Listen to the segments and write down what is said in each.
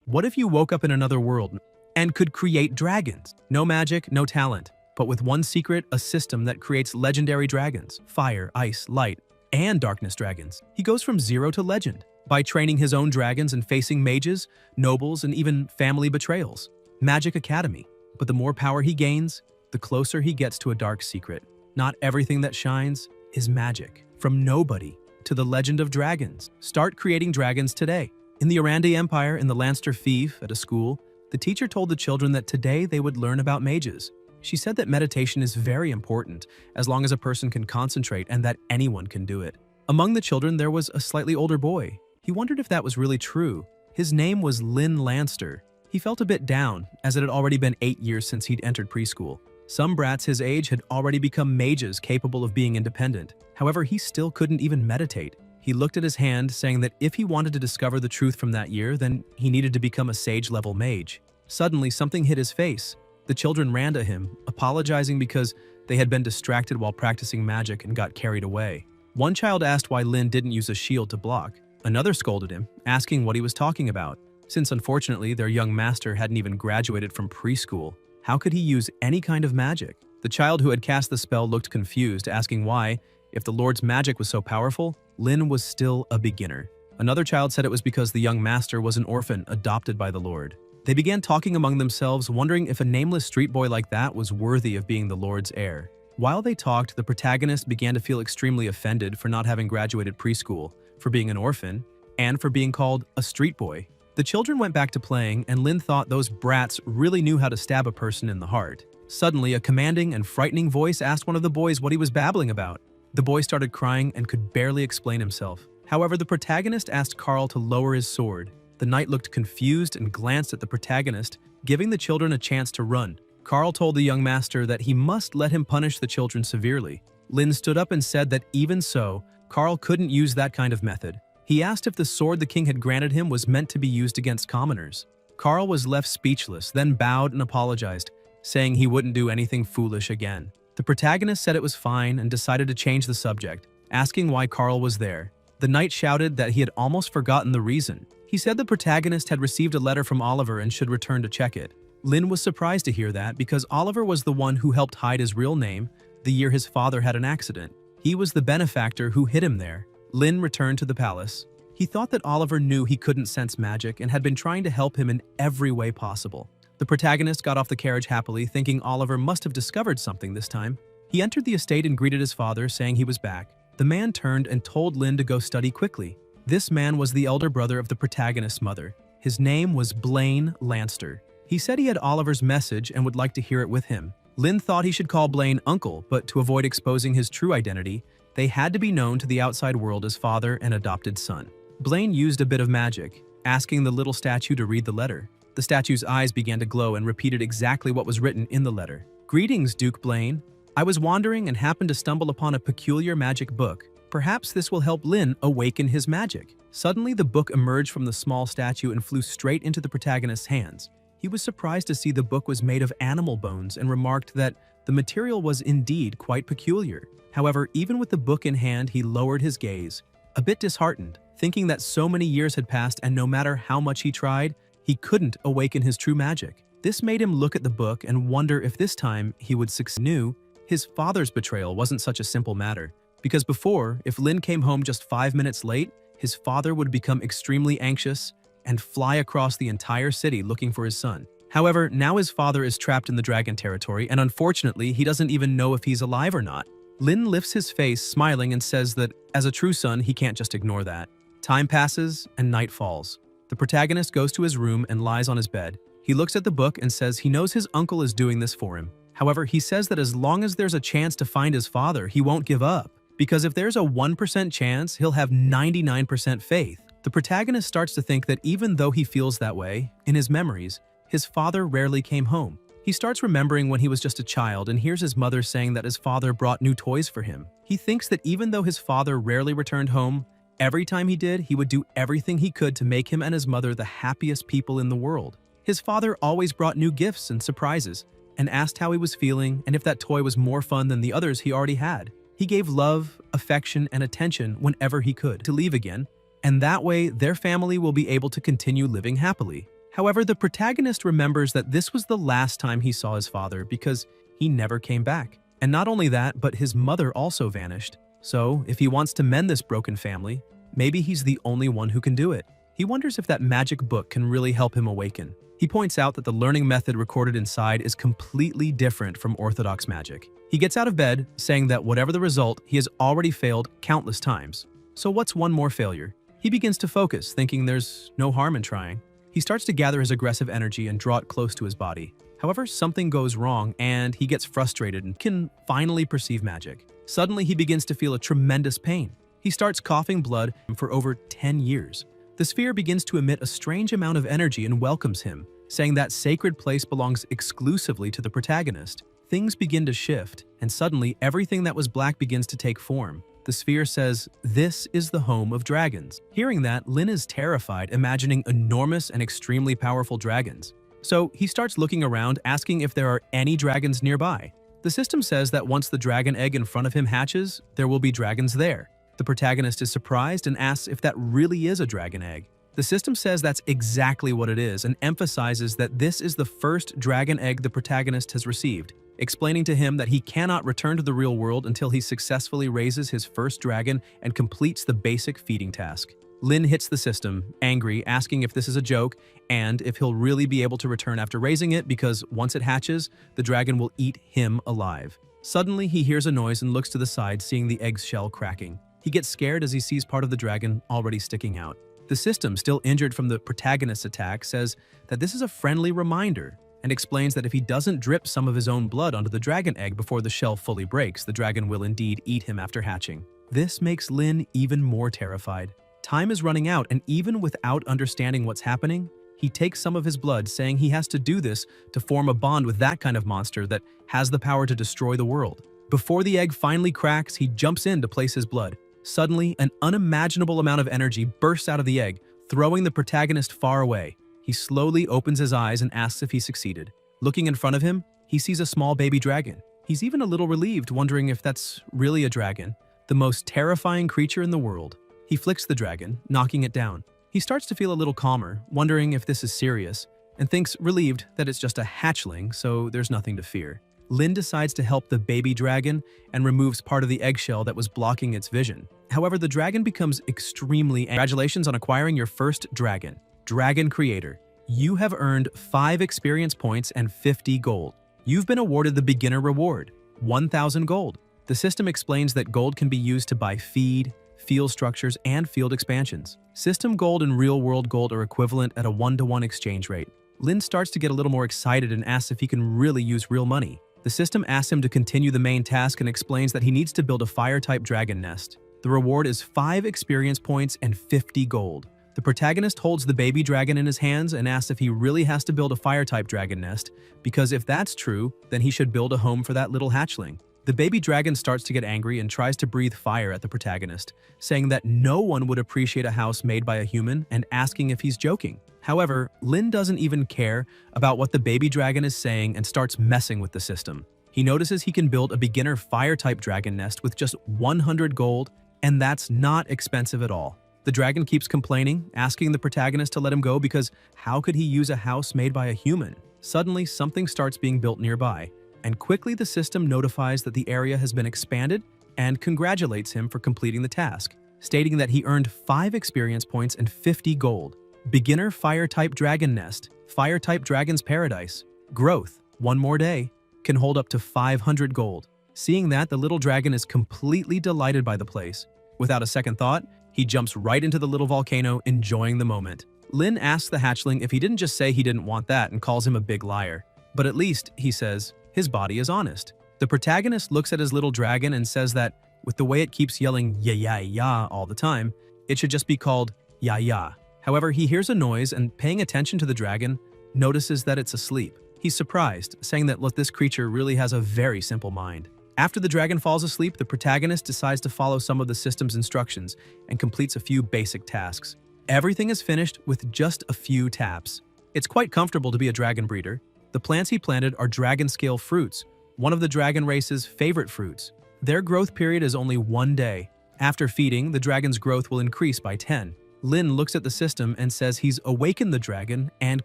What if you woke up in another world and could create dragons? No magic, no talent, but with one secret, a system that creates legendary dragons: fire, ice, light, and darkness dragons. He goes from zero to legend by training his own dragons and facing mages, nobles, and even family betrayals. Magic Academy. But the more power he gains, the closer he gets to a dark secret. Not everything that shines is magic. From nobody to the legend of dragons. Start creating dragons today. In the Arandi Empire, in the Lanster Fief, at a school, the teacher told the children that today they would learn about mages. She said that meditation is very important, as long as a person can concentrate, and that anyone can do it. Among the children, there was a slightly older boy. He wondered if that was really true. His name was Lynn Lanster. He felt a bit down, as it had already been 8 years since he'd entered preschool. Some brats his age had already become mages capable of being independent. However, he still couldn't even meditate. He looked at his hand, saying that if he wanted to discover the truth from that year, then he needed to become a sage-level mage. Suddenly, something hit his face. The children ran to him, apologizing because they had been distracted while practicing magic and got carried away. One child asked why Lynn didn't use a shield to block. Another scolded him, asking what he was talking about. Since unfortunately their young master hadn't even graduated from preschool, how could he use any kind of magic? The child who had cast the spell looked confused, asking why, if the Lord's magic was so powerful, Lynn was still a beginner. Another child said it was because the young master was an orphan adopted by the Lord. They began talking among themselves, wondering if a nameless street boy like that was worthy of being the Lord's heir. While they talked, the protagonist began to feel extremely offended for not having graduated preschool, for being an orphan, and for being called a street boy. The children went back to playing, and Lynn thought those brats really knew how to stab a person in the heart. Suddenly, a commanding and frightening voice asked one of the boys what he was babbling about. The boy started crying and could barely explain himself. However, the protagonist asked Carl to lower his sword. The knight looked confused and glanced at the protagonist, giving the children a chance to run. Carl told the young master that he must let him punish the children severely. Lynn stood up and said that even so, Carl couldn't use that kind of method. He asked if the sword the king had granted him was meant to be used against commoners. Carl was left speechless, then bowed and apologized, saying he wouldn't do anything foolish again. The protagonist said it was fine and decided to change the subject, asking why Carl was there. The knight shouted that he had almost forgotten the reason. He said the protagonist had received a letter from Oliver and should return to check it. Lynn was surprised to hear that because Oliver was the one who helped hide his real name the year his father had an accident. He was the benefactor who hid him there. Lynn returned to the palace. He thought that Oliver knew he couldn't sense magic and had been trying to help him in every way possible. The protagonist got off the carriage happily, thinking Oliver must have discovered something this time. He entered the estate and greeted his father, saying he was back. The man turned and told Lynn to go study quickly. This man was the elder brother of the protagonist's mother. His name was Blaine Lanster. He said he had Oliver's message and would like to hear it with him. Lynn thought he should call Blaine uncle, but to avoid exposing his true identity, they had to be known to the outside world as father and adopted son. Blaine used a bit of magic, asking the little statue to read the letter. The statue's eyes began to glow and repeated exactly what was written in the letter. "Greetings, Duke Blaine. I was wandering and happened to stumble upon a peculiar magic book. Perhaps this will help Lynn awaken his magic." Suddenly, the book emerged from the small statue and flew straight into the protagonist's hands. He was surprised to see the book was made of animal bones and remarked that the material was indeed quite peculiar. However, even with the book in hand, he lowered his gaze, a bit disheartened, thinking that so many years had passed and no matter how much he tried, he couldn't awaken his true magic. This made him look at the book and wonder if this time he would succeed. Knew his father's betrayal wasn't such a simple matter, because before, if Lynn came home just 5 minutes late, his father would become extremely anxious and fly across the entire city looking for his son. However, now his father is trapped in the dragon territory, and unfortunately, he doesn't even know if he's alive or not. Lynn lifts his face, smiling, and says that, as a true son, he can't just ignore that. Time passes, and night falls. The protagonist goes to his room and lies on his bed. He looks at the book and says he knows his uncle is doing this for him. However, he says that as long as there's a chance to find his father, he won't give up. Because if there's a 1% chance, he'll have 99% faith. The protagonist starts to think that even though he feels that way, in his memories, his father rarely came home. He starts remembering when he was just a child and hears his mother saying that his father brought new toys for him. He thinks that even though his father rarely returned home, every time he did, he would do everything he could to make him and his mother the happiest people in the world. His father always brought new gifts and surprises, and asked how he was feeling and if that toy was more fun than the others he already had. He gave love, affection, and attention whenever he could to leave again, and that way their family will be able to continue living happily. However, the protagonist remembers that this was the last time he saw his father because he never came back. And not only that, but his mother also vanished. So, if he wants to mend this broken family, maybe he's the only one who can do it. He wonders if that magic book can really help him awaken. He points out that the learning method recorded inside is completely different from orthodox magic. He gets out of bed, saying that whatever the result, he has already failed countless times. So what's one more failure? He begins to focus, thinking there's no harm in trying. He starts to gather his aggressive energy and draw it close to his body. However, something goes wrong and he gets frustrated and can finally perceive magic. Suddenly, he begins to feel a tremendous pain. He starts coughing blood for over 10 years. The sphere begins to emit a strange amount of energy and welcomes him, saying that sacred place belongs exclusively to the protagonist. Things begin to shift, and suddenly everything that was black begins to take form. The sphere says, "This is the home of dragons." Hearing that, Lin is terrified, imagining enormous and extremely powerful dragons. So he starts looking around, asking if there are any dragons nearby. The system says that once the dragon egg in front of him hatches, there will be dragons there. The protagonist is surprised and asks if that really is a dragon egg. The system says that's exactly what it is and emphasizes that this is the first dragon egg the protagonist has received, explaining to him that he cannot return to the real world until he successfully raises his first dragon and completes the basic feeding task. Lin hits the system, angry, asking if this is a joke and if he'll really be able to return after raising it because once it hatches, the dragon will eat him alive. Suddenly, he hears a noise and looks to the side, seeing the egg's shell cracking. He gets scared as he sees part of the dragon already sticking out. The system, still injured from the protagonist's attack, says that this is a friendly reminder and explains that if he doesn't drip some of his own blood onto the dragon egg before the shell fully breaks, the dragon will indeed eat him after hatching. This makes Lin even more terrified. Time is running out, and even without understanding what's happening, he takes some of his blood, saying he has to do this to form a bond with that kind of monster that has the power to destroy the world. Before the egg finally cracks, he jumps in to place his blood. Suddenly, an unimaginable amount of energy bursts out of the egg, throwing the protagonist far away. He slowly opens his eyes and asks if he succeeded. Looking in front of him, he sees a small baby dragon. He's even a little relieved, wondering if that's really a dragon, the most terrifying creature in the world. He flicks the dragon, knocking it down. He starts to feel a little calmer, wondering if this is serious, and thinks relieved that it's just a hatchling, so there's nothing to fear. Lin decides to help the baby dragon and removes part of the eggshell that was blocking its vision. However, the dragon becomes extremely angry. Congratulations on acquiring your first dragon. Dragon Creator. You have earned 5 experience points and 50 gold. You've been awarded the beginner reward, 1,000 gold. The system explains that gold can be used to buy feed, field structures, and field expansions. System gold and real-world gold are equivalent at a 1-to-1 exchange rate. Lin starts to get a little more excited and asks if he can really use real money. The system asks him to continue the main task and explains that he needs to build a fire-type dragon nest. The reward is 5 experience points and 50 gold. The protagonist holds the baby dragon in his hands and asks if he really has to build a fire-type dragon nest, because if that's true, then he should build a home for that little hatchling. The baby dragon starts to get angry and tries to breathe fire at the protagonist, saying that no one would appreciate a house made by a human and asking if he's joking. However, Lin doesn't even care about what the baby dragon is saying and starts messing with the system. He notices he can build a beginner fire-type dragon nest with just 100 gold, and that's not expensive at all. The dragon keeps complaining, asking the protagonist to let him go because how could he use a house made by a human? Suddenly, something starts being built nearby, and quickly the system notifies that the area has been expanded and congratulates him for completing the task, stating that he earned 5 experience points and 50 gold. Beginner Fire-type Dragon Nest, Fire-type Dragon's Paradise, Growth, 1 more day, can hold up to 500 gold. Seeing that, the little dragon is completely delighted by the place. Without a second thought, he jumps right into the little volcano, enjoying the moment. Lin asks the hatchling if he didn't just say he didn't want that and calls him a big liar. But at least, he says, his body is honest. The protagonist looks at his little dragon and says that, with the way it keeps yelling "ya ya ya" all the time, it should just be called "ya ya." However, he hears a noise and, paying attention to the dragon, notices that it's asleep. He's surprised, saying that this creature really has a very simple mind. After the dragon falls asleep, the protagonist decides to follow some of the system's instructions and completes a few basic tasks. Everything is finished with just a few taps. It's quite comfortable to be a dragon breeder. The plants he planted are dragon-scale fruits, one of the dragon race's favorite fruits. Their growth period is only 1 day. After feeding, the dragon's growth will increase by 10. Lin looks at the system and says he's awakened the dragon and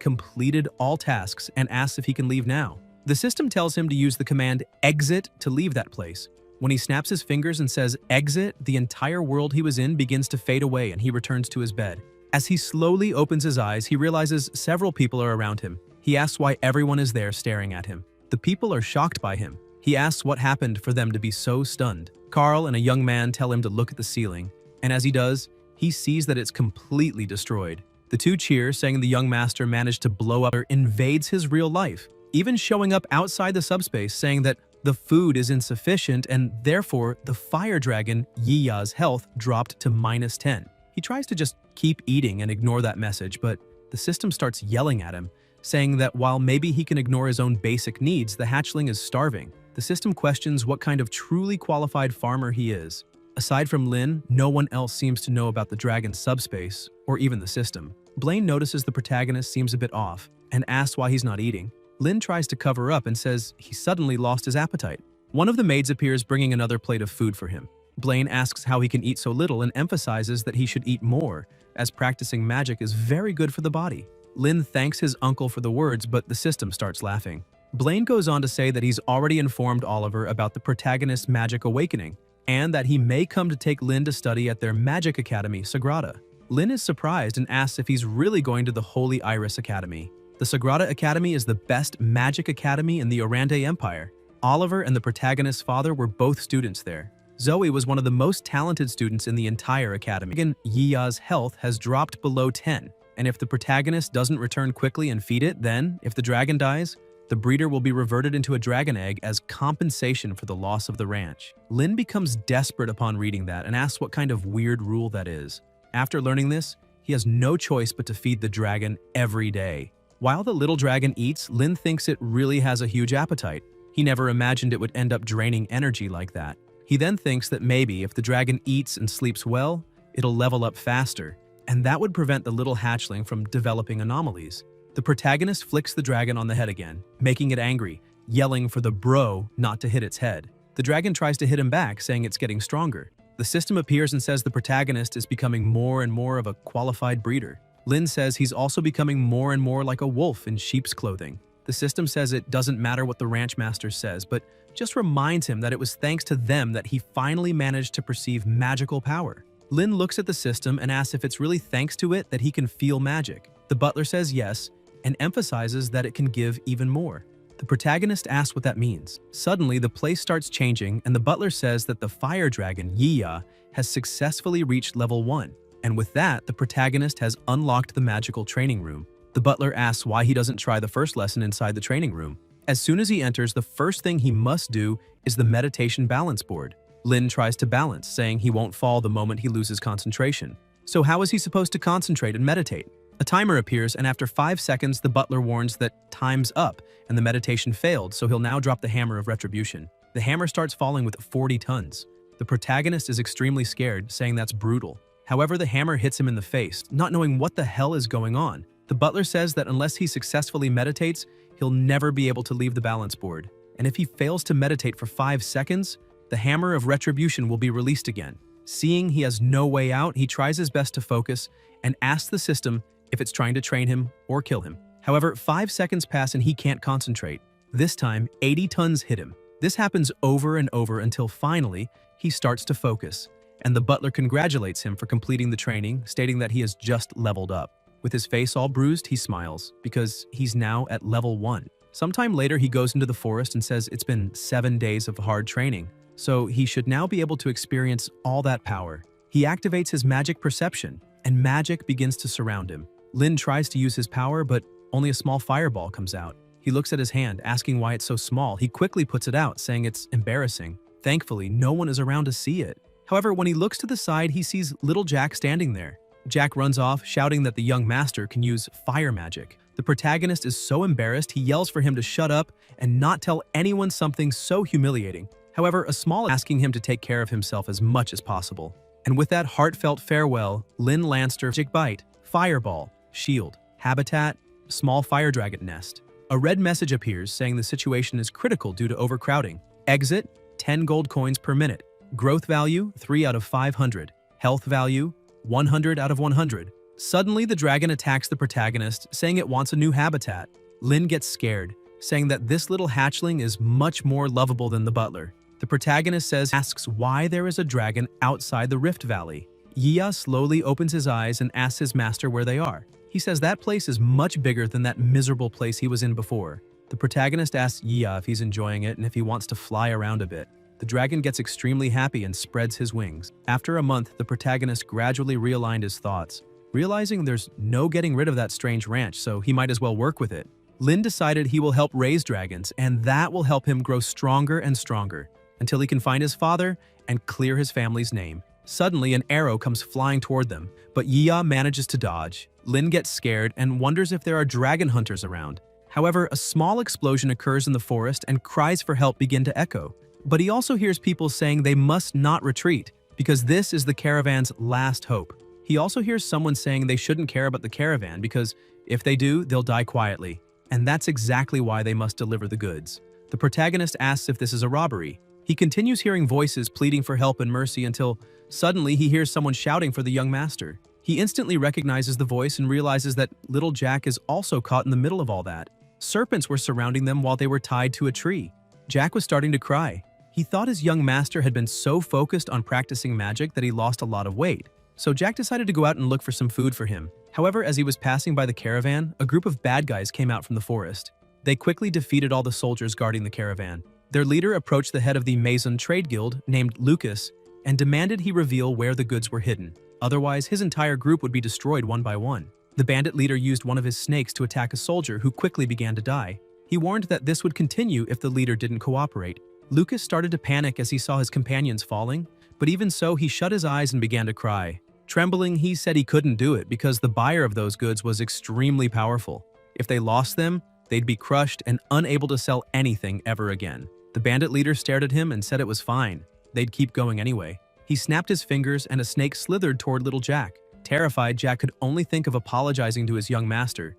completed all tasks and asks if he can leave now. The system tells him to use the command exit to leave that place. When he snaps his fingers and says exit, the entire world he was in begins to fade away and he returns to his bed. As he slowly opens his eyes, he realizes several people are around him. He asks why everyone is there staring at him. The people are shocked by him. He asks what happened for them to be so stunned. Carl and a young man tell him to look at the ceiling, and as he does, he sees that it's completely destroyed. The two cheer, saying the young master managed to blow up or invades his real life, even showing up outside the subspace saying that the food is insufficient and therefore the fire dragon Yiya's health dropped to -10. He tries to just keep eating and ignore that message, but the system starts yelling at him, saying that while maybe he can ignore his own basic needs, the hatchling is starving. The system questions what kind of truly qualified farmer he is. Aside from Lin, no one else seems to know about the dragon's subspace, or even the system. Blaine notices the protagonist seems a bit off, and asks why he's not eating. Lin tries to cover up and says he suddenly lost his appetite. One of the maids appears bringing another plate of food for him. Blaine asks how he can eat so little and emphasizes that he should eat more, as practicing magic is very good for the body. Lin thanks his uncle for the words, but the system starts laughing. Blaine goes on to say that he's already informed Oliver about the protagonist's magic awakening, and that he may come to take Lin to study at their magic academy, Sagrada. Lin is surprised and asks if he's really going to the Holy Iris Academy. The Sagrada Academy is the best magic academy in the Orande Empire. Oliver and the protagonist's father were both students there. Zoe was one of the most talented students in the entire academy. Yiya's health has dropped below 10, and if the protagonist doesn't return quickly and feed it, then, if the dragon dies, the breeder will be reverted into a dragon egg as compensation for the loss of the ranch. Lin becomes desperate upon reading that and asks what kind of weird rule that is. After learning this, he has no choice but to feed the dragon every day. While the little dragon eats, Lin thinks it really has a huge appetite. He never imagined it would end up draining energy like that. He then thinks that maybe if the dragon eats and sleeps well, it'll level up faster, and that would prevent the little hatchling from developing anomalies. The protagonist flicks the dragon on the head again, making it angry, yelling for the bro not to hit its head. The dragon tries to hit him back, saying it's getting stronger. The system appears and says the protagonist is becoming more and more of a qualified breeder. Lin says he's also becoming more and more like a wolf in sheep's clothing. The system says it doesn't matter what the ranch master says, but just reminds him that it was thanks to them that he finally managed to perceive magical power. Lin looks at the system and asks if it's really thanks to it that he can feel magic. The butler says yes, and emphasizes that it can give even more. The protagonist asks what that means. Suddenly, the place starts changing, and the butler says that the fire dragon, Yiya, has successfully reached level 1. And with that, the protagonist has unlocked the magical training room. The butler asks why he doesn't try the first lesson inside the training room. As soon as he enters, the first thing he must do is the meditation balance board. Lin tries to balance, saying he won't fall the moment he loses concentration. So how is he supposed to concentrate and meditate? A timer appears, and after 5 seconds, the butler warns that time's up and the meditation failed, so he'll now drop the hammer of retribution. The hammer starts falling with 40 tons. The protagonist is extremely scared, saying that's brutal. However, the hammer hits him in the face, not knowing what the hell is going on. The butler says that unless he successfully meditates, he'll never be able to leave the balance board. And if he fails to meditate for 5 seconds, the hammer of retribution will be released again. Seeing he has no way out, he tries his best to focus and asks the system if it's trying to train him or kill him. However, 5 seconds pass and he can't concentrate. This time, 80 tons hit him. This happens over and over until finally, he starts to focus, and the butler congratulates him for completing the training, stating that he has just leveled up. With his face all bruised, he smiles, because he's now at level 1. Sometime later, he goes into the forest and says it's been 7 days of hard training, so he should now be able to experience all that power. He activates his magic perception, and magic begins to surround him. Lin tries to use his power, but only a small fireball comes out. He looks at his hand, asking why it's so small. He quickly puts it out, saying it's embarrassing. Thankfully, no one is around to see it. However, when he looks to the side, he sees little Jack standing there. Jack runs off, shouting that the young master can use fire magic. The protagonist is so embarrassed, he yells for him to shut up and not tell anyone something so humiliating. However, a small asking him to take care of himself as much as possible. And with that heartfelt farewell, Lin Lanster, magic bite, fireball, shield, habitat, small fire dragon nest. A red message appears saying the situation is critical due to overcrowding. Exit, 10 gold coins per minute. Growth value, 3 out of 500. Health value, 100 out of 100. Suddenly, the dragon attacks the protagonist, saying it wants a new habitat. Lin gets scared, saying that this little hatchling is much more lovable than the butler. The protagonist asks why there is a dragon outside the Rift Valley. Yiya slowly opens his eyes and asks his master where they are. He says that place is much bigger than that miserable place he was in before. The protagonist asks Yiya if he's enjoying it and if he wants to fly around a bit. The dragon gets extremely happy and spreads his wings. After a month, the protagonist gradually realigned his thoughts, realizing there's no getting rid of that strange ranch, so he might as well work with it. Lin decided he will help raise dragons, and that will help him grow stronger and stronger, until he can find his father and clear his family's name. Suddenly, an arrow comes flying toward them, but Yiya manages to dodge. Lin gets scared and wonders if there are dragon hunters around. However, a small explosion occurs in the forest and cries for help begin to echo. But he also hears people saying they must not retreat, because this is the caravan's last hope. He also hears someone saying they shouldn't care about the caravan because if they do, they'll die quietly. And that's exactly why they must deliver the goods. The protagonist asks if this is a robbery. He continues hearing voices pleading for help and mercy until suddenly he hears someone shouting for the young master. He instantly recognizes the voice and realizes that little Jack is also caught in the middle of all that. Serpents were surrounding them while they were tied to a tree. Jack was starting to cry. He thought his young master had been so focused on practicing magic that he lost a lot of weight. So Jack decided to go out and look for some food for him. However, as he was passing by the caravan, a group of bad guys came out from the forest. They quickly defeated all the soldiers guarding the caravan. Their leader approached the head of the Mason Trade Guild, named Lucas, and demanded he reveal where the goods were hidden. Otherwise, his entire group would be destroyed one by one. The bandit leader used one of his snakes to attack a soldier who quickly began to die. He warned that this would continue if the leader didn't cooperate. Lucas started to panic as he saw his companions falling, but even so, he shut his eyes and began to cry. Trembling, he said he couldn't do it because the buyer of those goods was extremely powerful. If they lost them, they'd be crushed and unable to sell anything ever again. The bandit leader stared at him and said it was fine. They'd keep going anyway. He snapped his fingers and a snake slithered toward little Jack. Terrified, Jack could only think of apologizing to his young master.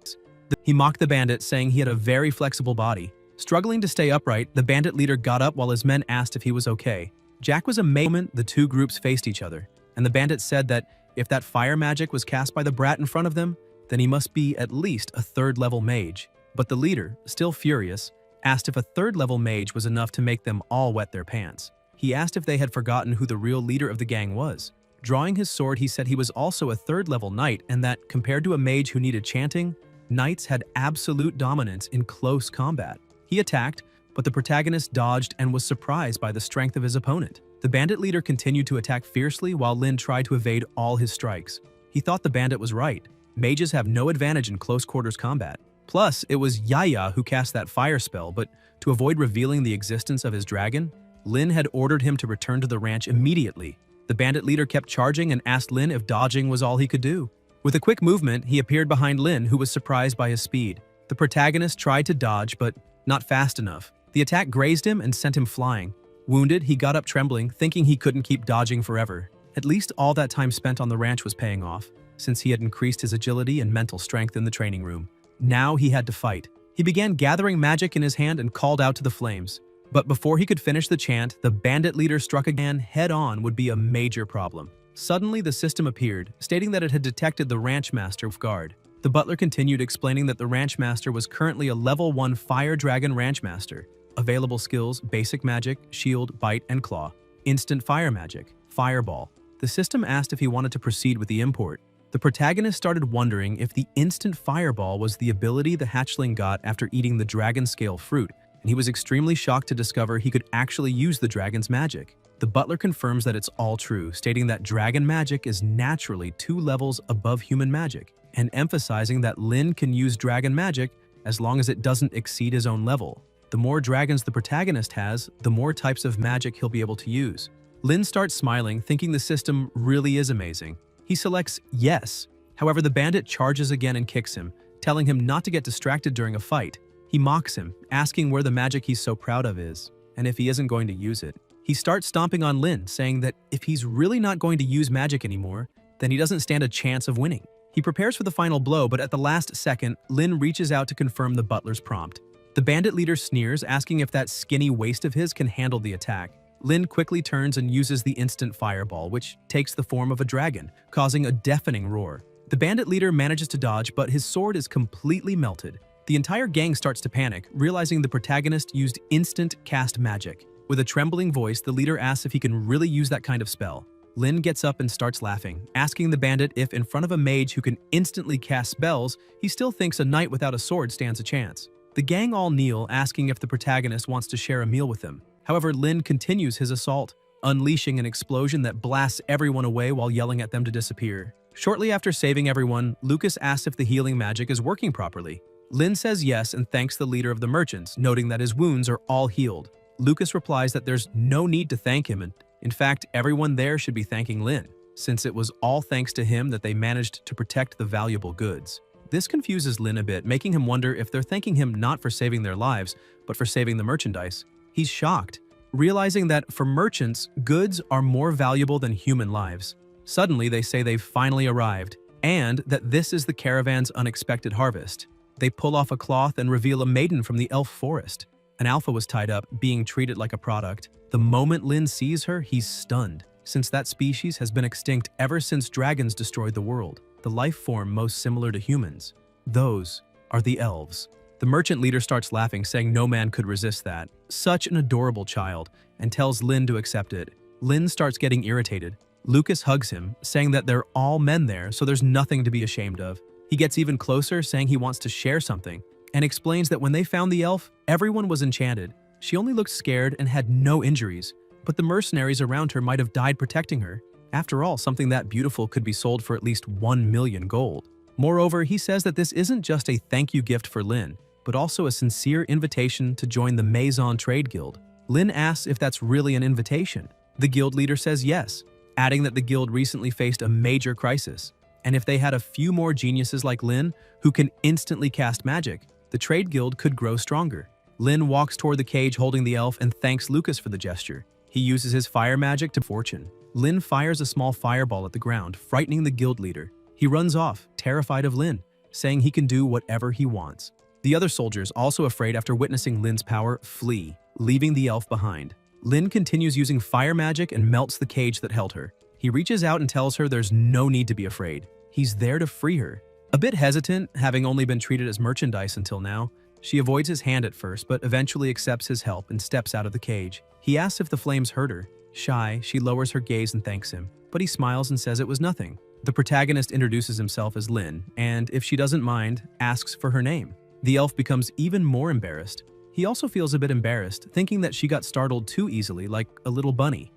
He mocked the bandit, saying he had a very flexible body. Struggling to stay upright, the bandit leader got up while his men asked if he was okay. Jack was amazed. The two groups faced each other, and the bandit said that if that fire magic was cast by the brat in front of them, then he must be at least a third-level mage. But the leader, still furious, asked if a third-level mage was enough to make them all wet their pants. He asked if they had forgotten who the real leader of the gang was. Drawing his sword, he said he was also a third-level knight and that, compared to a mage who needed chanting, knights had absolute dominance in close combat. He attacked, but the protagonist dodged and was surprised by the strength of his opponent. The bandit leader continued to attack fiercely while Lin tried to evade all his strikes. He thought the bandit was right. Mages have no advantage in close-quarters combat. Plus, it was Yiya who cast that fire spell, but to avoid revealing the existence of his dragon, Lin had ordered him to return to the ranch immediately. The bandit leader kept charging and asked Lin if dodging was all he could do. With a quick movement, he appeared behind Lin, who was surprised by his speed. The protagonist tried to dodge, but not fast enough. The attack grazed him and sent him flying. Wounded, he got up trembling, thinking he couldn't keep dodging forever. At least all that time spent on the ranch was paying off, since he had increased his agility and mental strength in the training room. Now he had to fight. He began gathering magic in his hand and called out to the flames. But before he could finish the chant, the bandit leader struck again head-on would be a major problem. Suddenly, the system appeared, stating that it had detected the ranch master off guard. The butler continued explaining that the ranch master was currently a level 1 fire dragon ranch master. Available skills: basic magic, shield, bite, and claw. Instant fire magic, fireball. The system asked if he wanted to proceed with the import. The protagonist started wondering if the instant fireball was the ability the hatchling got after eating the dragon scale fruit, and he was extremely shocked to discover he could actually use the dragon's magic. The butler confirms that it's all true, stating that dragon magic is naturally 2 levels above human magic, and emphasizing that Lin can use dragon magic as long as it doesn't exceed his own level. The more dragons the protagonist has, the more types of magic he'll be able to use. Lin starts smiling, thinking the system really is amazing. He selects yes. However, the bandit charges again and kicks him, telling him not to get distracted during a fight. He mocks him, asking where the magic he's so proud of is, and if he isn't going to use it. He starts stomping on Lin, saying that if he's really not going to use magic anymore, then he doesn't stand a chance of winning. He prepares for the final blow, but at the last second, Lin reaches out to confirm the butler's prompt. The bandit leader sneers, asking if that skinny waist of his can handle the attack. Lin quickly turns and uses the instant fireball, which takes the form of a dragon, causing a deafening roar. The bandit leader manages to dodge, but his sword is completely melted. The entire gang starts to panic, realizing the protagonist used instant cast magic. With a trembling voice, the leader asks if he can really use that kind of spell. Lin gets up and starts laughing, asking the bandit if in front of a mage who can instantly cast spells, he still thinks a knight without a sword stands a chance. The gang all kneel, asking if the protagonist wants to share a meal with them. However, Lin continues his assault, unleashing an explosion that blasts everyone away while yelling at them to disappear. Shortly after saving everyone, Lucas asks if the healing magic is working properly. Lin says yes and thanks the leader of the merchants, noting that his wounds are all healed. Lucas replies that there's no need to thank him, and in fact, everyone there should be thanking Lin, since it was all thanks to him that they managed to protect the valuable goods. This confuses Lin a bit, making him wonder if they're thanking him not for saving their lives, but for saving the merchandise. He's shocked, realizing that for merchants, goods are more valuable than human lives. Suddenly, they say they've finally arrived, and that this is the caravan's unexpected harvest. They pull off a cloth and reveal a maiden from the elf forest. An alpha was tied up, being treated like a product. The moment Lin sees her, he's stunned, since that species has been extinct ever since dragons destroyed the world, the life form most similar to humans. Those are the elves. The merchant leader starts laughing, saying no man could resist that. Such an adorable child, and tells Lin to accept it. Lin starts getting irritated. Lucas hugs him, saying that they're all men there, so there's nothing to be ashamed of. He gets even closer, saying he wants to share something, and explains that when they found the elf, everyone was enchanted. She only looked scared and had no injuries, but the mercenaries around her might have died protecting her. After all, something that beautiful could be sold for at least 1 million gold. Moreover, he says that this isn't just a thank you gift for Lin, but also a sincere invitation to join the Maison Trade Guild. Lin asks if that's really an invitation. The guild leader says yes, adding that the guild recently faced a major crisis, and if they had a few more geniuses like Lin who can instantly cast magic, the trade guild could grow stronger. Lin walks toward the cage holding the elf and thanks Lucas for the gesture. He uses his fire magic to fortune. Lin fires a small fireball at the ground, frightening the guild leader. He runs off, terrified of Lin, saying he can do whatever he wants. The other soldiers, also afraid after witnessing Lin's power, flee, leaving the elf behind. Lin continues using fire magic and melts the cage that held her. He reaches out and tells her there's no need to be afraid. He's there to free her. A bit hesitant, having only been treated as merchandise until now, she avoids his hand at first, but eventually accepts his help and steps out of the cage. He asks if the flames hurt her. Shy, she lowers her gaze and thanks him, but he smiles and says it was nothing. The protagonist introduces himself as Lin, and if she doesn't mind, asks for her name. The elf becomes even more embarrassed. He also feels a bit embarrassed, thinking that she got startled too easily, like a little bunny.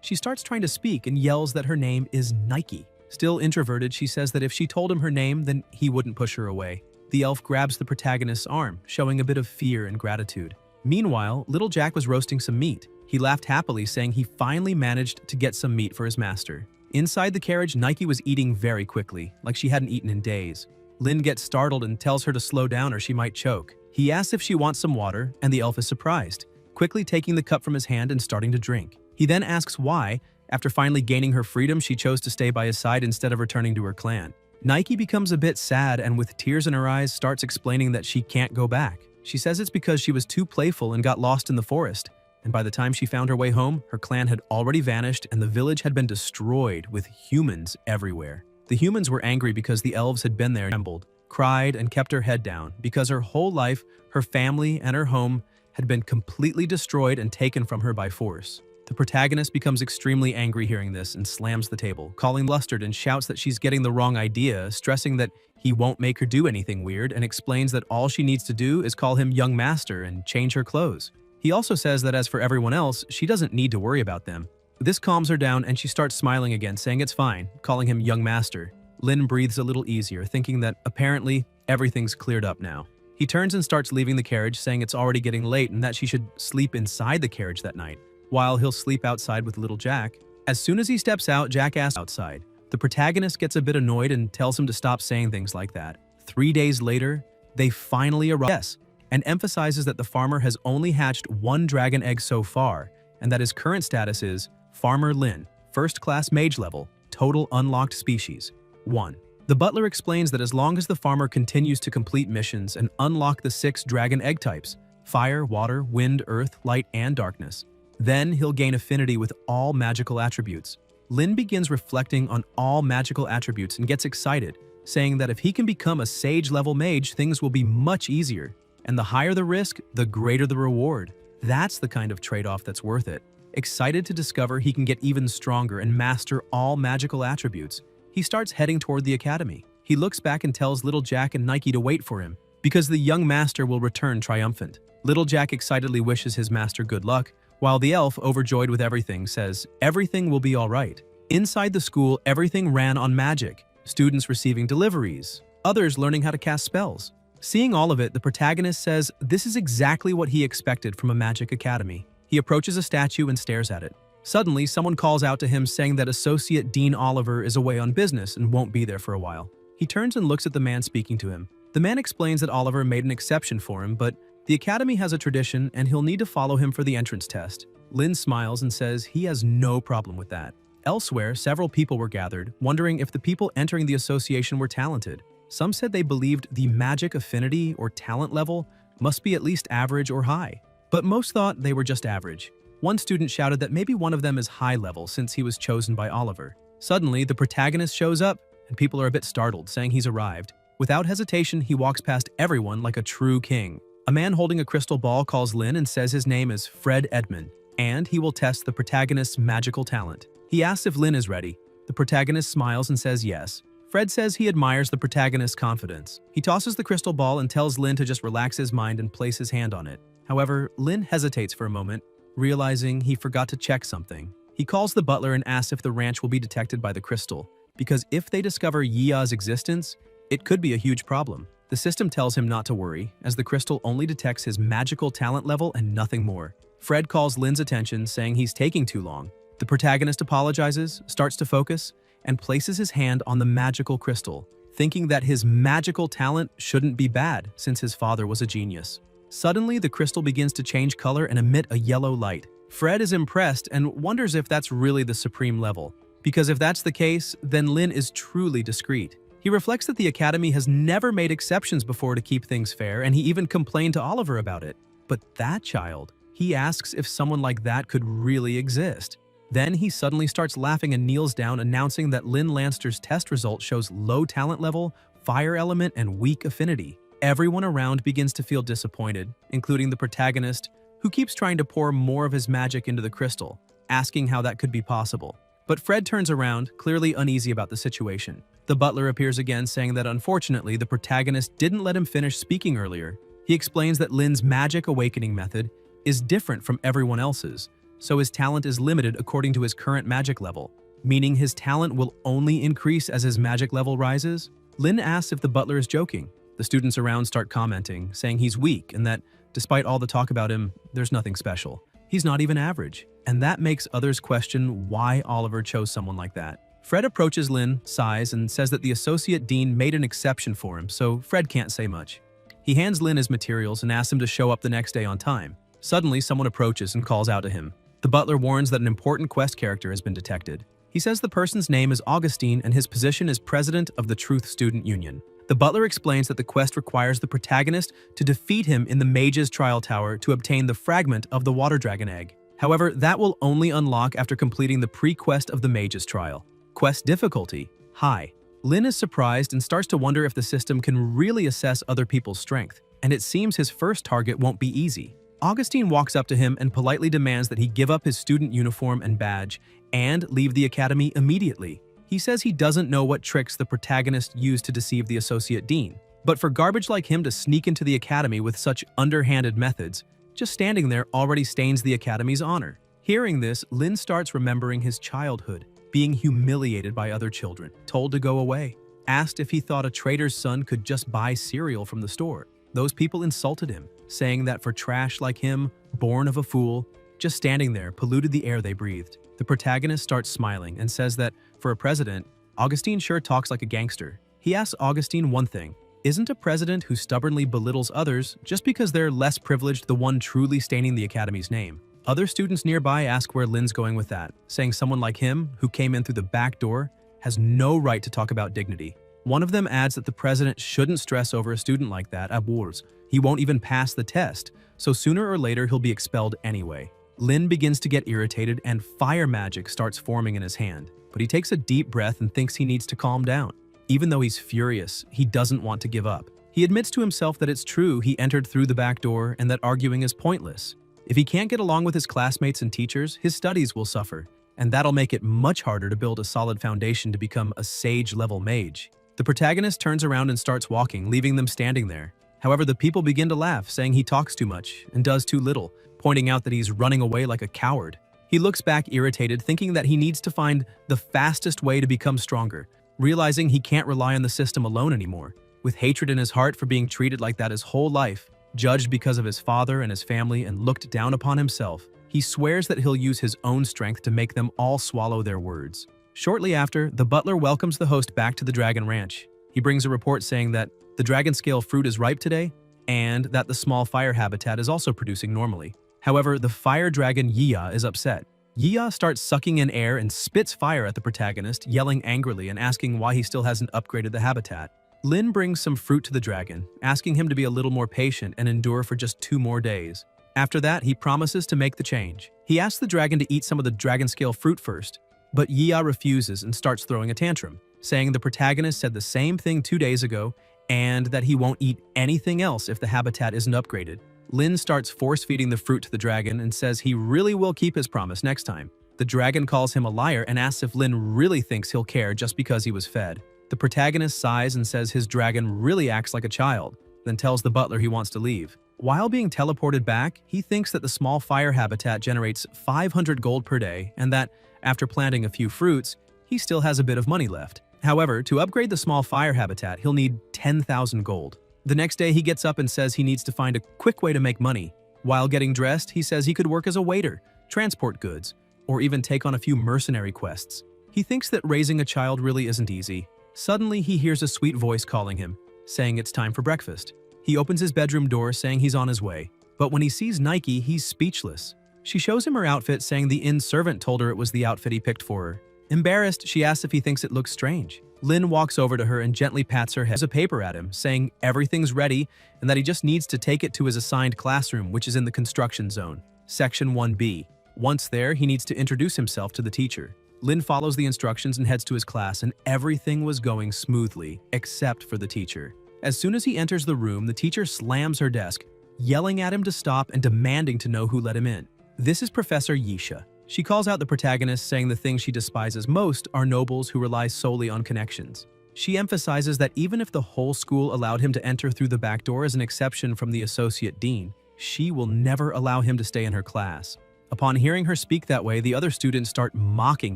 She starts trying to speak and yells that her name is Nike. Still introverted, she says that if she told him her name, then he wouldn't push her away. The elf grabs the protagonist's arm, showing a bit of fear and gratitude. Meanwhile, little Jack was roasting some meat. He laughed happily, saying he finally managed to get some meat for his master. Inside the carriage, Nike was eating very quickly, like she hadn't eaten in days. Lin gets startled and tells her to slow down or she might choke. He asks if she wants some water, and the elf is surprised, quickly taking the cup from his hand and starting to drink. He then asks why, after finally gaining her freedom, she chose to stay by his side instead of returning to her clan. Nike becomes a bit sad and with tears in her eyes starts explaining that she can't go back. She says it's because she was too playful and got lost in the forest, and by the time she found her way home, her clan had already vanished and the village had been destroyed with humans everywhere. The humans were angry because the elves had been there, trembled, cried, and kept her head down because her whole life, her family, and her home had been completely destroyed and taken from her by force. The protagonist becomes extremely angry hearing this and slams the table, calling flustered and shouts that she's getting the wrong idea, stressing that he won't make her do anything weird, and explains that all she needs to do is call him young master and change her clothes. He also says that as for everyone else, she doesn't need to worry about them. This calms her down and she starts smiling again, saying it's fine, calling him young master. Lin breathes a little easier, thinking that apparently everything's cleared up now. He turns and starts leaving the carriage, saying it's already getting late and that she should sleep inside the carriage that night, while he'll sleep outside with little Jack. As soon as he steps out, Jack asks outside. The protagonist gets a bit annoyed and tells him to stop saying things like that. 3 days later, they finally arrive. Yes, and emphasizes that the farmer has only hatched 1 dragon egg so far, and that his current status is Farmer Lin, first-class mage level, total unlocked species, 1. The butler explains that as long as the farmer continues to complete missions and unlock the 6 dragon egg types, fire, water, wind, earth, light, and darkness, Then he'll gain affinity with all magical attributes. Lin begins reflecting on all magical attributes and gets excited, saying that if he can become a sage-level mage, things will be much easier. And the higher the risk, the greater the reward. That's the kind of trade-off that's worth it. Excited to discover he can get even stronger and master all magical attributes, he starts heading toward the academy. He looks back and tells Little Jack and Nike to wait for him, because the young master will return triumphant. Little Jack excitedly wishes his master good luck, while the elf, overjoyed with everything, says everything will be all right. Inside the school, everything ran on magic. Students receiving deliveries, others learning how to cast spells. Seeing all of it, the protagonist says this is exactly what he expected from a magic academy. He approaches a statue and stares at it. Suddenly, someone calls out to him saying that Associate Dean Oliver is away on business and won't be there for a while. He turns and looks at the man speaking to him. The man explains that Oliver made an exception for him, but the academy has a tradition and he'll need to follow him for the entrance test. Lin smiles and says he has no problem with that. Elsewhere, several people were gathered, wondering if the people entering the association were talented. Some said they believed the magic affinity or talent level must be at least average or high, but most thought they were just average. One student shouted that maybe one of them is high level since he was chosen by Oliver. Suddenly, the protagonist shows up, and people are a bit startled, saying he's arrived. Without hesitation, he walks past everyone like a true king. A man holding a crystal ball calls Lin and says his name is Fred Edmund, and he will test the protagonist's magical talent. He asks if Lin is ready. The protagonist smiles and says yes. Fred says he admires the protagonist's confidence. He tosses the crystal ball and tells Lin to just relax his mind and place his hand on it. However, Lin hesitates for a moment, realizing he forgot to check something. He calls the butler and asks if the ranch will be detected by the crystal, because if they discover Yia's existence, it could be a huge problem. The system tells him not to worry, as the crystal only detects his magical talent level and nothing more. Fred calls Lin's attention, saying he's taking too long. The protagonist apologizes, starts to focus, and places his hand on the magical crystal, thinking that his magical talent shouldn't be bad since his father was a genius. Suddenly, the crystal begins to change color and emit a yellow light. Fred is impressed and wonders if that's really the supreme level, because if that's the case, then Lin is truly discreet. He reflects that the academy has never made exceptions before to keep things fair, and he even complained to Oliver about it. But that child, he asks if someone like that could really exist. Then he suddenly starts laughing and kneels down, announcing that Lin Lanster's test result shows low talent level, fire element, and weak affinity. Everyone around begins to feel disappointed, including the protagonist, who keeps trying to pour more of his magic into the crystal, asking how that could be possible. But Fred turns around, clearly uneasy about the situation. The butler appears again, saying that unfortunately the protagonist didn't let him finish speaking earlier. He explains that Lin's magic awakening method is different from everyone else's, so his talent is limited according to his current magic level, meaning his talent will only increase as his magic level rises. Lin asks if the butler is joking. The students around start commenting, saying he's weak and that, despite all the talk about him, there's nothing special. He's not even average, and that makes others question why Oliver chose someone like that. Fred approaches Lin, sighs, and says that the associate dean made an exception for him, so Fred can't say much. He hands Lin his materials and asks him to show up the next day on time. Suddenly, someone approaches and calls out to him. The butler warns that an important quest character has been detected. He says the person's name is Augustine and his position is president of the Truth Student Union. The butler explains that the quest requires the protagonist to defeat him in the Mage's Trial Tower to obtain the fragment of the Water Dragon Egg. However, that will only unlock after completing the pre-quest of the Mage's Trial. Quest difficulty: high. Lin is surprised and starts to wonder if the system can really assess other people's strength, and it seems his first target won't be easy. Augustine walks up to him and politely demands that he give up his student uniform and badge and leave the academy immediately. He says he doesn't know what tricks the protagonist used to deceive the associate dean, but for garbage like him to sneak into the academy with such underhanded methods, just standing there already stains the academy's honor. Hearing this, Lin starts remembering his childhood, being humiliated by other children, told to go away, asked if he thought a trader's son could just buy cereal from the store. Those people insulted him, saying that for trash like him, born of a fool, just standing there polluted the air they breathed. The protagonist starts smiling and says that, for a president, Augustine sure talks like a gangster. He asks Augustine one thing: isn't a president who stubbornly belittles others just because they're less privileged the one truly staining the academy's name? Other students nearby ask where Lin's going with that, saying someone like him, who came in through the back door, has no right to talk about dignity. One of them adds that the president shouldn't stress over a student like that at wars. He won't even pass the test, so sooner or later he'll be expelled anyway. Lin begins to get irritated and fire magic starts forming in his hand, but he takes a deep breath and thinks he needs to calm down. Even though he's furious, he doesn't want to give up. He admits to himself that it's true he entered through the back door and that arguing is pointless. If he can't get along with his classmates and teachers, his studies will suffer, and that'll make it much harder to build a solid foundation to become a sage-level mage. The protagonist turns around and starts walking, leaving them standing there. However, the people begin to laugh, saying he talks too much and does too little, pointing out that he's running away like a coward. He looks back irritated, thinking that he needs to find the fastest way to become stronger, realizing he can't rely on the system alone anymore. With hatred in his heart for being treated like that his whole life, judged because of his father and his family and looked down upon himself, he swears that he'll use his own strength to make them all swallow their words. Shortly after, the butler welcomes the host back to the Dragon Ranch. He brings a report saying that the dragon scale fruit is ripe today, and that the small fire habitat is also producing normally. However, the fire dragon Yiya is upset. Yiya starts sucking in air and spits fire at the protagonist, yelling angrily and asking why he still hasn't upgraded the habitat. Lin brings some fruit to the dragon, asking him to be a little more patient and endure for just 2 more days. After that, he promises to make the change. He asks the dragon to eat some of the dragon scale fruit first, but Yiya refuses and starts throwing a tantrum, saying the protagonist said the same thing 2 days ago and that he won't eat anything else if the habitat isn't upgraded. Lin starts force-feeding the fruit to the dragon and says he really will keep his promise next time. The dragon calls him a liar and asks if Lin really thinks he'll care just because he was fed. The protagonist sighs and says his dragon really acts like a child, then tells the butler he wants to leave. While being teleported back, he thinks that the small fire habitat generates 500 gold per day and that, after planting a few fruits, he still has a bit of money left. However, to upgrade the small fire habitat, he'll need 10,000 gold. The next day, he gets up and says he needs to find a quick way to make money. While getting dressed, he says he could work as a waiter, transport goods, or even take on a few mercenary quests. He thinks that raising a child really isn't easy. Suddenly, he hears a sweet voice calling him, saying it's time for breakfast. He opens his bedroom door, saying he's on his way. But when he sees Nike, he's speechless. She shows him her outfit, saying the inn servant told her it was the outfit he picked for her. Embarrassed, she asks if he thinks it looks strange. Lin walks over to her and gently pats her head. There's a paper at him, saying everything's ready and that he just needs to take it to his assigned classroom, which is in the construction zone, Section 1B. Once there, he needs to introduce himself to the teacher. Lin follows the instructions and heads to his class, and everything was going smoothly, except for the teacher. As soon as he enters the room, the teacher slams her desk, yelling at him to stop and demanding to know who let him in. This is Professor Yisha. She calls out the protagonist, saying the things she despises most are nobles who rely solely on connections. She emphasizes that even if the whole school allowed him to enter through the back door as an exception from the associate dean, she will never allow him to stay in her class. Upon hearing her speak that way, the other students start mocking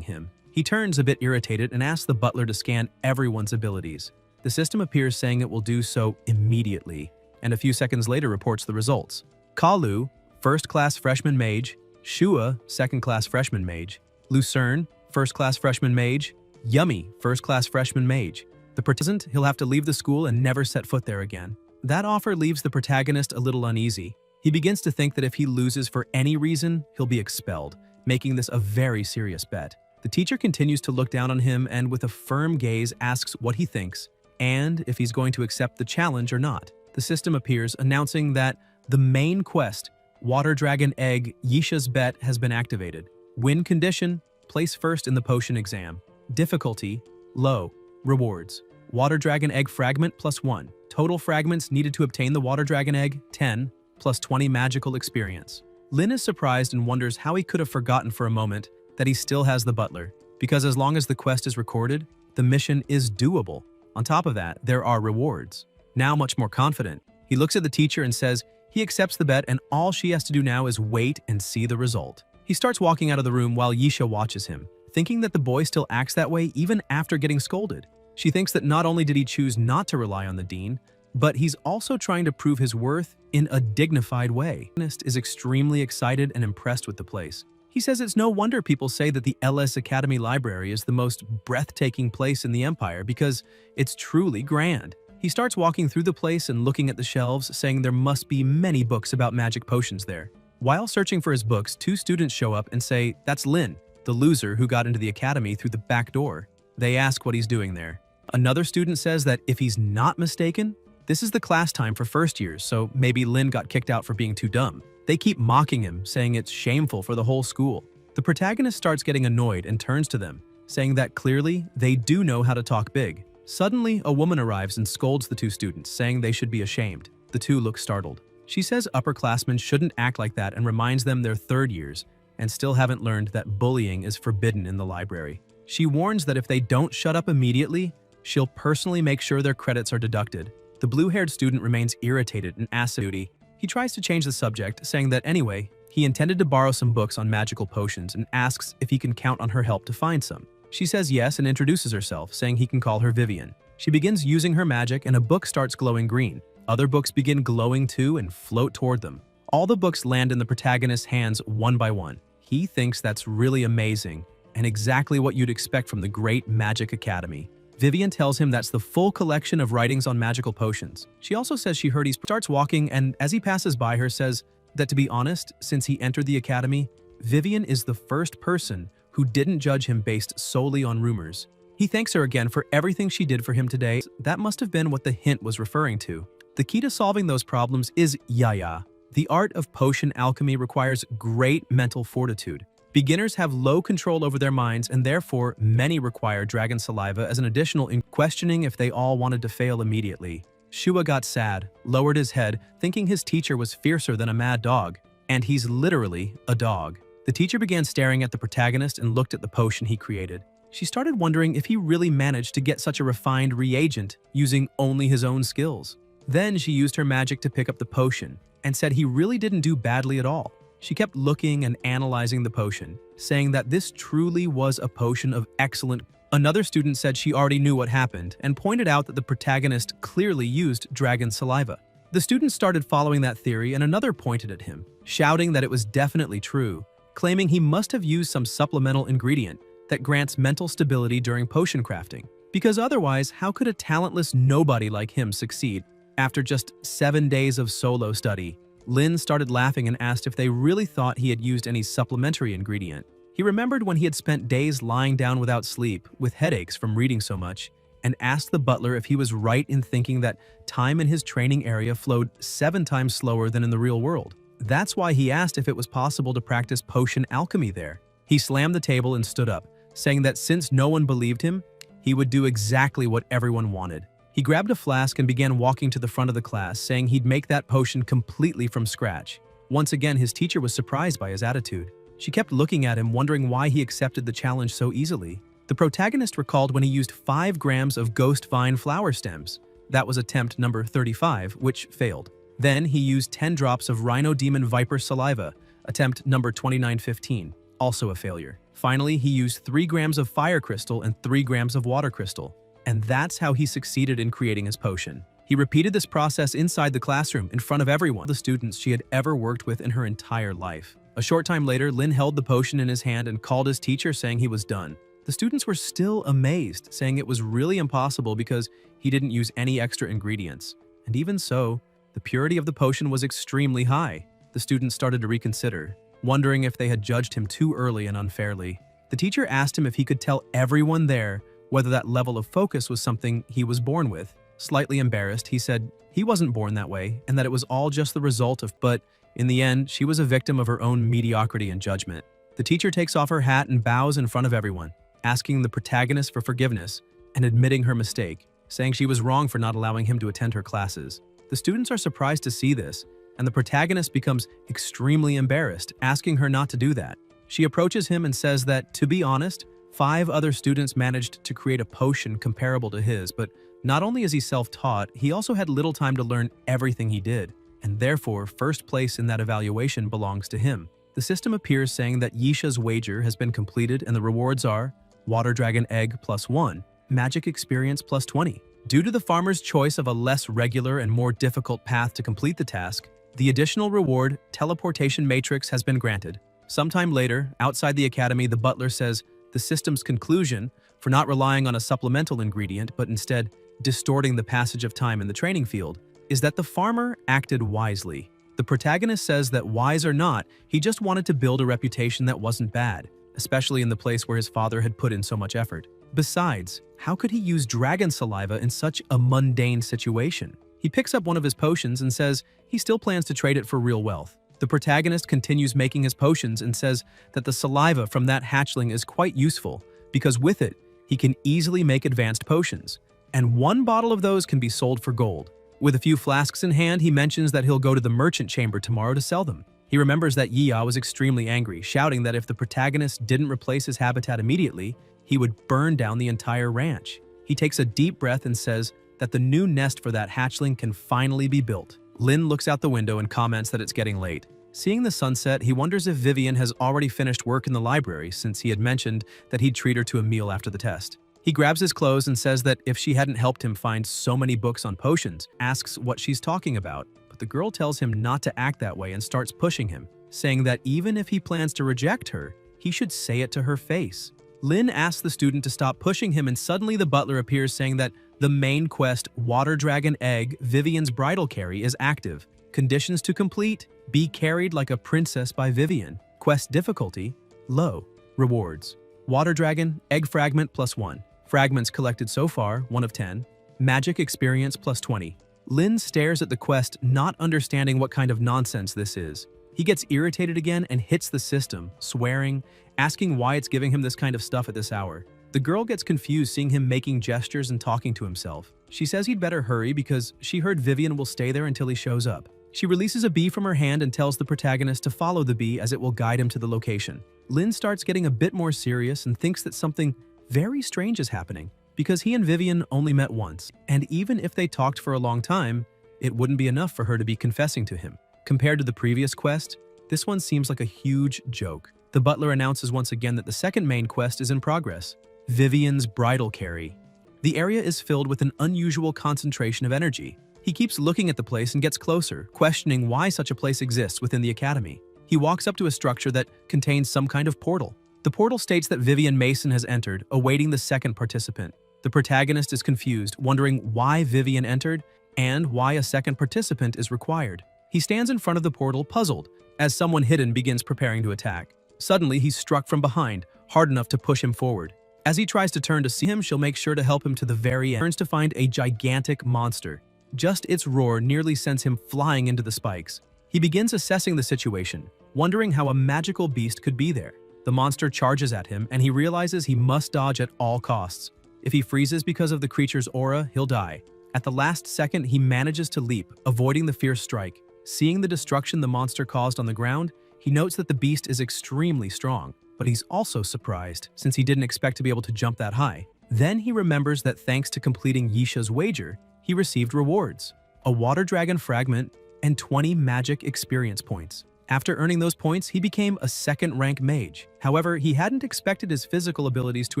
him. He turns a bit irritated and asks the butler to scan everyone's abilities. The system appears, saying it will do so immediately, and a few seconds later reports the results. Kalu, first-class freshman mage; Shua, second-class freshman mage; Lucerne, first-class freshman mage; Yummy, first-class freshman mage. The present, he'll have to leave the school and never set foot there again. That offer leaves the protagonist a little uneasy. He begins to think that if he loses for any reason, he'll be expelled, making this a very serious bet. The teacher continues to look down on him and with a firm gaze asks what he thinks and if he's going to accept the challenge or not. The system appears, announcing that the main quest, Water Dragon Egg Yisha's Bet, has been activated. Win condition, place first in the potion exam. Difficulty, low. Rewards, Water Dragon Egg Fragment +1. Total fragments needed to obtain the Water Dragon Egg, 10, plus 20 magical experience. Lin is surprised and wonders how he could have forgotten for a moment that he still has the butler, because as long as the quest is recorded, the mission is doable. On top of that, there are rewards. Now much more confident, he looks at the teacher and says he accepts the bet and all she has to do now is wait and see the result. He starts walking out of the room while Yisha watches him, thinking that the boy still acts that way even after getting scolded. She thinks that not only did he choose not to rely on the dean, but he's also trying to prove his worth in a dignified way. Ernest is extremely excited and impressed with the place. He says it's no wonder people say that the LS Academy Library is the most breathtaking place in the Empire because it's truly grand. He starts walking through the place and looking at the shelves, saying there must be many books about magic potions there. While searching for his books, 2 students show up and say that's Lin, the loser who got into the academy through the back door. They ask what he's doing there. Another student says that if he's not mistaken, this is the class time for first years, so maybe Lin got kicked out for being too dumb. They keep mocking him, saying it's shameful for the whole school. The protagonist starts getting annoyed and turns to them, saying that clearly they do know how to talk big. Suddenly, a woman arrives and scolds the two students, saying they should be ashamed. The two look startled. She says upperclassmen shouldn't act like that and reminds them they're third years and still haven't learned that bullying is forbidden in the library. She warns that if they don't shut up immediately, she'll personally make sure their credits are deducted. The blue-haired student remains irritated and asks Duty. He tries to change the subject, saying that anyway, he intended to borrow some books on magical potions and asks if he can count on her help to find some. She says yes and introduces herself, saying he can call her Vivian. She begins using her magic and a book starts glowing green. Other books begin glowing too and float toward them. All the books land in the protagonist's hands one by one. He thinks that's really amazing and exactly what you'd expect from the Great Magic Academy. Vivian tells him that's the full collection of writings on magical potions. She also says she heard he starts walking and as he passes by her says that to be honest, since he entered the academy, Vivian is the first person who didn't judge him based solely on rumors. He thanks her again for everything she did for him today. That must have been what the hint was referring to. The key to solving those problems is yaya. The art of potion alchemy requires great mental fortitude. Beginners have low control over their minds and therefore many require dragon saliva as an additional in questioning if they all wanted to fail immediately. Shua got sad, lowered his head, thinking his teacher was fiercer than a mad dog. And he's literally a dog. The teacher began staring at the protagonist and looked at the potion he created. She started wondering if he really managed to get such a refined reagent using only his own skills. Then she used her magic to pick up the potion and said he really didn't do badly at all. She kept looking and analyzing the potion, saying that this truly was a potion of excellent. Another student said she already knew what happened and pointed out that the protagonist clearly used dragon saliva. The students started following that theory and another pointed at him, shouting that it was definitely true, claiming he must have used some supplemental ingredient that grants mental stability during potion crafting. Because otherwise, how could a talentless nobody like him succeed? After just 7 days of solo study, Lin started laughing and asked if they really thought he had used any supplementary ingredient. He remembered when he had spent days lying down without sleep, with headaches from reading so much, and asked the butler if he was right in thinking that time in his training area flowed 7 times slower than in the real world. That's why he asked if it was possible to practice potion alchemy there. He slammed the table and stood up, saying that since no one believed him, he would do exactly what everyone wanted. He grabbed a flask and began walking to the front of the class, saying he'd make that potion completely from scratch. Once again, his teacher was surprised by his attitude. She kept looking at him, wondering why he accepted the challenge so easily. The protagonist recalled when he used 5 grams of ghost vine flower stems. That was attempt number 35, which failed. Then he used 10 drops of rhino demon viper saliva, attempt number 2915, also a failure. Finally, he used 3 grams of fire crystal and 3 grams of water crystal. And that's how he succeeded in creating his potion. He repeated this process inside the classroom in front of everyone, the students she had ever worked with in her entire life. A short time later, Lin held the potion in his hand and called his teacher, saying he was done. The students were still amazed, saying it was really impossible because he didn't use any extra ingredients. And even so, the purity of the potion was extremely high. The students started to reconsider, wondering if they had judged him too early and unfairly. The teacher asked him if he could tell everyone there whether that level of focus was something he was born with. Slightly embarrassed, he said he wasn't born that way and that it was all just the result of, but in the end, she was a victim of her own mediocrity and judgment. The teacher takes off her hat and bows in front of everyone, asking the protagonist for forgiveness and admitting her mistake, saying she was wrong for not allowing him to attend her classes. The students are surprised to see this, and the protagonist becomes extremely embarrassed, asking her not to do that. She approaches him and says that, to be honest, 5 other students managed to create a potion comparable to his, but not only is he self-taught, he also had little time to learn everything he did, and therefore first place in that evaluation belongs to him. The system appears saying that Yisha's wager has been completed and the rewards are Water Dragon Egg +1, Magic Experience +20. Due to the farmer's choice of a less regular and more difficult path to complete the task, the additional reward, Teleportation Matrix, has been granted. Sometime later, outside the academy, the butler says the system's conclusion, for not relying on a supplemental ingredient but instead distorting the passage of time in the training field, is that the farmer acted wisely. The protagonist says that wise or not, he just wanted to build a reputation that wasn't bad, especially in the place where his father had put in so much effort. Besides, how could he use dragon saliva in such a mundane situation? He picks up one of his potions and says he still plans to trade it for real wealth. The protagonist continues making his potions and says that the saliva from that hatchling is quite useful because with it, he can easily make advanced potions, and one bottle of those can be sold for gold. With a few flasks in hand, he mentions that he'll go to the merchant chamber tomorrow to sell them. He remembers that Yiya was extremely angry, shouting that if the protagonist didn't replace his habitat immediately, he would burn down the entire ranch. He takes a deep breath and says that the new nest for that hatchling can finally be built. Lin looks out the window and comments that it's getting late. Seeing the sunset, he wonders if Vivian has already finished work in the library since he had mentioned that he'd treat her to a meal after the test. He grabs his clothes and says that if she hadn't helped him find so many books on potions, asks what she's talking about, but the girl tells him not to act that way and starts pushing him, saying that even if he plans to reject her, he should say it to her face. Lin asks the student to stop pushing him and suddenly the butler appears saying that the main quest, Water Dragon Egg, Vivian's bridal carry, is active. Conditions to complete: be carried like a princess by Vivian. Quest difficulty: low. Rewards: Water Dragon, Egg Fragment +1. Fragments collected so far, 1 of 10. Magic experience +20. Lin stares at the quest, not understanding what kind of nonsense this is. He gets irritated again and hits the system, swearing, asking why it's giving him this kind of stuff at this hour. The girl gets confused seeing him making gestures and talking to himself. She says he'd better hurry because she heard Vivian will stay there until he shows up. She releases a bee from her hand and tells the protagonist to follow the bee as it will guide him to the location. Lin starts getting a bit more serious and thinks that something very strange is happening because he and Vivian only met once, and even if they talked for a long time, it wouldn't be enough for her to be confessing to him. Compared to the previous quest, this one seems like a huge joke. The butler announces once again that the second main quest is in progress: Vivian's bridal carry. The area is filled with an unusual concentration of energy. He keeps looking at the place and gets closer, questioning why such a place exists within the academy. He walks up to a structure that contains some kind of portal. The portal states that Vivian Mason has entered, awaiting the second participant. The protagonist is confused, wondering why Vivian entered and why a second participant is required. He stands in front of the portal, puzzled, as someone hidden begins preparing to attack. Suddenly, he's struck from behind, hard enough to push him forward. As he tries to turn to see him, she'll make sure to help him to the very end. He turns to find a gigantic monster. Just its roar nearly sends him flying into the spikes. He begins assessing the situation, wondering how a magical beast could be there. The monster charges at him, and he realizes he must dodge at all costs. If he freezes because of the creature's aura, he'll die. At the last second, he manages to leap, avoiding the fierce strike. Seeing the destruction the monster caused on the ground, he notes that the beast is extremely strong, but he's also surprised, since he didn't expect to be able to jump that high. Then he remembers that thanks to completing Yisha's wager, he received rewards: a water dragon fragment and 20 magic experience points. After earning those points, he became a second-rank mage. However, he hadn't expected his physical abilities to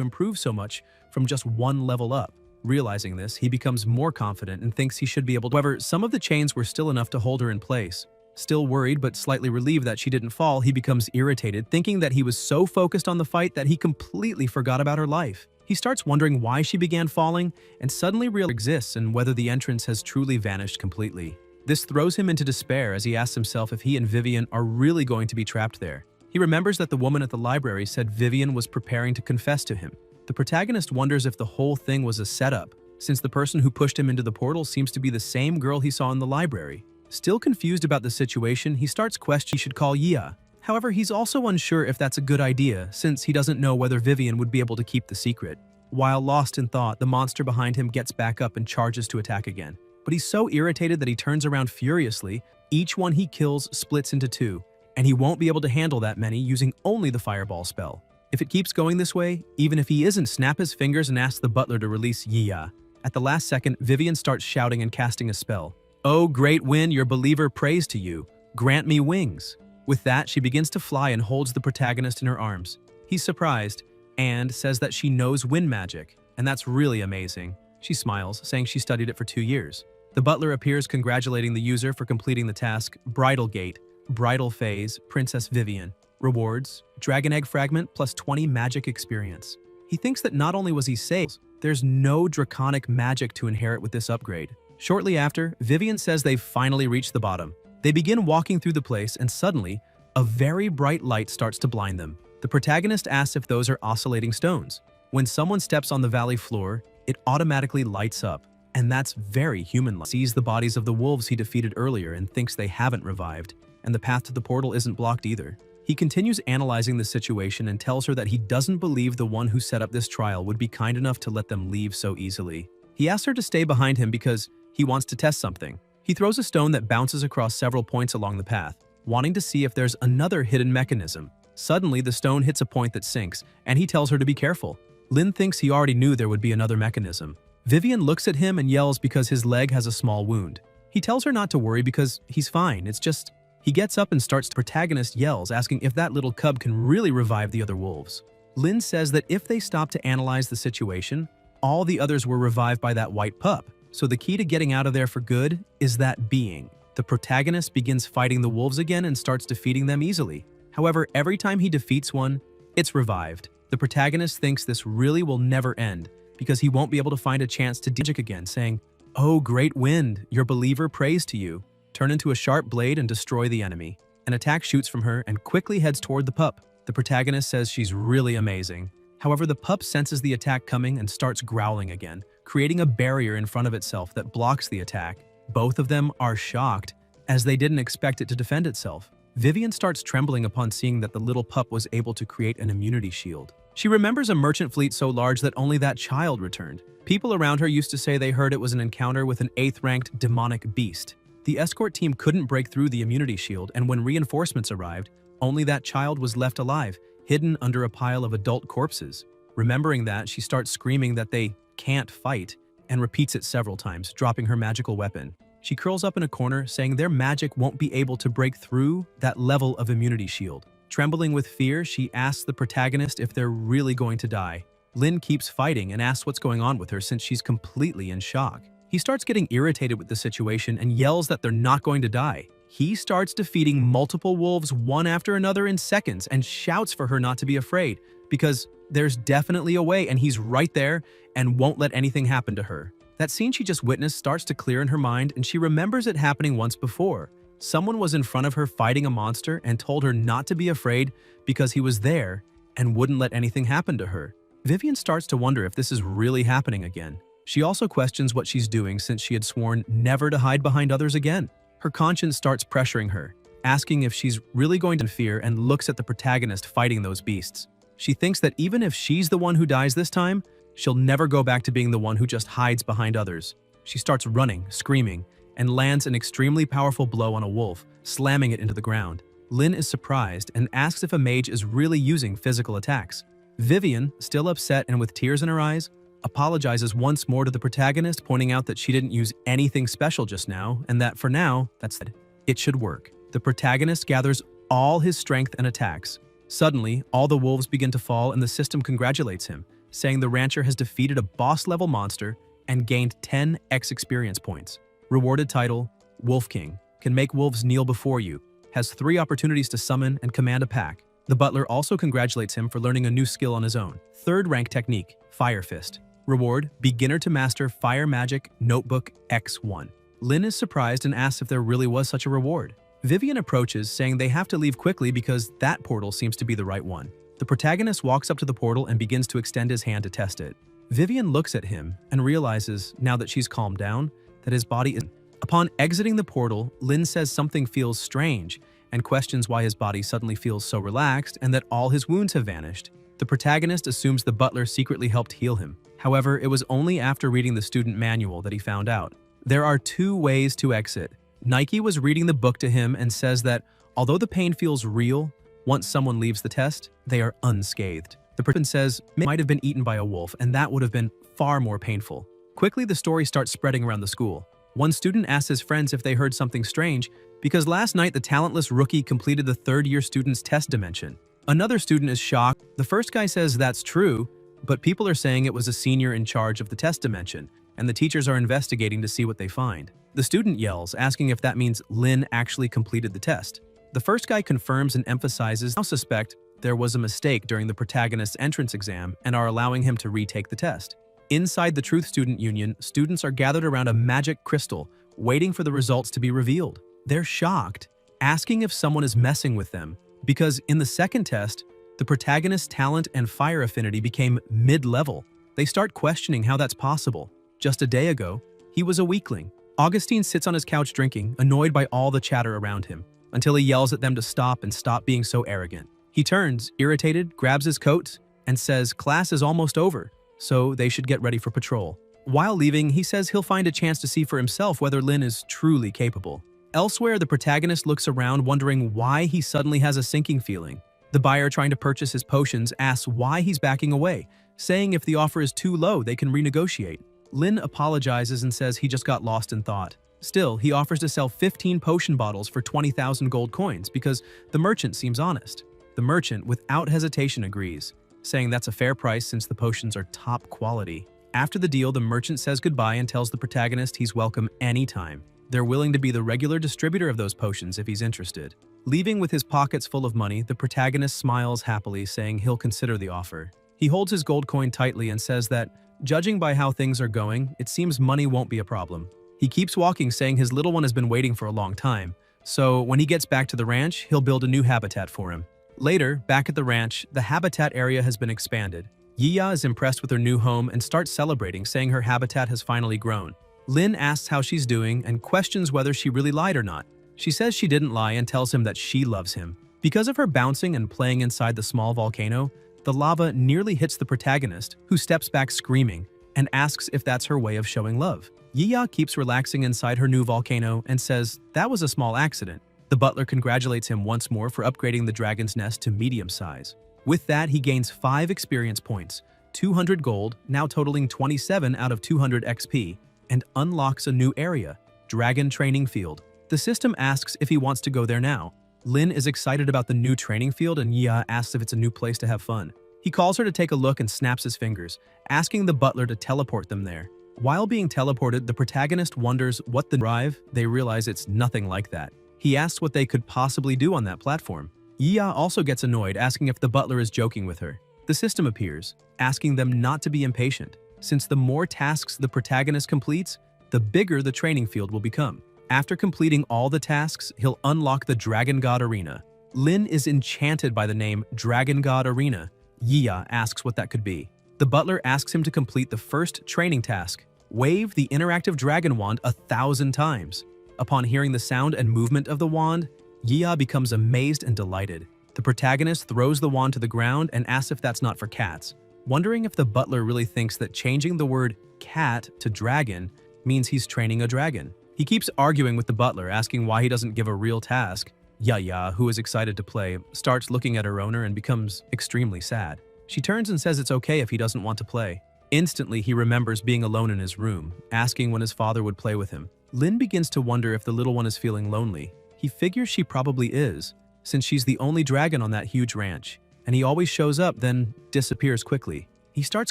improve so much from just one level up. Realizing this, he becomes more confident and thinks he should be able to. However, some of the chains were still enough to hold her in place. Still worried but slightly relieved that she didn't fall, he becomes irritated, thinking that he was so focused on the fight that he completely forgot about her life. He starts wondering why she began falling and suddenly realizes exists and whether the entrance has truly vanished completely. This throws him into despair as he asks himself if he and Vivian are really going to be trapped there. He remembers that the woman at the library said Vivian was preparing to confess to him. The protagonist wonders if the whole thing was a setup, since the person who pushed him into the portal seems to be the same girl he saw in the library. Still confused about the situation, he starts questioning he should call Yiya. However, he's also unsure if that's a good idea, since he doesn't know whether Vivian would be able to keep the secret. While lost in thought, the monster behind him gets back up and charges to attack again. But he's so irritated that he turns around furiously. Each one he kills splits into two, and he won't be able to handle that many using only the fireball spell. If it keeps going this way, even if he isn't, snap his fingers and ask the butler to release Yiya. At the last second, Vivian starts shouting and casting a spell. "Oh, great wind, your believer prays to you. Grant me wings." With that, she begins to fly and holds the protagonist in her arms. He's surprised and says that she knows wind magic, and that's really amazing. She smiles, saying she studied it for 2 years. The butler appears congratulating the user for completing the task: Bridal Gate, Bridal Phase, Princess Vivian. Rewards: Dragon Egg Fragment plus 20 magic experience. He thinks that not only was he saved, there's no draconic magic to inherit with this upgrade. Shortly after, Vivian says they've finally reached the bottom. They begin walking through the place and suddenly, a very bright light starts to blind them. The protagonist asks if those are oscillating stones. When someone steps on the valley floor, it automatically lights up, and that's very human-like. Sees the bodies of the wolves he defeated earlier and thinks they haven't revived. and the path to the portal isn't blocked either. He continues analyzing the situation and tells her that he doesn't believe the one who set up this trial would be kind enough to let them leave so easily. He asks her to stay behind him because he wants to test something. He throws a stone that bounces across several points along the path, wanting to see if there's another hidden mechanism. Suddenly, the stone hits a point that sinks, and he tells her to be careful. Lin thinks he already knew there would be another mechanism. Vivian looks at him and yells because his leg has a small wound. He tells her not to worry because he's fine, it's just... He gets up and starts. The protagonist yells, asking if that little cub can really revive the other wolves. Lin says that if they stop to analyze the situation, all the others were revived by that white pup, so the key to getting out of there for good is that being. The protagonist begins fighting the wolves again and starts defeating them easily. However, every time he defeats one, it's revived. The protagonist thinks this really will never end because he won't be able to find a chance to do magic again, saying, "Oh, great wind, your believer prays to you. Turn into a sharp blade and destroy the enemy." An attack shoots from her and quickly heads toward the pup. The protagonist says she's really amazing. However, the pup senses the attack coming and starts growling again, creating a barrier in front of itself that blocks the attack. Both of them are shocked, as they didn't expect it to defend itself. Vivian starts trembling upon seeing that the little pup was able to create an immunity shield. She remembers a merchant fleet so large that only that child returned. People around her used to say they heard it was an encounter with an 8th-ranked demonic beast. The escort team couldn't break through the immunity shield, and when reinforcements arrived, only that child was left alive, hidden under a pile of adult corpses. Remembering that, she starts screaming that they can't fight, and repeats it several times, dropping her magical weapon. She curls up in a corner, saying their magic won't be able to break through that level of immunity shield. Trembling with fear, she asks the protagonist if they're really going to die. Lin keeps fighting and asks what's going on with her since she's completely in shock. He starts getting irritated with the situation and yells that they're not going to die. He starts defeating multiple wolves one after another in seconds and shouts for her not to be afraid because there's definitely a way and he's right there and won't let anything happen to her. That scene she just witnessed starts to clear in her mind and she remembers it happening once before. Someone was in front of her fighting a monster and told her not to be afraid because he was there and wouldn't let anything happen to her. Vivian starts to wonder if this is really happening again. She also questions what she's doing since she had sworn never to hide behind others again. Her conscience starts pressuring her, asking if she's really going to fear and looks at the protagonist fighting those beasts. She thinks that even if she's the one who dies this time, she'll never go back to being the one who just hides behind others. She starts running, screaming, and lands an extremely powerful blow on a wolf, slamming it into the ground. Lin is surprised and asks if a mage is really using physical attacks. Vivian, still upset and with tears in her eyes, apologizes once more to the protagonist, pointing out that she didn't use anything special just now, and that for now, that's it. It should work. The protagonist gathers all his strength and attacks. Suddenly, all the wolves begin to fall and the system congratulates him, saying the rancher has defeated a boss-level monster and gained 10 X experience points. Rewarded title, Wolf King, can make wolves kneel before you, has 3 opportunities to summon and command a pack. The butler also congratulates him for learning a new skill on his own. 3rd rank technique, Fire Fist. Reward, beginner to master Fire Magic Notebook X1. Lin is surprised and asks if there really was such a reward. Vivian approaches, saying they have to leave quickly because that portal seems to be the right one. The protagonist walks up to the portal and begins to extend his hand to test it. Vivian looks at him and realizes, now that she's calmed down, that his body is... Upon exiting the portal, Lin says something feels strange and questions why his body suddenly feels so relaxed and that all his wounds have vanished. The protagonist assumes the butler secretly helped heal him. However, it was only after reading the student manual that he found out. There are 2 ways to exit. Nike was reading the book to him and says that, although the pain feels real, once someone leaves the test, they are unscathed. The person says it might have been eaten by a wolf, and that would have been far more painful. Quickly, the story starts spreading around the school. One student asks his friends if they heard something strange, because last night the talentless rookie completed the 3rd-year student's test dimension. Another student is shocked. The first guy says that's true, but people are saying it was a senior in charge of the test dimension, and the teachers are investigating to see what they find. The student yells, asking if that means Lin actually completed the test. The first guy confirms and emphasizes now suspect there was a mistake during the protagonist's entrance exam and are allowing him to retake the test. Inside the Truth Student Union, students are gathered around a magic crystal, waiting for the results to be revealed. They're shocked, asking if someone is messing with them, because in the second test, the protagonist's talent and fire affinity became mid-level. They start questioning how that's possible. Just a day ago, he was a weakling. Augustine sits on his couch drinking, annoyed by all the chatter around him, until he yells at them to stop and stop being so arrogant. He turns, irritated, grabs his coat, and says class is almost over, so they should get ready for patrol. While leaving, he says he'll find a chance to see for himself whether Lin is truly capable. Elsewhere, the protagonist looks around wondering why he suddenly has a sinking feeling. The buyer trying to purchase his potions asks why he's backing away, saying if the offer is too low, they can renegotiate. Lin apologizes and says he just got lost in thought. Still, he offers to sell 15 potion bottles for 20,000 gold coins because the merchant seems honest. The merchant, without hesitation, agrees, saying that's a fair price since the potions are top quality. After the deal, the merchant says goodbye and tells the protagonist he's welcome anytime. They're willing to be the regular distributor of those potions if he's interested. Leaving with his pockets full of money, the protagonist smiles happily, saying he'll consider the offer. He holds his gold coin tightly and says that, judging by how things are going, it seems money won't be a problem. He keeps walking, saying his little one has been waiting for a long time, so when he gets back to the ranch, he'll build a new habitat for him. Later, back at the ranch, the habitat area has been expanded. Yiya is impressed with her new home and starts celebrating, saying her habitat has finally grown. Lin asks how she's doing and questions whether she really lied or not. She says she didn't lie and tells him that she loves him. Because of her bouncing and playing inside the small volcano, the lava nearly hits the protagonist, who steps back screaming and asks if that's her way of showing love. Yiya keeps relaxing inside her new volcano and says that was a small accident. The butler congratulates him once more for upgrading the dragon's nest to medium size. With that, he gains 5 experience points, 200 gold, now totaling 27 out of 200 XP, and unlocks a new area, Dragon Training Field. The system asks if he wants to go there now. Lin is excited about the new training field and Yiya asks if it's a new place to have fun. He calls her to take a look and snaps his fingers, asking the butler to teleport them there. While being teleported, the protagonist wonders what the drive. They realize it's nothing like that. He asks what they could possibly do on that platform. Yiya also gets annoyed, asking if the butler is joking with her. The system appears, asking them not to be impatient, since the more tasks the protagonist completes, the bigger the training field will become. After completing all the tasks, he'll unlock the Dragon God Arena. Lin is enchanted by the name Dragon God Arena. Yiya asks what that could be. The butler asks him to complete the first training task, wave the interactive dragon wand 1,000 times. Upon hearing the sound and movement of the wand, Yiya becomes amazed and delighted. The protagonist throws the wand to the ground and asks if that's not for cats, wondering if the butler really thinks that changing the word cat to dragon means he's training a dragon. He keeps arguing with the butler, asking why he doesn't give a real task. Yiya, who is excited to play, starts looking at her owner and becomes extremely sad. She turns and says it's okay if he doesn't want to play. Instantly, he remembers being alone in his room, asking when his father would play with him. Lin begins to wonder if the little one is feeling lonely. He figures she probably is, since she's the only dragon on that huge ranch, and he always shows up then disappears quickly. He starts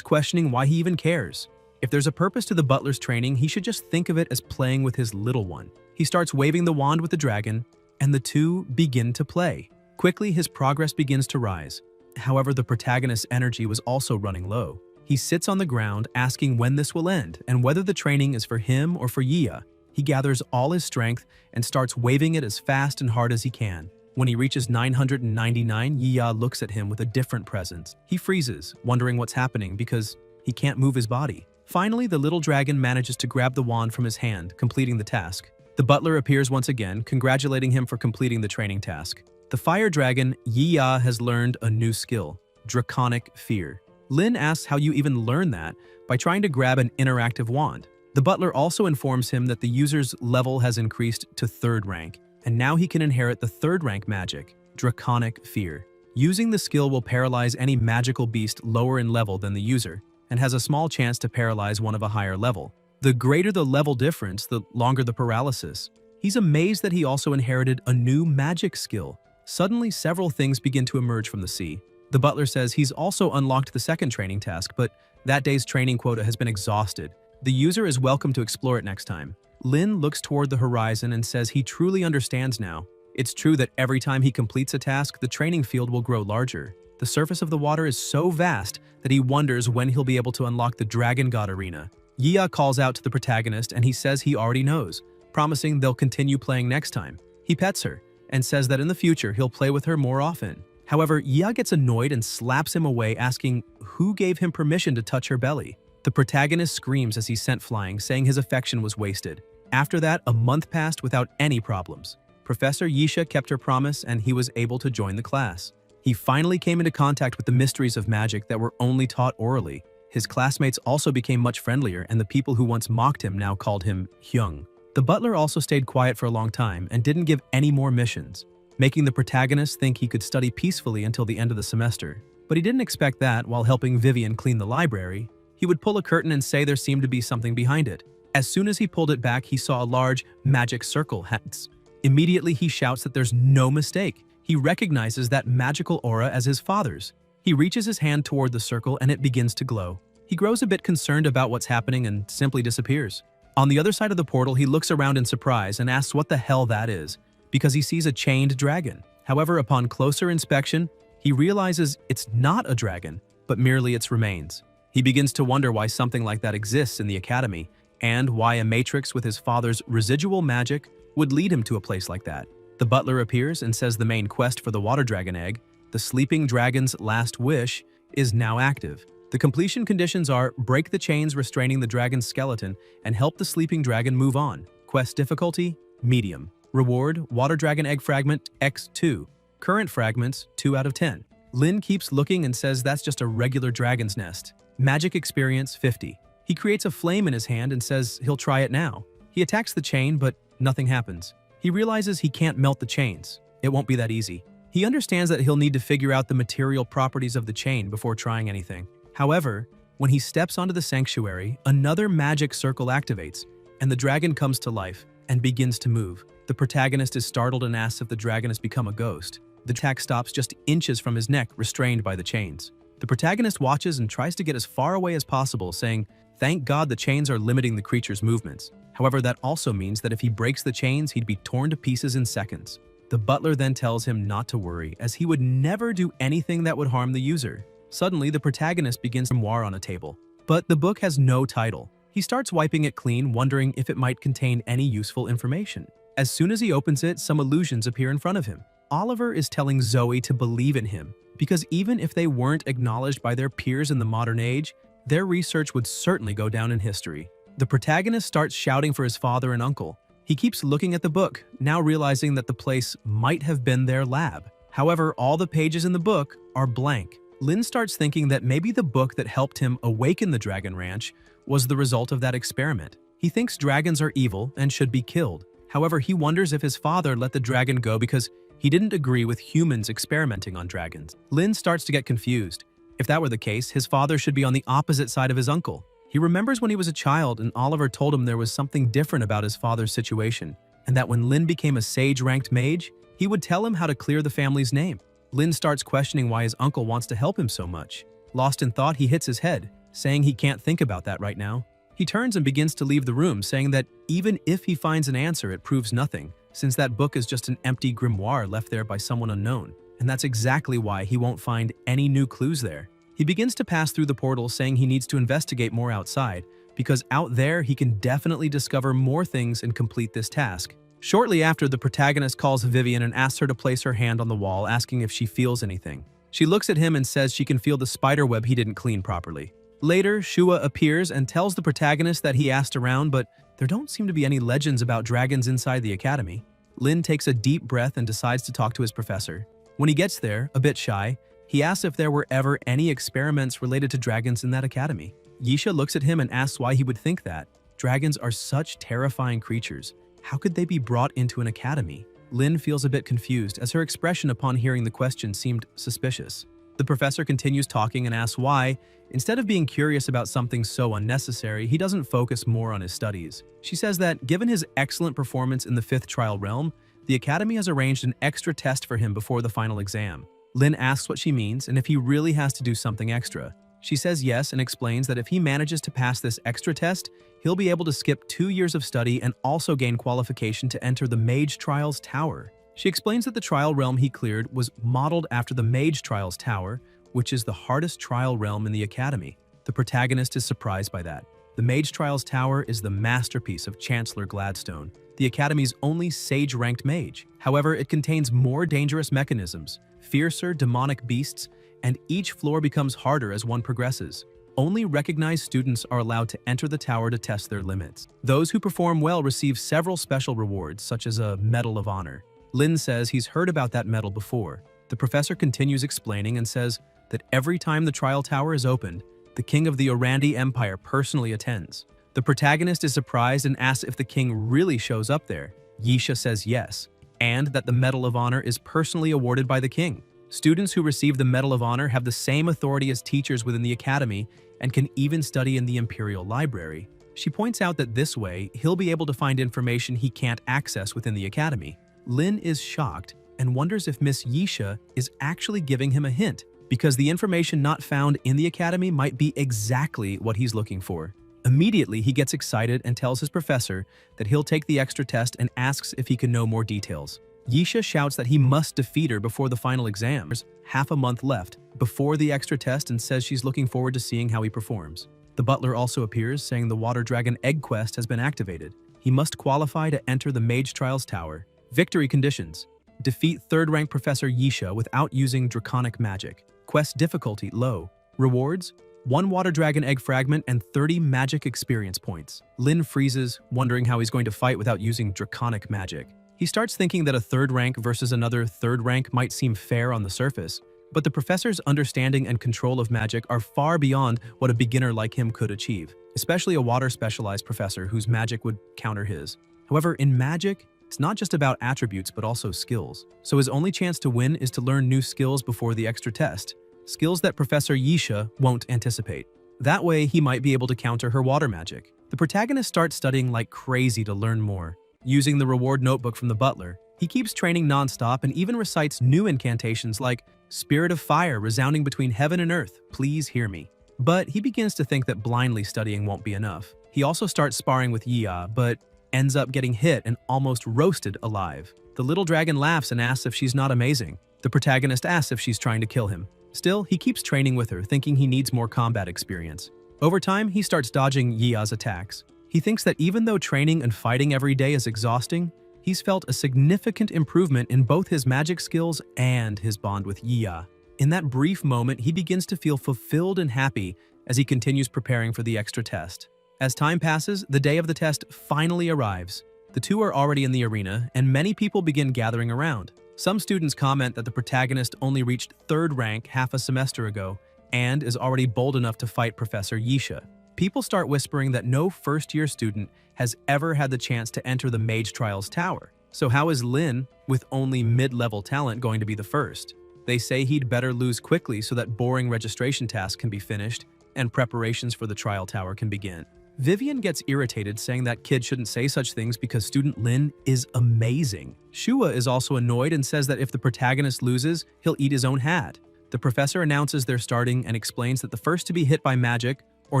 questioning why he even cares. If there's a purpose to the butler's training, he should just think of it as playing with his little one. He starts waving the wand with the dragon, and the two begin to play. Quickly, his progress begins to rise. However, the protagonist's energy was also running low. He sits on the ground, asking when this will end and whether the training is for him or for Yiya. He gathers all his strength and starts waving it as fast and hard as he can. When he reaches 999, Yiya looks at him with a different presence. He freezes, wondering what's happening because he can't move his body. Finally, the little dragon manages to grab the wand from his hand, completing the task. The butler appears once again, congratulating him for completing the training task. The fire dragon, Yiya, has learned a new skill, Draconic Fear. Lin asks how you even learn that by trying to grab an interactive wand. The butler also informs him that the user's level has increased to 3rd rank, and now he can inherit the 3rd rank magic, Draconic Fear. Using the skill will paralyze any magical beast lower in level than the user, and has a small chance to paralyze one of a higher level. The greater the level difference, the longer the paralysis. He's amazed that he also inherited a new magic skill. Suddenly, several things begin to emerge from the sea. The butler says he's also unlocked the 2nd training task, but that day's training quota has been exhausted. The user is welcome to explore it next time. Lin looks toward the horizon and says he truly understands now. It's true that every time he completes a task, the training field will grow larger. The surface of the water is so vast that he wonders when he'll be able to unlock the Dragon God Arena. Yiya calls out to the protagonist and he says he already knows, promising they'll continue playing next time. He pets her and says that in the future he'll play with her more often. However, Yiya gets annoyed and slaps him away, asking who gave him permission to touch her belly. The protagonist screams as he's sent flying, saying his affection was wasted. After that, a month passed without any problems. Professor Yisha kept her promise and he was able to join the class. He finally came into contact with the mysteries of magic that were only taught orally. His classmates also became much friendlier, and the people who once mocked him now called him Hyung. The butler also stayed quiet for a long time and didn't give any more missions, making the protagonist think he could study peacefully until the end of the semester. But he didn't expect that while helping Vivian clean the library, he would pull a curtain and say there seemed to be something behind it. As soon as he pulled it back, he saw a large magic circle hence. Immediately he shouts that there's no mistake. He recognizes that magical aura as his father's. He reaches his hand toward the circle and it begins to glow. He grows a bit concerned about what's happening and simply disappears. On the other side of the portal, he looks around in surprise and asks what the hell that is, because he sees a chained dragon. However, upon closer inspection, he realizes it's not a dragon, but merely its remains. He begins to wonder why something like that exists in the academy, and why a matrix with his father's residual magic would lead him to a place like that. The butler appears and says the main quest for the water dragon egg, the sleeping dragon's last wish, is now active. The completion conditions are break the chains restraining the dragon's skeleton and help the sleeping dragon move on. Quest difficulty, medium. Reward, water dragon egg fragment, X2. Current fragments, 2 out of 10. Lin keeps looking and says that's just a regular dragon's nest. Magic experience, 50. He creates a flame in his hand and says he'll try it now. He attacks the chain, but nothing happens. He realizes he can't melt the chains. It won't be that easy. He understands that he'll need to figure out the material properties of the chain before trying anything. However, when he steps onto the sanctuary, another magic circle activates, and the dragon comes to life and begins to move. The protagonist is startled and asks if the dragon has become a ghost. The attack stops just inches from his neck, restrained by the chains. The protagonist watches and tries to get as far away as possible, saying, "Thank God the chains are limiting the creature's movements." However, that also means that if he breaks the chains, he'd be torn to pieces in seconds. The butler then tells him not to worry, as he would never do anything that would harm the user. Suddenly, the protagonist begins to memoir on a table. But the book has no title. He starts wiping it clean, wondering if it might contain any useful information. As soon as he opens it, some illusions appear in front of him. Oliver is telling Zoe to believe in him, because even if they weren't acknowledged by their peers in the modern age, their research would certainly go down in history. The protagonist starts shouting for his father and uncle. He keeps looking at the book, now realizing that the place might have been their lab. However, all the pages in the book are blank. Lin starts thinking that maybe the book that helped him awaken the Dragon Ranch was the result of that experiment. He thinks dragons are evil and should be killed. However, he wonders if his father let the dragon go because he didn't agree with humans experimenting on dragons. Lin starts to get confused. If that were the case, his father should be on the opposite side of his uncle. He remembers when he was a child and Oliver told him there was something different about his father's situation, and that when Lin became a sage-ranked mage, he would tell him how to clear the family's name. Lin starts questioning why his uncle wants to help him so much. Lost in thought, he hits his head, saying he can't think about that right now. He turns and begins to leave the room, saying that even if he finds an answer, it proves nothing, since that book is just an empty grimoire left there by someone unknown. And that's exactly why he won't find any new clues there. He begins to pass through the portal, saying he needs to investigate more outside, because out there he can definitely discover more things and complete this task. Shortly after, the protagonist calls Vivian and asks her to place her hand on the wall, asking if she feels anything. She looks at him and says she can feel the spider web he didn't clean properly. Later, Shua appears and tells the protagonist that he asked around, but there don't seem to be any legends about dragons inside the academy. Lin takes a deep breath and decides to talk to his professor. When he gets there, a bit shy, he asks if there were ever any experiments related to dragons in that academy. Yisha looks at him and asks why he would think that. Dragons are such terrifying creatures. How could they be brought into an academy? Lin feels a bit confused, as her expression upon hearing the question seemed suspicious. The professor continues talking and asks why, instead of being curious about something so unnecessary, he doesn't focus more on his studies. She says that, given his excellent performance in the 5th trial realm, the academy has arranged an extra test for him before the final exam. Lin asks what she means and if he really has to do something extra. She says yes and explains that if he manages to pass this extra test, he'll be able to skip 2 years of study and also gain qualification to enter the Mage Trials Tower. She explains that the trial realm he cleared was modeled after the Mage Trials Tower, which is the hardest trial realm in the academy. The protagonist is surprised by that. The Mage Trials Tower is the masterpiece of Chancellor Gladstone, the academy's only sage-ranked mage. However, it contains more dangerous mechanisms, fiercer demonic beasts, and each floor becomes harder as one progresses. Only recognized students are allowed to enter the tower to test their limits. Those who perform well receive several special rewards, such as a Medal of Honor. Lin says he's heard about that medal before. The professor continues explaining and says that every time the trial tower is opened, the king of the Orandi Empire personally attends. The protagonist is surprised and asks if the king really shows up there. Yisha says yes, and that the Medal of Honor is personally awarded by the king. Students who receive the Medal of Honor have the same authority as teachers within the academy and can even study in the Imperial Library. She points out that this way, he'll be able to find information he can't access within the academy. Lin is shocked and wonders if Miss Yisha is actually giving him a hint, because the information not found in the academy might be exactly what he's looking for. Immediately, he gets excited and tells his professor that he'll take the extra test and asks if he can know more details. Yisha shouts that he must defeat her before the final exam. There's half a month left before the extra test and says she's looking forward to seeing how he performs. The butler also appears, saying the Water Dragon Egg quest has been activated. He must qualify to enter the Mage Trials Tower. Victory conditions: defeat 3rd rank Professor Yisha without using draconic magic. Quest difficulty low. Rewards: 1 Water Dragon Egg fragment and 30 magic experience points. Lin freezes, wondering how he's going to fight without using draconic magic. He starts thinking that a 3rd rank versus another 3rd rank might seem fair on the surface, but the professor's understanding and control of magic are far beyond what a beginner like him could achieve, especially a water-specialized professor whose magic would counter his. However, in magic, it's not just about attributes but also skills. So his only chance to win is to learn new skills before the extra test, skills that Professor Yisha won't anticipate. That way, he might be able to counter her water magic. The protagonist starts studying like crazy to learn more. Using the reward notebook from the butler, he keeps training non-stop and even recites new incantations like Spirit of Fire resounding between heaven and earth, please hear me. But he begins to think that blindly studying won't be enough. He also starts sparring with Yia, but ends up getting hit and almost roasted alive. The little dragon laughs and asks if she's not amazing. The protagonist asks if she's trying to kill him. Still, he keeps training with her, thinking he needs more combat experience. Over time, he starts dodging Yia's attacks. He thinks that even though training and fighting every day is exhausting, he's felt a significant improvement in both his magic skills and his bond with Yia. In that brief moment, he begins to feel fulfilled and happy as he continues preparing for the extra test. As time passes, the day of the test finally arrives. The two are already in the arena, and many people begin gathering around. Some students comment that the protagonist only reached 3rd rank half a semester ago and is already bold enough to fight Professor Yisha. People start whispering that no first-year student has ever had the chance to enter the Mage Trials Tower. So how is Lin, with only mid-level talent, going to be the first? They say he'd better lose quickly so that boring registration tasks can be finished and preparations for the trial tower can begin. Vivian gets irritated, saying that kid shouldn't say such things because student Lin is amazing. Shua is also annoyed and says that if the protagonist loses, he'll eat his own hat. The professor announces they're starting and explains that the first to be hit by magic or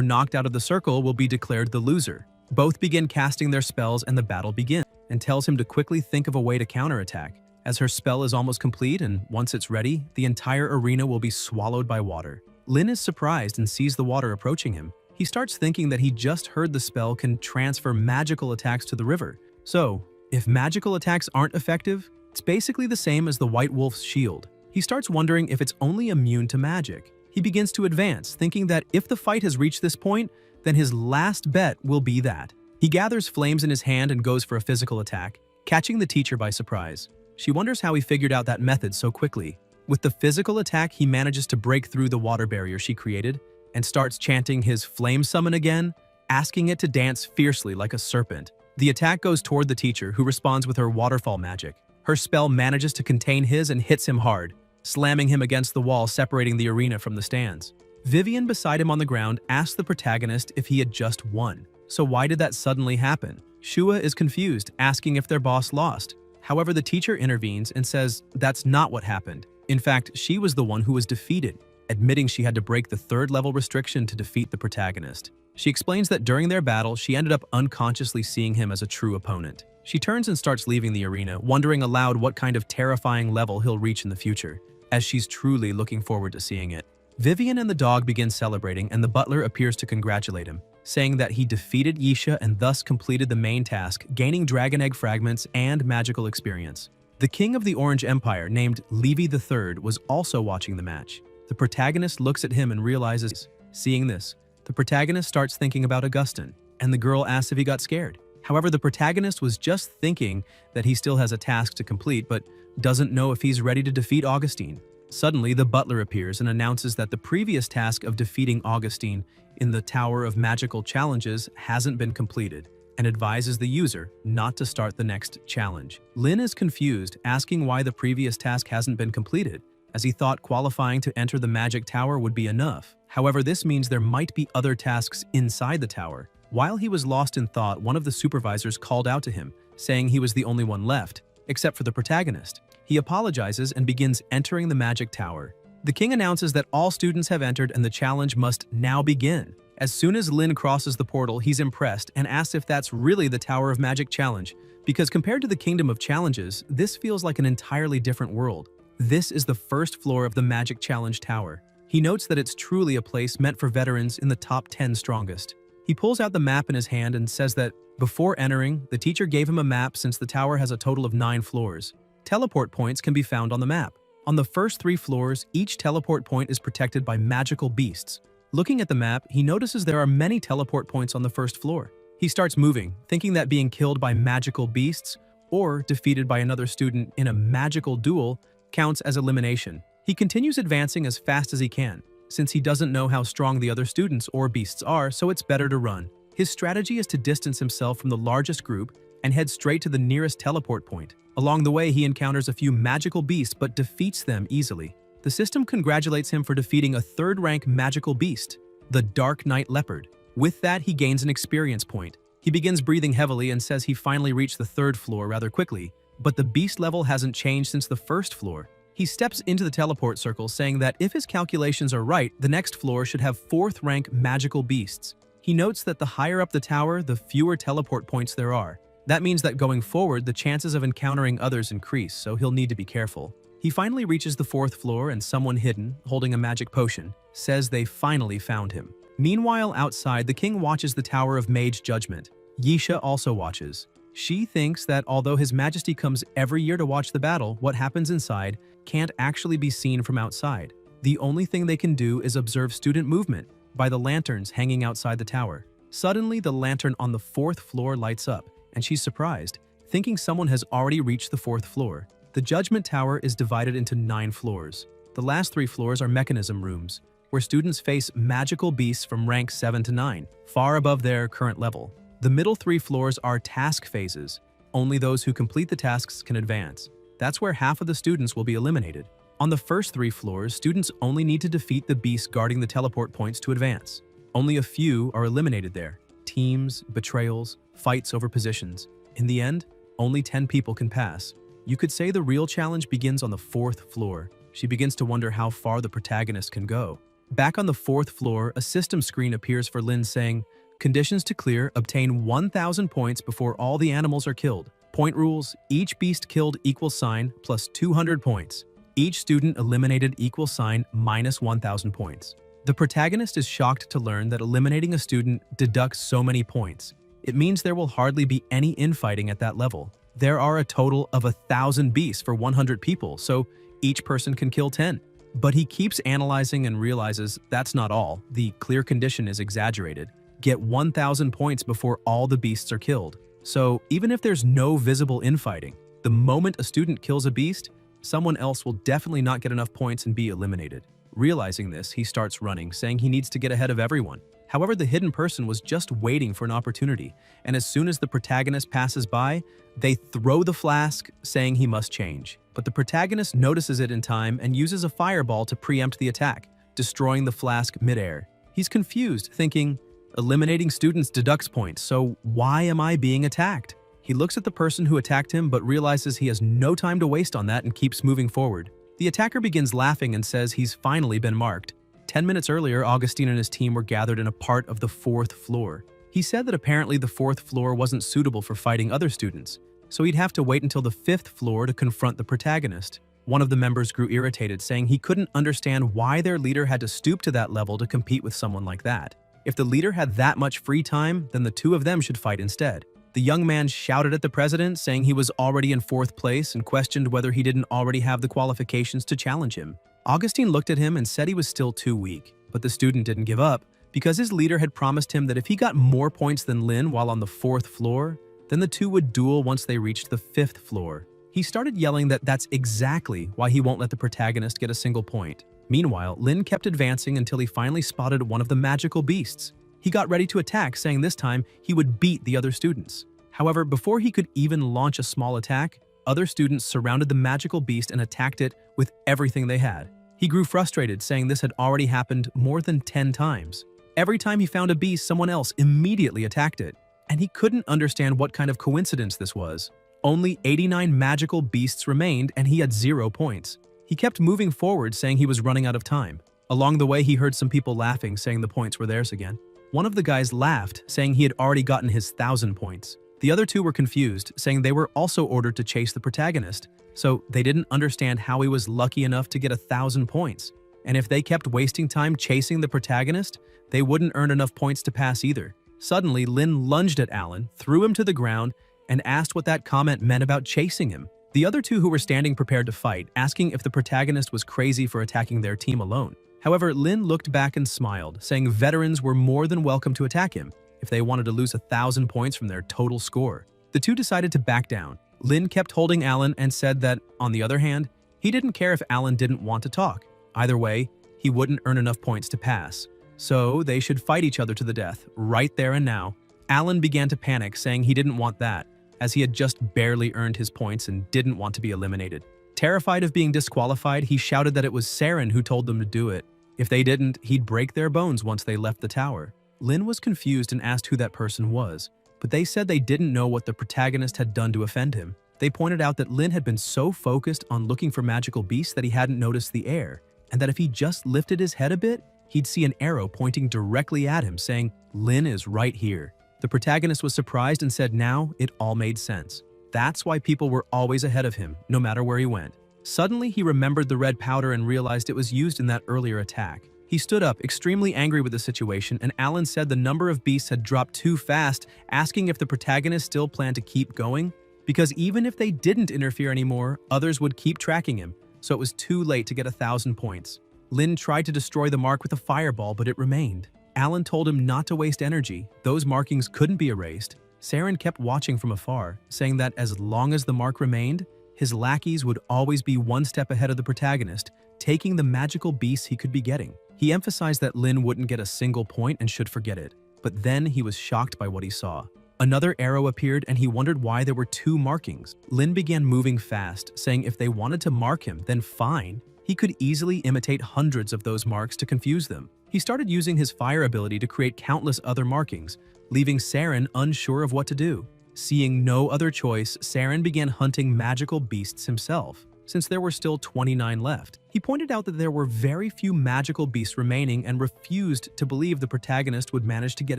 knocked out of the circle will be declared the loser. Both begin casting their spells and the battle begins, and tells him to quickly think of a way to counterattack, as her spell is almost complete and once it's ready, the entire arena will be swallowed by water. Lin is surprised and sees the water approaching him. He starts thinking that he just heard the spell can transfer magical attacks to the river. So, if magical attacks aren't effective, it's basically the same as the White Wolf's shield. He starts wondering if it's only immune to magic. He begins to advance, thinking that if the fight has reached this point, then his last bet will be that. He gathers flames in his hand and goes for a physical attack, catching the teacher by surprise. She wonders how he figured out that method so quickly. With the physical attack, he manages to break through the water barrier she created and starts chanting his flame summon again, asking it to dance fiercely like a serpent. The attack goes toward the teacher, who responds with her waterfall magic. Her spell manages to contain his and hits him hard, slamming him against the wall separating the arena from the stands. Vivian, beside him on the ground, asks the protagonist if he had just won. So why did that suddenly happen? Shua is confused, asking if their boss lost. However, the teacher intervenes and says that's not what happened. In fact, she was the one who was defeated, admitting she had to break the 3rd level restriction to defeat the protagonist. She explains that during their battle, she ended up unconsciously seeing him as a true opponent. She turns and starts leaving the arena, wondering aloud what kind of terrifying level he'll reach in the future, as she's truly looking forward to seeing it. Vivian and the dog begin celebrating, and the butler appears to congratulate him, saying that he defeated Yisha and thus completed the main task, gaining dragon egg fragments and magical experience. The king of the Orange Empire, named Levi III, was also watching the match. The protagonist looks at him and realizes. Seeing this, the protagonist starts thinking about Augustin, and the girl asks if he got scared. However, the protagonist was just thinking that he still has a task to complete, but doesn't know if he's ready to defeat Augustine. Suddenly, the butler appears and announces that the previous task of defeating Augustine in the Tower of Magical Challenges hasn't been completed, and advises the user not to start the next challenge. Lin is confused, asking why the previous task hasn't been completed, as he thought qualifying to enter the magic tower would be enough. However, this means there might be other tasks inside the tower. While he was lost in thought, one of the supervisors called out to him, saying he was the only one left, except for the protagonist. He apologizes and begins entering the magic tower. The king announces that all students have entered and the challenge must now begin. As soon as Lin crosses the portal, he's impressed and asks if that's really the Tower of Magic challenge, because compared to the Kingdom of Challenges, this feels like an entirely different world. This is the first floor of the Magic Challenge Tower. He notes that it's truly a place meant for veterans in the top 10 strongest. He pulls out the map in his hand and says that before entering, the teacher gave him a map since the tower has a total of 9 floors. Teleport points can be found on the map. On the first 3 floors, each teleport point is protected by magical beasts. Looking at the map, he notices there are many teleport points on the first floor. He starts moving, thinking that being killed by magical beasts or defeated by another student in a magical duel counts as elimination. He continues advancing as fast as he can, since he doesn't know how strong the other students or beasts are, so it's better to run. His strategy is to distance himself from the largest group and head straight to the nearest teleport point. Along the way, he encounters a few magical beasts but defeats them easily. The system congratulates him for defeating a 3rd-rank magical beast, the Dark Knight Leopard. With that, he gains an experience point. He begins breathing heavily and says he finally reached the 3rd floor rather quickly, but the beast level hasn't changed since the 1st floor. He steps into the teleport circle, saying that if his calculations are right, the next floor should have 4th-rank magical beasts. He notes that the higher up the tower, the fewer teleport points there are. That means that going forward, the chances of encountering others increase, so he'll need to be careful. He finally reaches the 4th floor and someone hidden, holding a magic potion, says they finally found him. Meanwhile, outside, the king watches the Tower of Mage Judgment. Yisha also watches. She thinks that although His Majesty comes every year to watch the battle, what happens inside can't actually be seen from outside. The only thing they can do is observe student movement by the lanterns hanging outside the tower. Suddenly, the lantern on the 4th floor lights up, and she's surprised, thinking someone has already reached the 4th floor. The Judgment Tower is divided into 9 floors. The last 3 floors are mechanism rooms, where students face magical beasts from rank 7 to 9, far above their current level. The middle 3 floors are task phases. Only those who complete the tasks can advance. That's where half of the students will be eliminated. On the first 3 floors, students only need to defeat the beasts guarding the teleport points to advance. Only a few are eliminated there. Teams, betrayals, fights over positions. In the end, only 10 people can pass. You could say the real challenge begins on the 4th floor. She begins to wonder how far the protagonist can go. Back on the 4th floor, a system screen appears for Lin saying, "Conditions to clear, obtain 1,000 points before all the animals are killed. Point rules, each beast killed equals sign plus 200 points. Each student eliminated equals sign minus 1,000 points." The protagonist is shocked to learn that eliminating a student deducts so many points. It means there will hardly be any infighting at that level. There are a total of 1,000 beasts for 100 people, so each person can kill 10. But he keeps analyzing and realizes that's not all. The clear condition is exaggerated. Get 1,000 points before all the beasts are killed. So even if there's no visible infighting, the moment a student kills a beast, someone else will definitely not get enough points and be eliminated. Realizing this, he starts running, saying he needs to get ahead of everyone. However, the hidden person was just waiting for an opportunity, and as soon as the protagonist passes by, they throw the flask, saying he must change. But the protagonist notices it in time and uses a fireball to preempt the attack, destroying the flask midair. He's confused, thinking, eliminating students deducts points, so why am I being attacked? He looks at the person who attacked him but realizes he has no time to waste on that and keeps moving forward. The attacker begins laughing and says he's finally been marked. 10 minutes earlier, Augustine and his team were gathered in a part of the 4th floor. He said that apparently the 4th floor wasn't suitable for fighting other students, so he'd have to wait until the 5th floor to confront the protagonist. One of the members grew irritated, saying he couldn't understand why their leader had to stoop to that level to compete with someone like that. If the leader had that much free time, then the 2 of them should fight instead. The young man shouted at the president, saying he was already in 4th place and questioned whether he didn't already have the qualifications to challenge him. Augustine looked at him and said he was still too weak, but the student didn't give up because his leader had promised him that if he got more points than Lin while on the 4th floor, Then the two would duel once they reached the 5th floor. He started yelling that that's exactly why he won't let the protagonist get a single point. Meanwhile, Lin kept advancing until he finally spotted one of the magical beasts. He got ready to attack, saying this time he would beat the other students. However, before he could even launch a small attack, other students surrounded the magical beast and attacked it with everything they had. He grew frustrated, saying this had already happened more than 10 times. Every time he found a beast, someone else immediately attacked it, and he couldn't understand what kind of coincidence this was. Only 89 magical beasts remained, and he had 0 points. He kept moving forward, saying he was running out of time. Along the way, he heard some people laughing, saying the points were theirs again. One of the guys laughed, saying he had already gotten his 1,000 points. The other two were confused, saying they were also ordered to chase the protagonist, so they didn't understand how he was lucky enough to get 1,000 points. And if they kept wasting time chasing the protagonist, they wouldn't earn enough points to pass either. Suddenly, Lin lunged at Alan, threw him to the ground, and asked what that comment meant about chasing him. The other two who were standing prepared to fight, asking if the protagonist was crazy for attacking their team alone. However, Lin looked back and smiled, saying veterans were more than welcome to attack him if they wanted to lose 1,000 points from their total score. The two decided to back down. Lin kept holding Alan and said that, on the other hand, he didn't care if Alan didn't want to talk. Either way, he wouldn't earn enough points to pass. So they should fight each other to the death, right there and now. Alan began to panic, saying he didn't want that, as he had just barely earned his points and didn't want to be eliminated. Terrified of being disqualified, he shouted that it was Saren who told them to do it. If they didn't, he'd break their bones once they left the tower. Lin was confused and asked who that person was, but they said they didn't know what the protagonist had done to offend him. They pointed out that Lin had been so focused on looking for magical beasts that he hadn't noticed the air, and that if he just lifted his head a bit, he'd see an arrow pointing directly at him, saying, "Lin is right here." The protagonist was surprised and said now it all made sense. That's why people were always ahead of him, no matter where he went. Suddenly, he remembered the red powder and realized it was used in that earlier attack. He stood up, extremely angry with the situation, and Alan said the number of beasts had dropped too fast, asking if the protagonist still planned to keep going, because even if they didn't interfere anymore, others would keep tracking him, so it was too late to get 1,000 points. Lin tried to destroy the mark with a fireball, but it remained. Alan told him not to waste energy. Those markings couldn't be erased. Saren kept watching from afar, saying that as long as the mark remained, his lackeys would always be one step ahead of the protagonist, taking the magical beasts he could be getting. He emphasized that Lin wouldn't get a single point and should forget it. But then he was shocked by what he saw. Another arrow appeared and he wondered why there were 2 markings. Lin began moving fast, saying if they wanted to mark him, then fine. He could easily imitate hundreds of those marks to confuse them. He started using his fire ability to create countless other markings, leaving Saren unsure of what to do. Seeing no other choice, Saren began hunting magical beasts himself, since there were still 29 left. He pointed out that there were very few magical beasts remaining and refused to believe the protagonist would manage to get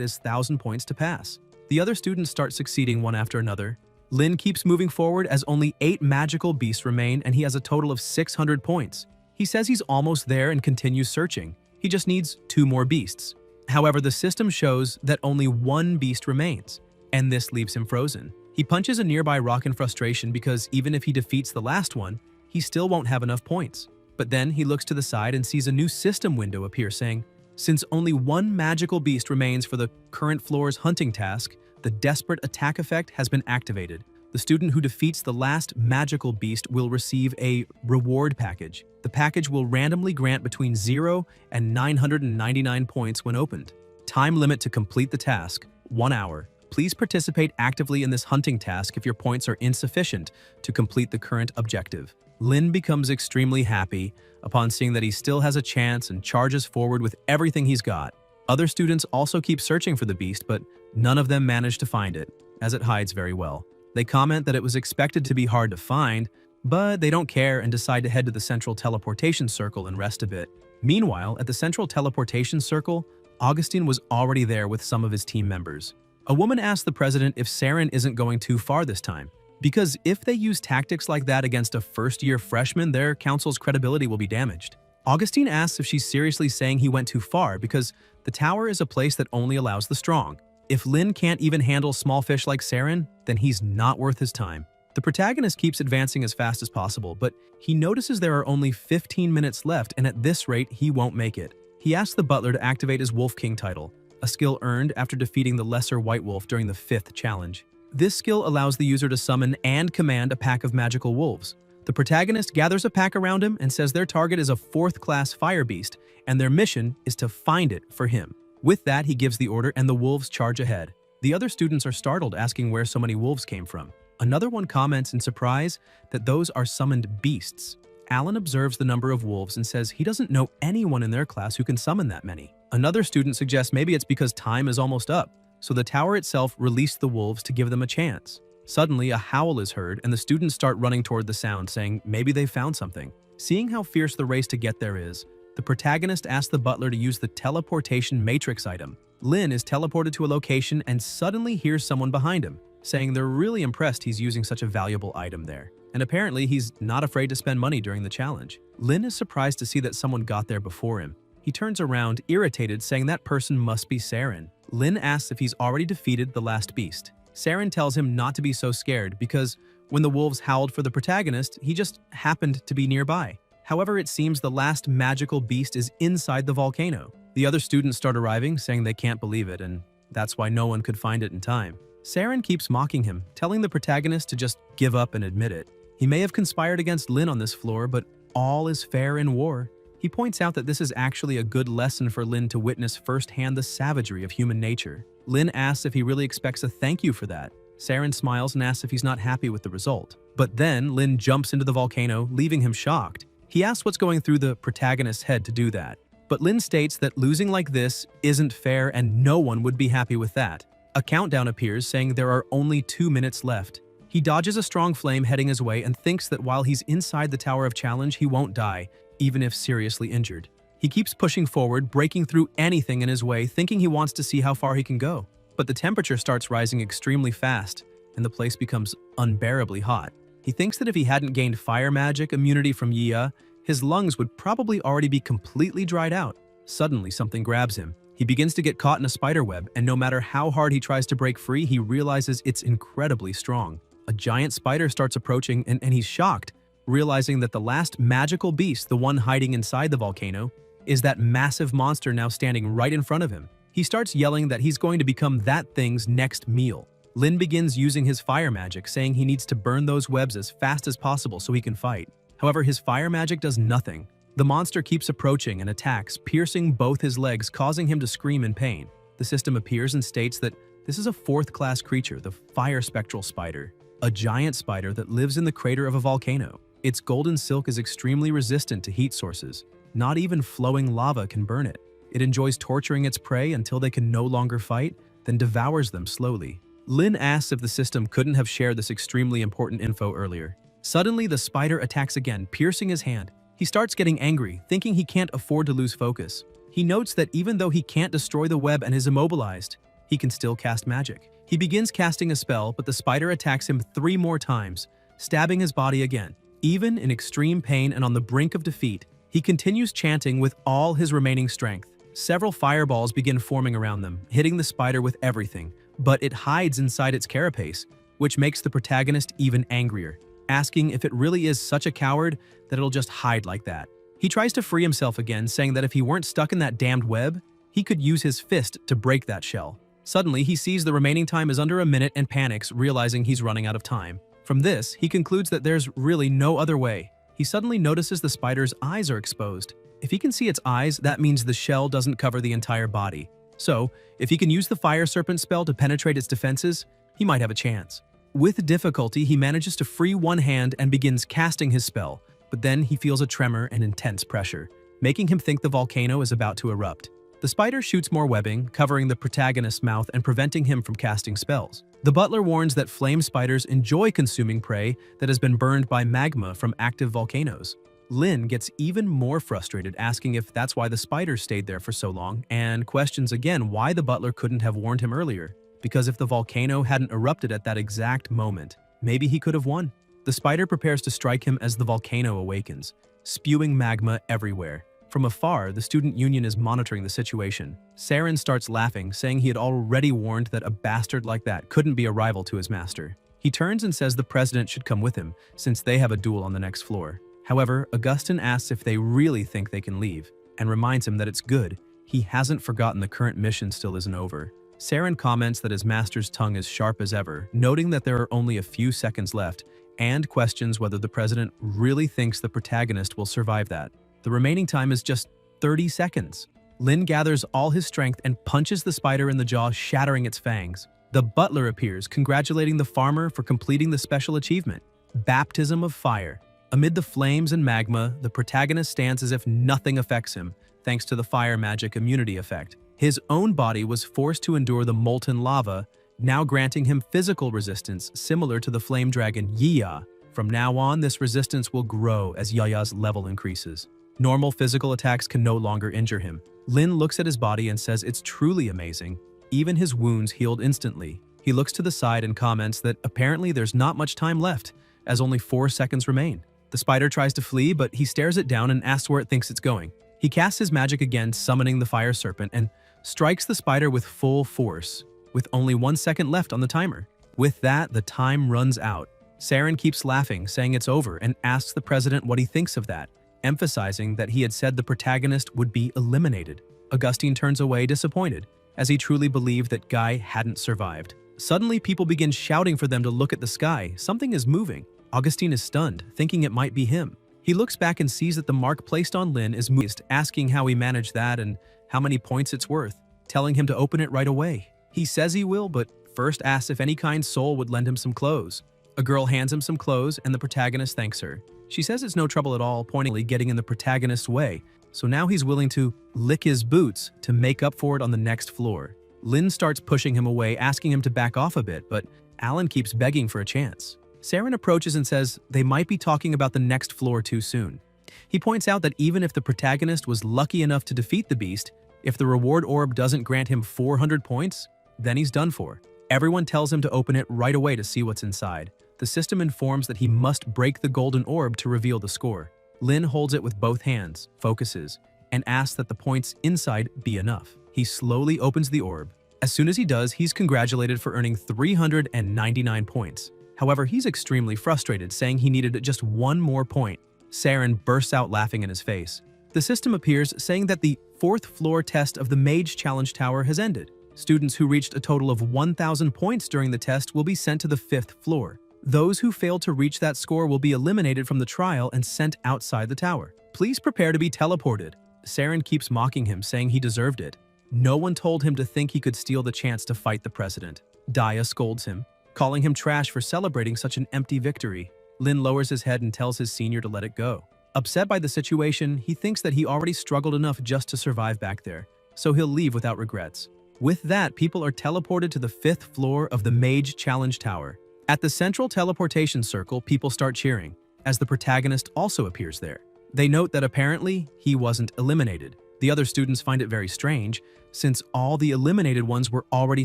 his 1,000 points to pass. The other students start succeeding one after another. Lin keeps moving forward as only 8 magical beasts remain and he has a total of 600 points. He says he's almost there and continues searching. He just needs 2 more beasts. However, the system shows that only 1 beast remains, and this leaves him frozen. He punches a nearby rock in frustration because even if he defeats the last one, he still won't have enough points. But then he looks to the side and sees a new system window appear saying, since only 1 magical beast remains for the current floor's hunting task, the desperate attack effect has been activated. The student who defeats the last magical beast will receive a reward package. The package will randomly grant between 0 and 999 points when opened. Time limit to complete the task, 1 hour. Please participate actively in this hunting task if your points are insufficient to complete the current objective. Lin becomes extremely happy upon seeing that he still has a chance and charges forward with everything he's got. Other students also keep searching for the beast, but none of them manage to find it, as it hides very well. They comment that it was expected to be hard to find, but they don't care and decide to head to the central teleportation circle and rest a bit. Meanwhile, at the central teleportation circle, Augustine was already there with some of his team members. A woman asked the president if Saren isn't going too far this time, because if they use tactics like that against a first-year freshman, their council's credibility will be damaged. Augustine asks if she's seriously saying he went too far because the tower is a place that only allows the strong. If Lin can't even handle small fish like Saren, then he's not worth his time. The protagonist keeps advancing as fast as possible, but he notices there are only 15 minutes left and at this rate, he won't make it. He asks the butler to activate his Wolf King title, a skill earned after defeating the lesser White Wolf during the 5th challenge. This skill allows the user to summon and command a pack of magical wolves. The protagonist gathers a pack around him and says their target is a 4th-class fire beast, and their mission is to find it for him. With that, he gives the order and the wolves charge ahead. The other students are startled, asking where so many wolves came from. Another one comments in surprise that those are summoned beasts. Alan observes the number of wolves and says he doesn't know anyone in their class who can summon that many. Another student suggests maybe it's because time is almost up, so the tower itself released the wolves to give them a chance. Suddenly, a howl is heard, and the students start running toward the sound, saying maybe they found something. Seeing how fierce the race to get there is, the protagonist asks the butler to use the teleportation matrix item. Lin is teleported to a location and suddenly hears someone behind him, saying they're really impressed he's using such a valuable item there. And apparently, he's not afraid to spend money during the challenge. Lin is surprised to see that someone got there before him. He turns around, irritated, saying that person must be Saren. Lin asks if he's already defeated the last beast. Saren tells him not to be so scared because when the wolves howled for the protagonist, he just happened to be nearby. However, it seems the last magical beast is inside the volcano. The other students start arriving, saying they can't believe it, and that's why no one could find it in time. Saren keeps mocking him, telling the protagonist to just give up and admit it. He may have conspired against Lin on this floor, but all is fair in war. He points out that this is actually a good lesson for Lin to witness firsthand the savagery of human nature. Lin asks if he really expects a thank you for that. Saren smiles and asks if he's not happy with the result. But then Lin jumps into the volcano, leaving him shocked. He asks what's going through the protagonist's head to do that. But Lin states that losing like this isn't fair and no one would be happy with that. A countdown appears saying there are only 2 minutes left. He dodges a strong flame heading his way and thinks that while he's inside the Tower of Challenge, he won't die, even if seriously injured. He keeps pushing forward, breaking through anything in his way, thinking he wants to see how far he can go. But the temperature starts rising extremely fast, and the place becomes unbearably hot. He thinks that if he hadn't gained fire magic immunity from Yia, his lungs would probably already be completely dried out. Suddenly, something grabs him. He begins to get caught in a spider web, and no matter how hard he tries to break free, he realizes it's incredibly strong. A giant spider starts approaching, and he's shocked, realizing that the last magical beast, the one hiding inside the volcano, is that massive monster now standing right in front of him. He starts yelling that he's going to become that thing's next meal. Lin begins using his fire magic, saying he needs to burn those webs as fast as possible so he can fight. However, his fire magic does nothing. The monster keeps approaching and attacks, piercing both his legs, causing him to scream in pain. The system appears and states that this is a 4th-class creature, the fire spectral spider, a giant spider that lives in the crater of a volcano. Its golden silk is extremely resistant to heat sources. Not even flowing lava can burn it. It enjoys torturing its prey until they can no longer fight, then devours them slowly. Lin asks if the system couldn't have shared this extremely important info earlier. Suddenly, the spider attacks again, piercing his hand. He starts getting angry, thinking he can't afford to lose focus. He notes that even though he can't destroy the web and is immobilized, he can still cast magic. He begins casting a spell, but the spider attacks him 3 more times, stabbing his body again. Even in extreme pain and on the brink of defeat, he continues chanting with all his remaining strength. Several fireballs begin forming around them, hitting the spider with everything, but it hides inside its carapace, which makes the protagonist even angrier, asking if it really is such a coward that it'll just hide like that. He tries to free himself again, saying that if he weren't stuck in that damned web, he could use his fist to break that shell. Suddenly, he sees the remaining time is under a minute and panics, realizing he's running out of time. From this, he concludes that there's really no other way. He suddenly notices the spider's eyes are exposed. If he can see its eyes, that means the shell doesn't cover the entire body. So, if he can use the fire serpent spell to penetrate its defenses, he might have a chance. With difficulty, he manages to free one hand and begins casting his spell, but then he feels a tremor and intense pressure, making him think the volcano is about to erupt. The spider shoots more webbing, covering the protagonist's mouth and preventing him from casting spells. The butler warns that flame spiders enjoy consuming prey that has been burned by magma from active volcanoes. Lin gets even more frustrated, asking if that's why the spider stayed there for so long, and questions again why the butler couldn't have warned him earlier. Because if the volcano hadn't erupted at that exact moment, maybe he could have won. The spider prepares to strike him as the volcano awakens, spewing magma everywhere. From afar, the student union is monitoring the situation. Saren starts laughing, saying he had already warned that a bastard like that couldn't be a rival to his master. He turns and says the president should come with him, since they have a duel on the next floor. However, Augustin asks if they really think they can leave, and reminds him that it's good. He hasn't forgotten the current mission still isn't over. Saren comments that his master's tongue is sharp as ever, noting that there are only a few seconds left, and questions whether the president really thinks the protagonist will survive that. The remaining time is just 30 seconds. Lin gathers all his strength and punches the spider in the jaw, shattering its fangs. The butler appears, congratulating the farmer for completing the special achievement, Baptism of Fire. Amid the flames and magma, the protagonist stands as if nothing affects him, thanks to the fire magic immunity effect. His own body was forced to endure the molten lava, now granting him physical resistance similar to the flame dragon Yiya. From now on, this resistance will grow as Yaya's level increases. Normal physical attacks can no longer injure him. Lin looks at his body and says it's truly amazing. Even his wounds healed instantly. He looks to the side and comments that apparently there's not much time left, as only 4 seconds remain. The spider tries to flee, but he stares it down and asks where it thinks it's going. He casts his magic again, summoning the fire serpent, and strikes the spider with full force, with only 1 second left on the timer. With that, the time runs out. Saren keeps laughing, saying it's over, and asks the president what he thinks of that, emphasizing that he had said the protagonist would be eliminated. Augustine turns away disappointed, as he truly believed that Guy hadn't survived. Suddenly, people begin shouting for them to look at the sky. Something is moving. Augustine is stunned, thinking it might be him. He looks back and sees that the mark placed on Lin is moved, asking how he managed that and how many points it's worth, telling him to open it right away. He says he will, but first asks if any kind soul would lend him some clothes. A girl hands him some clothes, and the protagonist thanks her. She says it's no trouble at all, pointedly getting in the protagonist's way, so now he's willing to lick his boots to make up for it on the next floor. Lin starts pushing him away, asking him to back off a bit, but Alan keeps begging for a chance. Saren approaches and says they might be talking about the next floor too soon. He points out that even if the protagonist was lucky enough to defeat the beast, if the reward orb doesn't grant him 400 points, then he's done for. Everyone tells him to open it right away to see what's inside. The system informs that he must break the golden orb to reveal the score. Lin holds it with both hands, focuses, and asks that the points inside be enough. He slowly opens the orb. As soon as he does, he's congratulated for earning 399 points. However, he's extremely frustrated, saying he needed just 1 more point. Saren bursts out laughing in his face. The system appears, saying that the 4th floor test of the Mage Challenge Tower has ended. Students who reached a total of 1,000 points during the test will be sent to the 5th floor. Those who fail to reach that score will be eliminated from the trial and sent outside the tower. Please prepare to be teleported. Saren keeps mocking him, saying he deserved it. No one told him to think he could steal the chance to fight the president. Daya scolds him, calling him trash for celebrating such an empty victory. Lin lowers his head and tells his senior to let it go. Upset by the situation, he thinks that he already struggled enough just to survive back there, so he'll leave without regrets. With that, people are teleported to the 5th floor of the Mage Challenge Tower. At the central teleportation circle, people start cheering, as the protagonist also appears there. They note that apparently, he wasn't eliminated. The other students find it very strange, since all the eliminated ones were already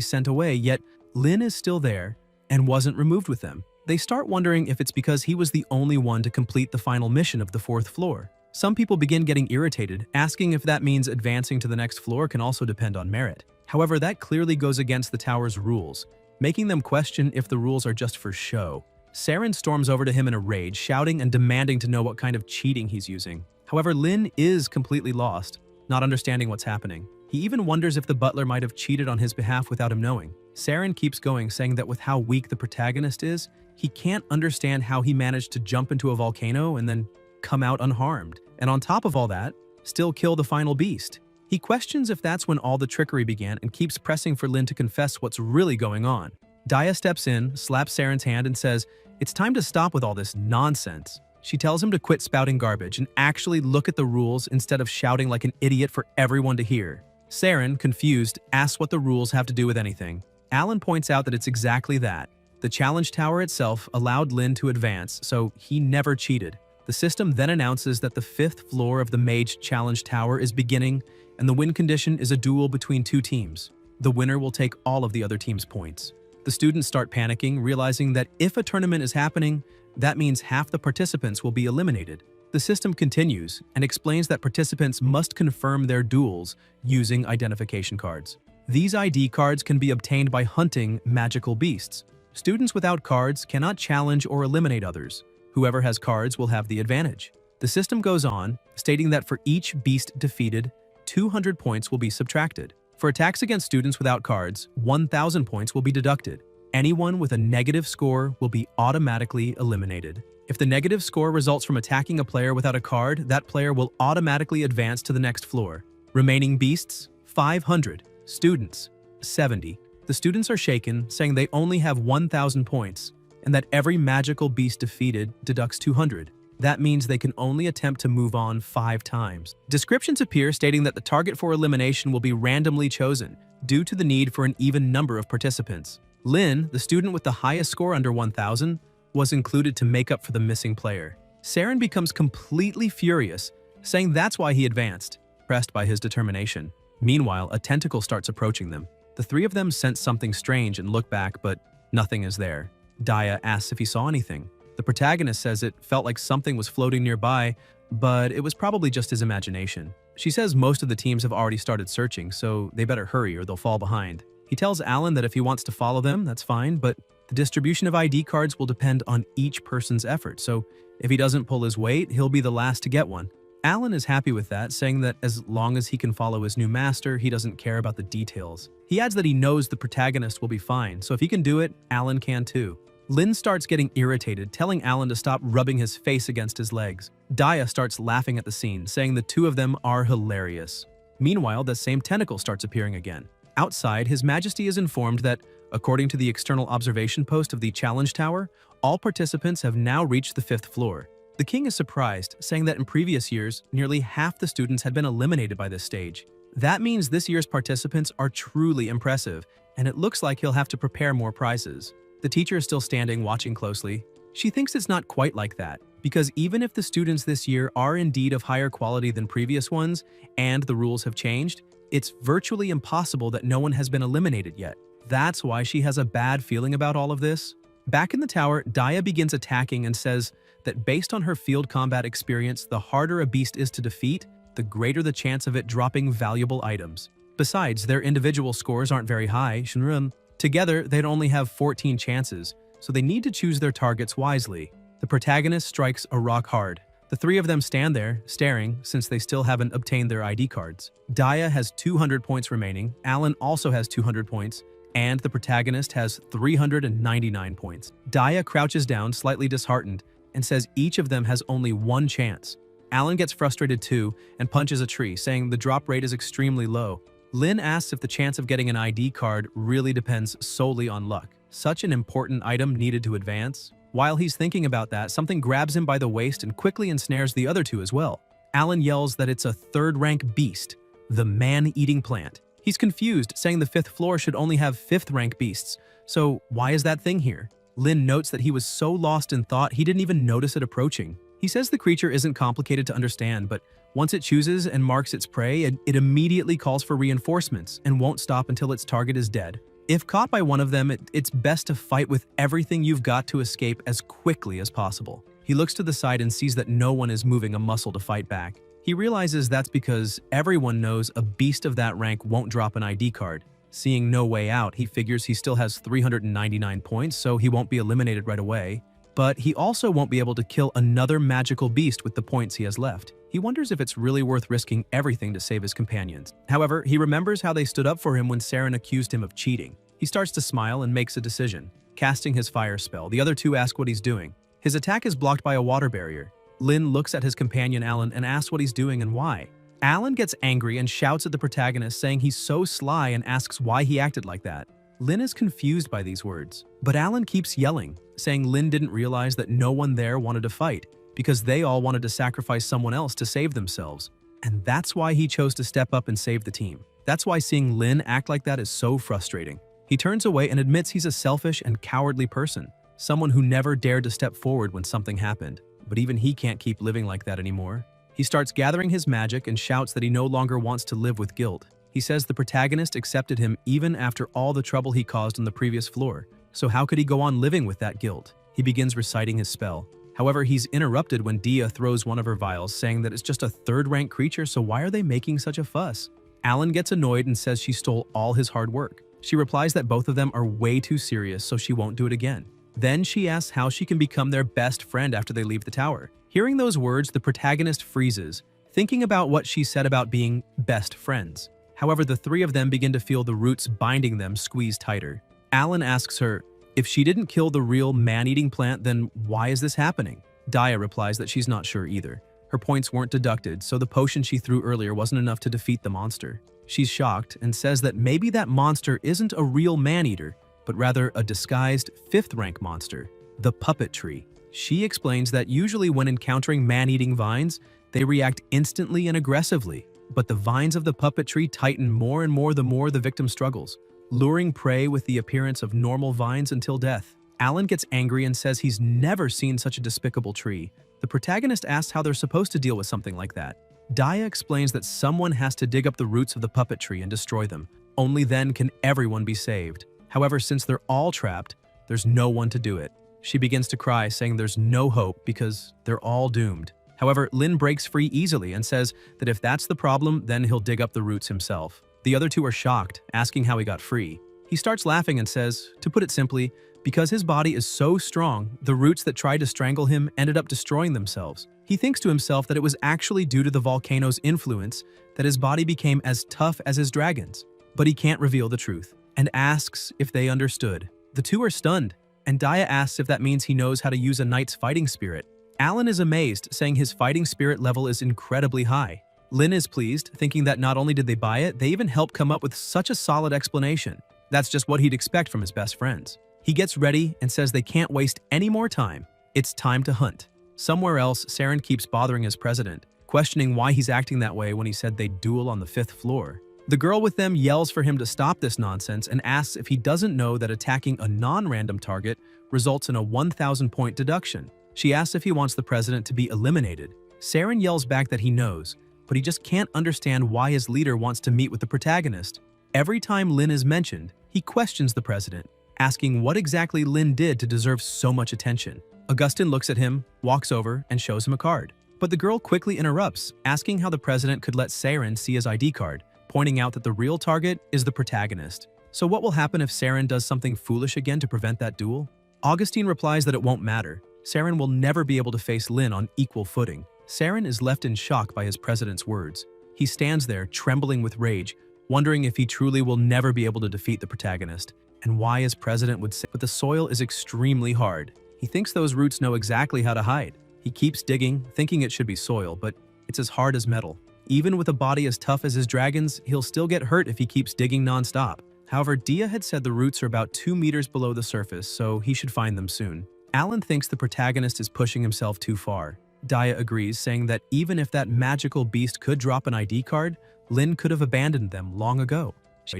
sent away, yet Lin is still there and wasn't removed with them. They start wondering if it's because he was the only one to complete the final mission of the 4th floor. Some people begin getting irritated, asking if that means advancing to the next floor can also depend on merit. However, that clearly goes against the tower's rules, making them question if the rules are just for show. Saren storms over to him in a rage, shouting and demanding to know what kind of cheating he's using. However, Lin is completely lost, not understanding what's happening. He even wonders if the butler might have cheated on his behalf without him knowing. Saren keeps going, saying that with how weak the protagonist is, he can't understand how he managed to jump into a volcano and then come out unharmed. And on top of all that, still kill the final beast. He questions if that's when all the trickery began and keeps pressing for Lin to confess what's really going on. Daya steps in, slaps Saren's hand and says, "It's time to stop with all this nonsense." She tells him to quit spouting garbage and actually look at the rules instead of shouting like an idiot for everyone to hear. Saren, confused, asks what the rules have to do with anything. Alan points out that it's exactly that. The challenge tower itself allowed Lin to advance, so he never cheated. The system then announces that the 5th floor of the Mage Challenge Tower is beginning, and the win condition is a duel between 2 teams. The winner will take all of the other team's points. The students start panicking, realizing that if a tournament is happening, that means half the participants will be eliminated. The system continues and explains that participants must confirm their duels using identification cards. These ID cards can be obtained by hunting magical beasts. Students without cards cannot challenge or eliminate others. Whoever has cards will have the advantage. The system goes on, stating that for each beast defeated, 200 points will be subtracted. For attacks against students without cards, 1,000 points will be deducted. Anyone with a negative score will be automatically eliminated. If the negative score results from attacking a player without a card, that player will automatically advance to the next floor. Remaining beasts, 500. Students, 70. The students are shaken, saying they only have 1,000 points, and that every magical beast defeated deducts 200. That means they can only attempt to move on 5 times. Descriptions appear stating that the target for elimination will be randomly chosen, due to the need for an even number of participants. Lin, the student with the highest score under 1,000, was included to make up for the missing player. Saren becomes completely furious, saying that's why he advanced, pressed by his determination. Meanwhile, a tentacle starts approaching them. The three of them sense something strange and look back, but nothing is there. Daya asks if he saw anything. The protagonist says it felt like something was floating nearby, but it was probably just his imagination. She says most of the teams have already started searching, so they better hurry or they'll fall behind. He tells Alan that if he wants to follow them, that's fine, but the distribution of ID cards will depend on each person's effort, so if he doesn't pull his weight, he'll be the last to get one. Alan is happy with that, saying that as long as he can follow his new master, he doesn't care about the details. He adds that he knows the protagonist will be fine, so if he can do it, Alan can too. Lin starts getting irritated, telling Alan to stop rubbing his face against his legs. Daya starts laughing at the scene, saying the two of them are hilarious. Meanwhile, the same tentacle starts appearing again. Outside, His Majesty is informed that, according to the external observation post of the Challenge Tower, all participants have now reached the 5th floor. The king is surprised, saying that in previous years, nearly half the students had been eliminated by this stage. That means this year's participants are truly impressive, and it looks like he'll have to prepare more prizes. The teacher is still standing, watching closely. She thinks it's not quite like that, because even if the students this year are indeed of higher quality than previous ones, and the rules have changed, it's virtually impossible that no one has been eliminated yet. That's why she has a bad feeling about all of this. Back in the tower, Daya begins attacking and says that based on her field combat experience, the harder a beast is to defeat, the greater the chance of it dropping valuable items. Besides, their individual scores aren't very high, Shinrun. Together, they'd only have 14 chances, so they need to choose their targets wisely. The protagonist strikes a rock hard. The three of them stand there, staring, since they still haven't obtained their ID cards. Daya has 200 points remaining, Alan also has 200 points, and the protagonist has 399 points. Daya crouches down, slightly disheartened, and says each of them has only one chance. Alan gets frustrated too and punches a tree, saying the drop rate is extremely low. Lin asks if the chance of getting an ID card really depends solely on luck. Such an important item needed to advance? While he's thinking about that, something grabs him by the waist and quickly ensnares the other two as well. Alan yells that it's a 3rd-rank beast, the man-eating plant. He's confused, saying the 5th floor should only have 5th-rank beasts, so why is that thing here? Lin notes that he was so lost in thought he didn't even notice it approaching. He says the creature isn't complicated to understand, but once it chooses and marks its prey, it immediately calls for reinforcements and won't stop until its target is dead. If caught by one of them, it's best to fight with everything you've got to escape as quickly as possible. He looks to the side and sees that no one is moving a muscle to fight back. He realizes that's because everyone knows a beast of that rank won't drop an ID card. Seeing no way out, he figures he still has 399 points, so he won't be eliminated right away. But he also won't be able to kill another magical beast with the points he has left. He wonders if it's really worth risking everything to save his companions. However, he remembers how they stood up for him when Saren accused him of cheating. He starts to smile and makes a decision. Casting his fire spell, the other two ask what he's doing. His attack is blocked by a water barrier. Lin looks at his companion Alan and asks what he's doing and why. Alan gets angry and shouts at the protagonist, saying he's so sly, and asks why he acted like that. Lin is confused by these words, but Alan keeps yelling, saying Lin didn't realize that no one there wanted to fight, because they all wanted to sacrifice someone else to save themselves. And that's why he chose to step up and save the team. That's why seeing Lin act like that is so frustrating. He turns away and admits he's a selfish and cowardly person, someone who never dared to step forward when something happened. But even he can't keep living like that anymore. He starts gathering his magic and shouts that he no longer wants to live with guilt. He says the protagonist accepted him even after all the trouble he caused on the previous floor, so how could he go on living with that guilt? He begins reciting his spell. However, he's interrupted when Dia throws one of her vials, saying that it's just a 3rd-rank creature, so why are they making such a fuss? Alan gets annoyed and says she stole all his hard work. She replies that both of them are way too serious, so she won't do it again. Then she asks how she can become their best friend after they leave the tower. Hearing those words, the protagonist freezes, thinking about what she said about being best friends. However, the three of them begin to feel the roots binding them squeeze tighter. Alan asks her, if she didn't kill the real man-eating plant, then why is this happening? Daya replies that she's not sure either. Her points weren't deducted, so the potion she threw earlier wasn't enough to defeat the monster. She's shocked and says that maybe that monster isn't a real man-eater, but rather a disguised 5th-rank monster, the puppet tree. She explains that usually when encountering man-eating vines, they react instantly and aggressively, but the vines of the puppet tree tighten more and more the victim struggles, luring prey with the appearance of normal vines until death. Alan gets angry and says he's never seen such a despicable tree. The protagonist asks how they're supposed to deal with something like that. Daya explains that someone has to dig up the roots of the puppet tree and destroy them. Only then can everyone be saved. However, since they're all trapped, there's no one to do it. She begins to cry, saying there's no hope because they're all doomed. However, Lin breaks free easily and says that if that's the problem, then he'll dig up the roots himself. The other two are shocked, asking how he got free. He starts laughing and says, to put it simply, because his body is so strong, the roots that tried to strangle him ended up destroying themselves. He thinks to himself that it was actually due to the volcano's influence that his body became as tough as his dragons. But he can't reveal the truth, and asks if they understood. The two are stunned, and Daya asks if that means he knows how to use a knight's fighting spirit. Alan is amazed, saying his fighting spirit level is incredibly high. Lin is pleased, thinking that not only did they buy it, they even helped come up with such a solid explanation. That's just what he'd expect from his best friends. He gets ready and says they can't waste any more time. It's time to hunt. Somewhere else, Saren keeps bothering his president, questioning why he's acting that way when he said they'd duel on the 5th floor. The girl with them yells for him to stop this nonsense and asks if he doesn't know that attacking a non-random target results in a 1,000-point deduction. She asks if he wants the president to be eliminated. Saren yells back that he knows, but he just can't understand why his leader wants to meet with the protagonist. Every time Lin is mentioned, he questions the president, asking what exactly Lin did to deserve so much attention. Augustin looks at him, walks over, and shows him a card. But the girl quickly interrupts, asking how the president could let Saren see his ID card, pointing out that the real target is the protagonist. So what will happen if Saren does something foolish again to prevent that duel? Augustine replies that it won't matter. Saren will never be able to face Lin on equal footing. Saren is left in shock by his president's words. He stands there, trembling with rage, wondering if he truly will never be able to defeat the protagonist, and why his president would say, but the soil is extremely hard. He thinks those roots know exactly how to hide. He keeps digging, thinking it should be soil, but it's as hard as metal. Even with a body as tough as his dragon's, he'll still get hurt if he keeps digging non-stop. However, Dia had said the roots are about 2 meters below the surface, so he should find them soon. Alan thinks the protagonist is pushing himself too far. Daya agrees, saying that even if that magical beast could drop an ID card, Lin could have abandoned them long ago,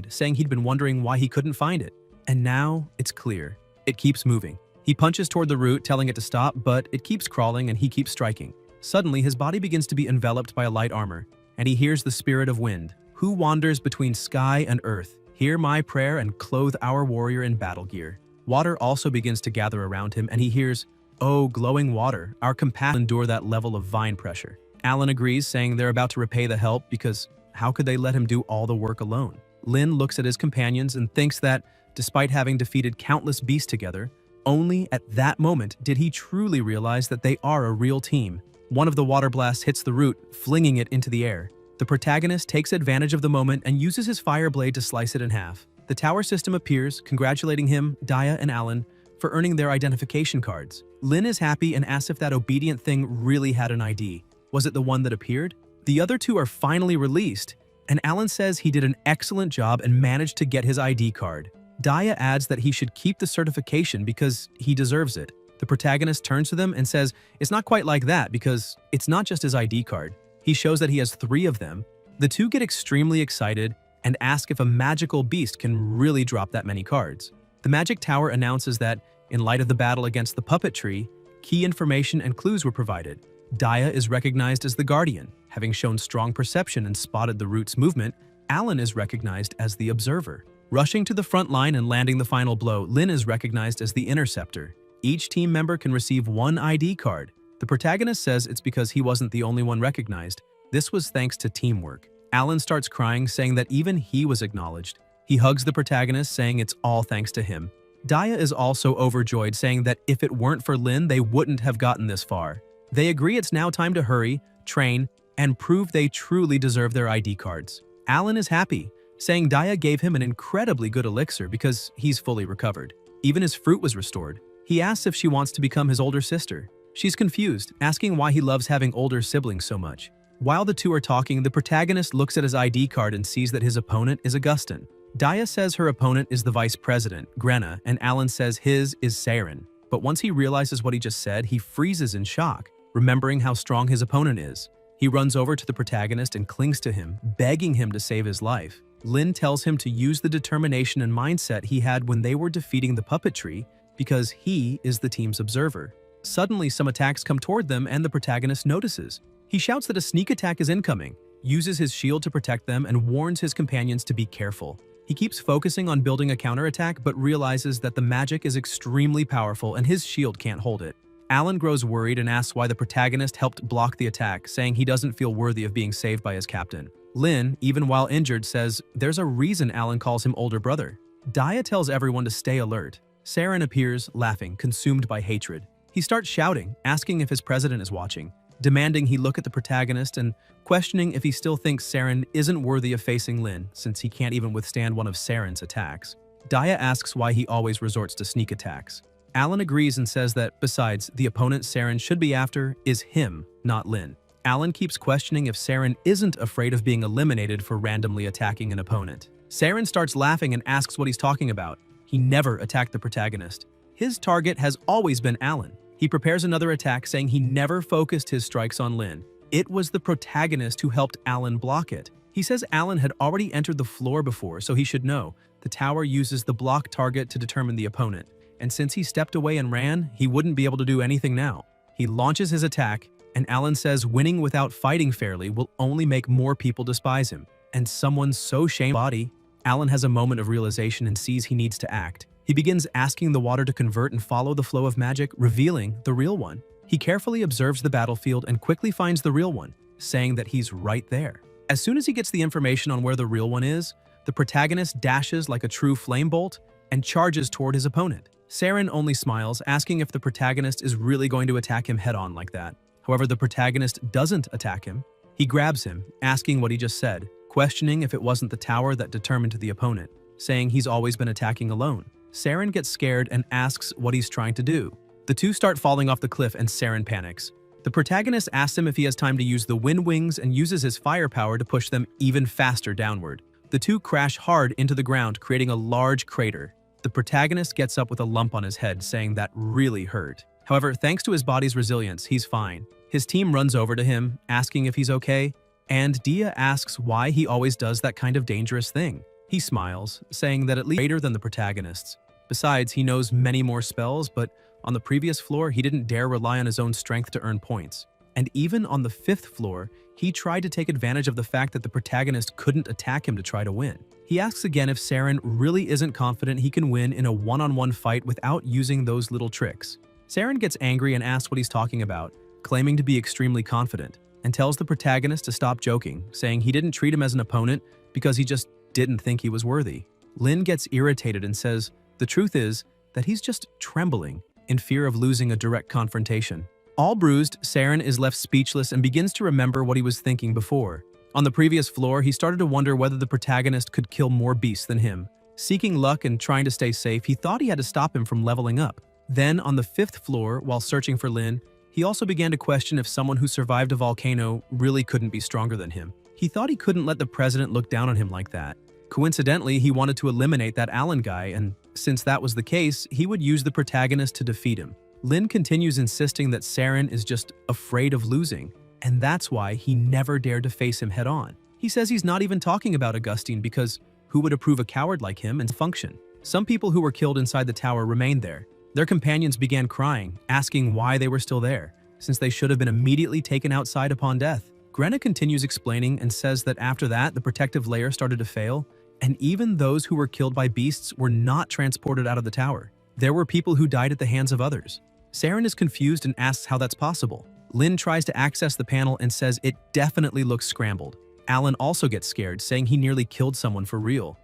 saying he'd been wondering why he couldn't find it. And now, it's clear. It keeps moving. He punches toward the root, telling it to stop, but it keeps crawling and he keeps striking. Suddenly, his body begins to be enveloped by a light armor, and he hears the spirit of wind, who wanders between sky and earth. Hear my prayer and clothe our warrior in battle gear. Water also begins to gather around him, and he hears, oh, glowing water, our compassion endure that level of vine pressure. Alan agrees, saying they're about to repay the help because how could they let him do all the work alone? Lin looks at his companions and thinks that, despite having defeated countless beasts together, only at that moment did he truly realize that they are a real team. One of the water blasts hits the root, flinging it into the air. The protagonist takes advantage of the moment and uses his fire blade to slice it in half. The tower system appears, congratulating him, Daya, and Alan for earning their identification cards. Lin is happy and asks if that obedient thing really had an ID. Was it the one that appeared? The other two are finally released, and Alan says he did an excellent job and managed to get his ID card. Daya adds that he should keep the certification because he deserves it. The protagonist turns to them and says it's not quite like that because it's not just his ID card. He shows that he has 3 of them. The two get extremely excited and ask if a magical beast can really drop that many cards. The magic tower announces that, in light of the battle against the puppet tree, key information and clues were provided. Daya is recognized as the Guardian, having shown strong perception and spotted the root's movement. Alan is recognized as the Observer. Rushing to the front line and landing the final blow, Lin is recognized as the Interceptor. Each team member can receive 1 ID card. The protagonist says it's because he wasn't the only one recognized. This was thanks to teamwork. Alan starts crying, saying that even he was acknowledged. He hugs the protagonist, saying it's all thanks to him. Daya is also overjoyed, saying that if it weren't for Lin, they wouldn't have gotten this far. They agree it's now time to hurry, train, and prove they truly deserve their ID cards. Alan is happy, saying Daya gave him an incredibly good elixir because he's fully recovered. Even his fruit was restored. He asks if she wants to become his older sister. She's confused, asking why he loves having older siblings so much. While the two are talking, the protagonist looks at his ID card and sees that his opponent is Augustin. Daya says her opponent is the vice president, Grenna, and Alan says his is Saren. But once he realizes what he just said, he freezes in shock, remembering how strong his opponent is. He runs over to the protagonist and clings to him, begging him to save his life. Lin tells him to use the determination and mindset he had when they were defeating the puppetry because he is the team's observer. Suddenly, some attacks come toward them and the protagonist notices. He shouts that a sneak attack is incoming, uses his shield to protect them, and warns his companions to be careful. He keeps focusing on building a counterattack but realizes that the magic is extremely powerful and his shield can't hold it. Alan grows worried and asks why the protagonist helped block the attack, saying he doesn't feel worthy of being saved by his captain. Lin, even while injured, says there's a reason Alan calls him older brother. Daya tells everyone to stay alert. Saren appears, laughing, consumed by hatred. He starts shouting, asking if his president is watching, demanding he look at the protagonist and questioning if he still thinks Saren isn't worthy of facing Lin since he can't even withstand one of Saren's attacks. Daya asks why he always resorts to sneak attacks. Alan agrees and says that, besides, the opponent Saren should be after is him, not Lin. Alan keeps questioning if Saren isn't afraid of being eliminated for randomly attacking an opponent. Saren starts laughing and asks what he's talking about. He never attacked the protagonist. His target has always been Alan. He prepares another attack, saying he never focused his strikes on Lin. It was the protagonist who helped Alan block it. He says Alan had already entered the floor before, so he should know. The tower uses the block target to determine the opponent, and since he stepped away and ran, he wouldn't be able to do anything now. He launches his attack, and Alan says winning without fighting fairly will only make more people despise him. And someone so body. Alan has a moment of realization and sees he needs to act. He begins asking the water to convert and follow the flow of magic, revealing the real one. He carefully observes the battlefield and quickly finds the real one, saying that he's right there. As soon as he gets the information on where the real one is, the protagonist dashes like a true flame bolt and charges toward his opponent. Saren only smiles, asking if the protagonist is really going to attack him head-on like that. However, the protagonist doesn't attack him. He grabs him, asking what he just said, questioning if it wasn't the tower that determined the opponent, saying he's always been attacking alone. Saren gets scared and asks what he's trying to do. The two start falling off the cliff and Saren panics. The protagonist asks him if he has time to use the wind wings and uses his firepower to push them even faster downward. The two crash hard into the ground, creating a large crater. The protagonist gets up with a lump on his head, saying that really hurt. However, thanks to his body's resilience, he's fine. His team runs over to him, asking if he's okay, and Dia asks why he always does that kind of dangerous thing. He smiles, saying that at least greater than the protagonists. Besides, he knows many more spells, but on the previous floor, he didn't dare rely on his own strength to earn points. And even on the 5th floor, he tried to take advantage of the fact that the protagonist couldn't attack him to try to win. He asks again if Saren really isn't confident he can win in a one-on-one fight without using those little tricks. Saren gets angry and asks what he's talking about, claiming to be extremely confident, and tells the protagonist to stop joking, saying he didn't treat him as an opponent because he just didn't think he was worthy. Lin gets irritated and says the truth is that he's just trembling in fear of losing a direct confrontation. All bruised, Saren is left speechless and begins to remember what he was thinking before. On the previous floor, he started to wonder whether the protagonist could kill more beasts than him. Seeking luck and trying to stay safe, he thought he had to stop him from leveling up. Then, on the 5th floor, while searching for Lin, he also began to question if someone who survived a volcano really couldn't be stronger than him. He thought he couldn't let the president look down on him like that. Coincidentally, he wanted to eliminate that Alan guy, and since that was the case, he would use the protagonist to defeat him. Lin continues insisting that Saren is just afraid of losing, and that's why he never dared to face him head-on. He says he's not even talking about Augustine because who would approve a coward like him and function? Some people who were killed inside the tower remained there. Their companions began crying, asking why they were still there, since they should have been immediately taken outside upon death. Grenna continues explaining and says that after that, the protective layer started to fail, and even those who were killed by beasts were not transported out of the tower. There were people who died at the hands of others. Saren is confused and asks how that's possible. Lin tries to access the panel and says it definitely looks scrambled. Alan also gets scared, saying he nearly killed someone for real.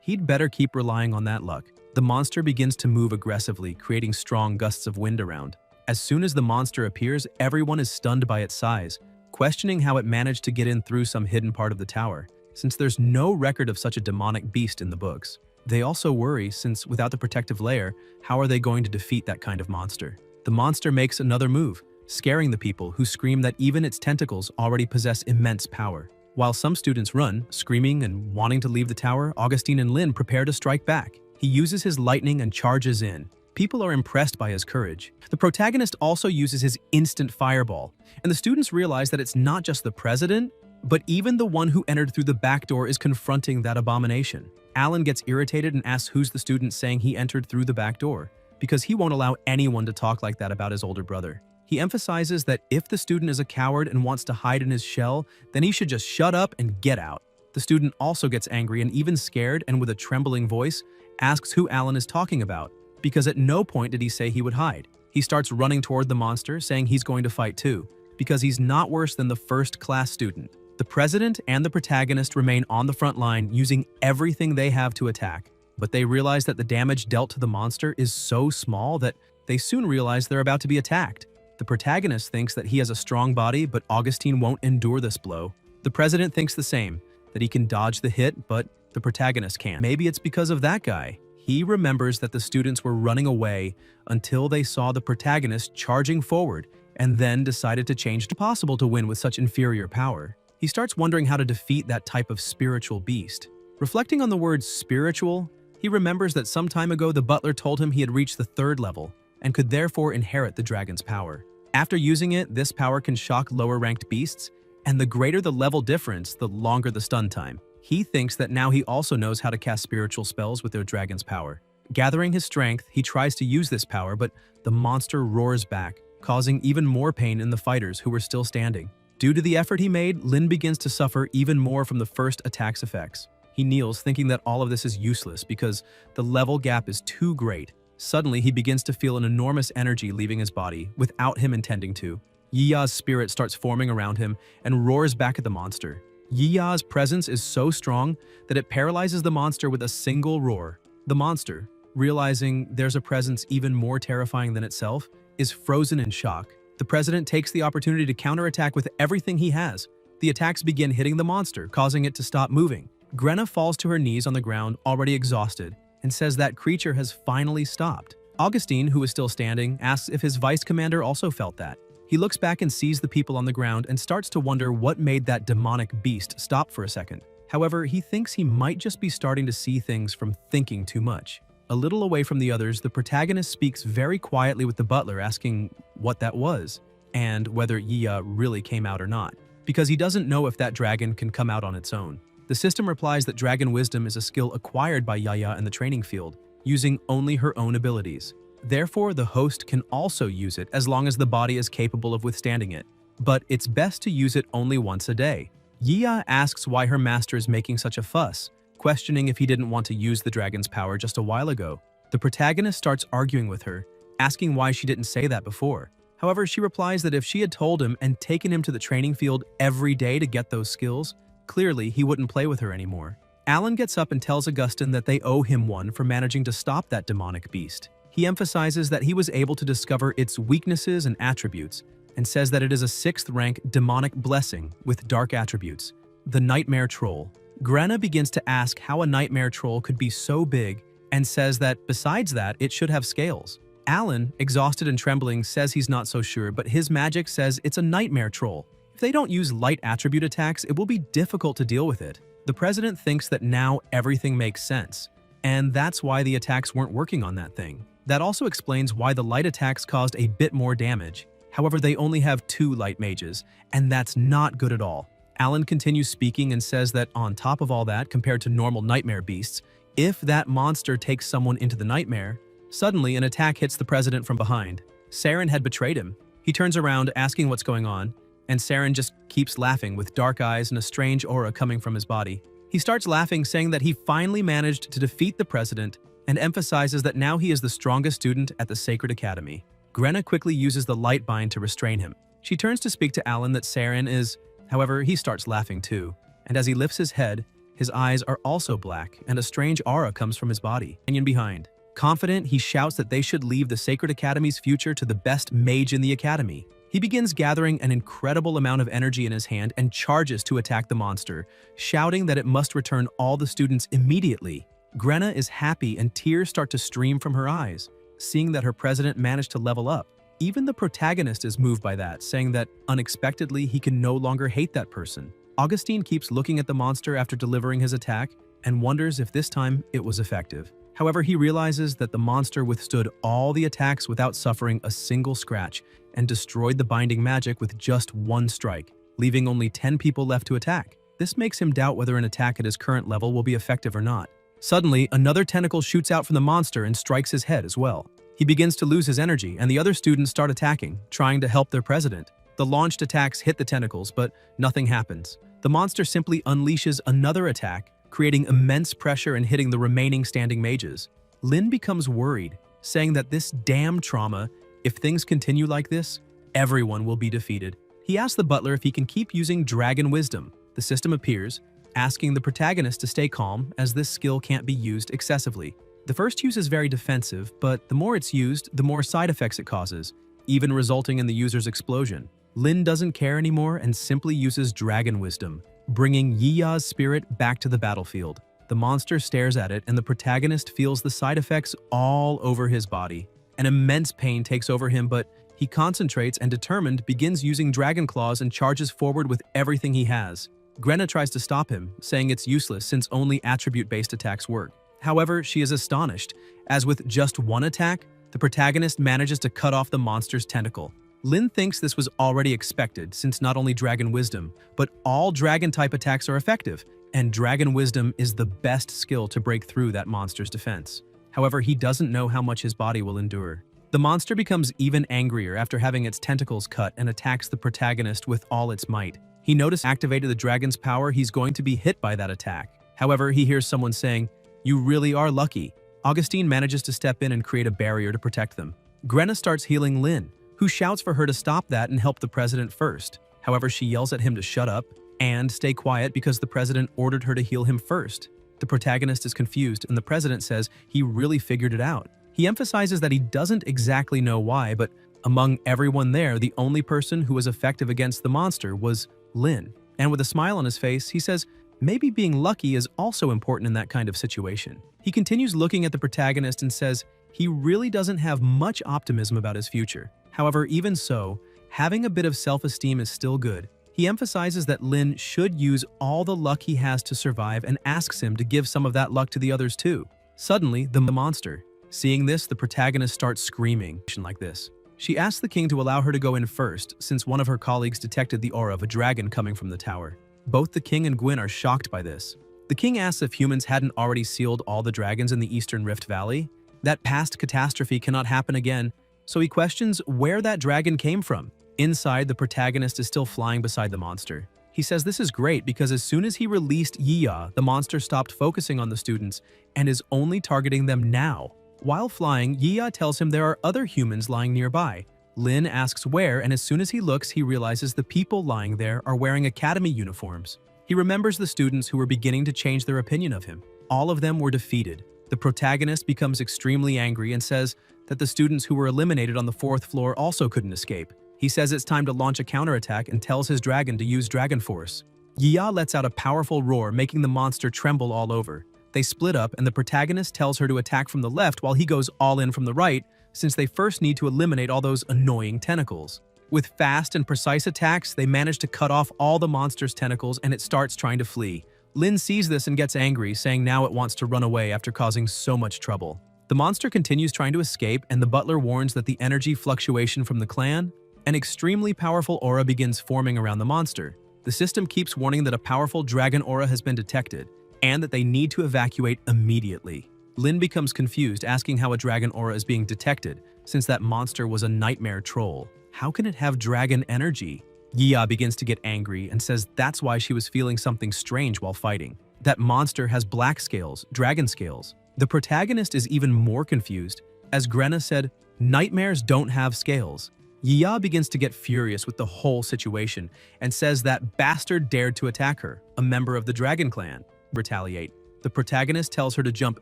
He'd better keep relying on that luck. The monster begins to move aggressively, creating strong gusts of wind around. As soon as the monster appears, everyone is stunned by its size, questioning how it managed to get in through some hidden part of the tower. since there's no record of such a demonic beast in the books. They also worry since without the protective layer, how are they going to defeat that kind of monster? The monster makes another move, scaring the people who scream that even its tentacles already possess immense power. While some students run, screaming and wanting to leave the tower, Augustine and Lin prepare to strike back. He uses his lightning and charges in. People are impressed by his courage. The protagonist also uses his instant fireball, and the students realize that it's not just the president, but even the one who entered through the back door is confronting that abomination. Alan gets irritated and asks who's the student saying he entered through the back door, because he won't allow anyone to talk like that about his older brother. He emphasizes that if the student is a coward and wants to hide in his shell, then he should just shut up and get out. The student also gets angry and even scared, and with a trembling voice, asks who Alan is talking about, because at no point did he say he would hide. He starts running toward the monster, saying he's going to fight too, because he's not worse than the first-class student. The president and the protagonist remain on the front line, using everything they have to attack, but they realize that the damage dealt to the monster is so small that they soon realize they're about to be attacked. The protagonist thinks that he has a strong body, but Augustine won't endure this blow. The president thinks the same, that he can dodge the hit, but the protagonist can't. Maybe it's because of that guy. He remembers that the students were running away until they saw the protagonist charging forward, and then decided to change to possible to win with such inferior power. He starts wondering how to defeat that type of spiritual beast. Reflecting on the word spiritual, he remembers that some time ago the butler told him he had reached the 3rd level and could therefore inherit the dragon's power. After using it, this power can shock lower-ranked beasts, and the greater the level difference, the longer the stun time. He thinks that now he also knows how to cast spiritual spells with their dragon's power. Gathering his strength, he tries to use this power, but the monster roars back, causing even more pain in the fighters who were still standing. Due to the effort he made, Lin begins to suffer even more from the first attack's effects. He kneels, thinking that all of this is useless because the level gap is too great. Suddenly, he begins to feel an enormous energy leaving his body, without him intending to. Yiya's spirit starts forming around him and roars back at the monster. Yiya's presence is so strong that it paralyzes the monster with a single roar. The monster, realizing there's a presence even more terrifying than itself, is frozen in shock. The president takes the opportunity to counterattack with everything he has. The attacks begin hitting the monster, causing it to stop moving. Grenna falls to her knees on the ground, already exhausted, and says that creature has finally stopped. Augustine, who is still standing, asks if his vice commander also felt that. He looks back and sees the people on the ground and starts to wonder what made that demonic beast stop for a second. However, he thinks he might just be starting to see things from thinking too much. A little away from the others, the protagonist speaks very quietly with the butler, asking what that was, and whether Yiya really came out or not, because he doesn't know if that dragon can come out on its own. The system replies that dragon wisdom is a skill acquired by Yiya in the training field, using only her own abilities. Therefore, the host can also use it as long as the body is capable of withstanding it, but it's best to use it only once a day. Yiya asks why her master is making such a fuss, questioning if he didn't want to use the dragon's power just a while ago. The protagonist starts arguing with her, asking why she didn't say that before. However, she replies that if she had told him and taken him to the training field every day to get those skills, clearly he wouldn't play with her anymore. Alan gets up and tells Augustine that they owe him one for managing to stop that demonic beast. He emphasizes that he was able to discover its weaknesses and attributes, and says that it is a 6th-rank demonic blessing with dark attributes, the Nightmare Troll. Grenna begins to ask how a nightmare troll could be so big, and says that, besides that, it should have scales. Alan, exhausted and trembling, says he's not so sure, but his magic says it's a nightmare troll. If they don't use light attribute attacks, it will be difficult to deal with it. The president thinks that now everything makes sense, and that's why the attacks weren't working on that thing. That also explains why the light attacks caused a bit more damage. However, they only have 2 light mages, and that's not good at all. Alan continues speaking and says that on top of all that, compared to normal nightmare beasts, if that monster takes someone into the nightmare, suddenly an attack hits the president from behind. Saren had betrayed him. He turns around asking what's going on, and Saren just keeps laughing with dark eyes and a strange aura coming from his body. He starts laughing, saying that he finally managed to defeat the president, and emphasizes that now he is the strongest student at the Sacred Academy. Grenna quickly uses the light bind to restrain him. She turns to speak to Alan that Saren is. However, he starts laughing too, and as he lifts his head, his eyes are also black, and a strange aura comes from his body, hanging behind. Confident, he shouts that they should leave the Sacred Academy's future to the best mage in the academy. He begins gathering an incredible amount of energy in his hand and charges to attack the monster, shouting that it must return all the students immediately. Grenna is happy and tears start to stream from her eyes, seeing that her president managed to level up. Even the protagonist is moved by that, saying that unexpectedly he can no longer hate that person. Augustine keeps looking at the monster after delivering his attack and wonders if this time it was effective. However, he realizes that the monster withstood all the attacks without suffering a single scratch and destroyed the binding magic with just one strike, leaving only 10 people left to attack. This makes him doubt whether an attack at his current level will be effective or not. Suddenly, another tentacle shoots out from the monster and strikes his head as well. He begins to lose his energy, and the other students start attacking, trying to help their president. The launched attacks hit the tentacles, but nothing happens. The monster simply unleashes another attack, creating immense pressure and hitting the remaining standing mages. Lin becomes worried, saying that this damn trauma, if things continue like this, everyone will be defeated. He asks the butler if he can keep using Dragon Wisdom. The system appears, asking the protagonist to stay calm as this skill can't be used excessively. The first use is very defensive, but the more it's used, the more side effects it causes, even resulting in the user's explosion. Lin doesn't care anymore and simply uses Dragon Wisdom, bringing Yiya's spirit back to the battlefield. The monster stares at it and the protagonist feels the side effects all over his body. An immense pain takes over him, but he concentrates and determined begins using Dragon Claws and charges forward with everything he has. Grenna tries to stop him, saying it's useless since only attribute-based attacks work. However, she is astonished, as with just one attack, the protagonist manages to cut off the monster's tentacle. Lin thinks this was already expected since not only Dragon Wisdom, but all Dragon-type attacks are effective, and Dragon Wisdom is the best skill to break through that monster's defense. However, he doesn't know how much his body will endure. The monster becomes even angrier after having its tentacles cut and attacks the protagonist with all its might. He noticed activated the dragon's power, he's going to be hit by that attack. However, he hears someone saying, "You really are lucky." Augustine manages to step in and create a barrier to protect them. Grenna starts healing Lin, who shouts for her to stop that and help the president first. However, she yells at him to shut up and stay quiet because the president ordered her to heal him first. The protagonist is confused and the president says he really figured it out. He emphasizes that he doesn't exactly know why, but among everyone there, the only person who was effective against the monster was Lin. And with a smile on his face, he says maybe being lucky is also important in that kind of situation. He continues looking at the protagonist and says he really doesn't have much optimism about his future. However, even so, having a bit of self-esteem is still good. He emphasizes that Lin should use all the luck he has to survive and asks him to give some of that luck to the others too. Suddenly, the monster. Seeing this, the protagonist starts screaming like this. She asks the king to allow her to go in first, since one of her colleagues detected the aura of a dragon coming from the tower. Both the king and Gwyn are shocked by this. The king asks if humans hadn't already sealed all the dragons in the Eastern Rift Valley. That past catastrophe cannot happen again, so he questions where that dragon came from. Inside, the protagonist is still flying beside the monster. He says this is great because as soon as he released Yiya, the monster stopped focusing on the students and is only targeting them now. While flying, Yiya tells him there are other humans lying nearby. Lin asks where, and as soon as he looks, he realizes the people lying there are wearing academy uniforms. He remembers the students who were beginning to change their opinion of him. All of them were defeated. The protagonist becomes extremely angry and says that the students who were eliminated on the 4th floor also couldn't escape. He says it's time to launch a counterattack and tells his dragon to use Dragon Force. Yiya lets out a powerful roar, making the monster tremble all over. They split up and the protagonist tells her to attack from the left while he goes all in from the right, since they first need to eliminate all those annoying tentacles. With fast and precise attacks, they manage to cut off all the monster's tentacles and it starts trying to flee. Lin sees this and gets angry, saying now it wants to run away after causing so much trouble. The monster continues trying to escape and the butler warns that the energy fluctuation from the clan, an extremely powerful aura begins forming around the monster. The system keeps warning that a powerful dragon aura has been detected, and that they need to evacuate immediately. Lin becomes confused, asking how a dragon aura is being detected, since that monster was a nightmare troll. How can it have dragon energy? Yiya begins to get angry and says that's why she was feeling something strange while fighting. That monster has black scales, dragon scales. The protagonist is even more confused, as Grenna said, nightmares don't have scales. Yiya begins to get furious with the whole situation and says that bastard dared to attack her, a member of the dragon clan. Retaliate. The protagonist tells her to jump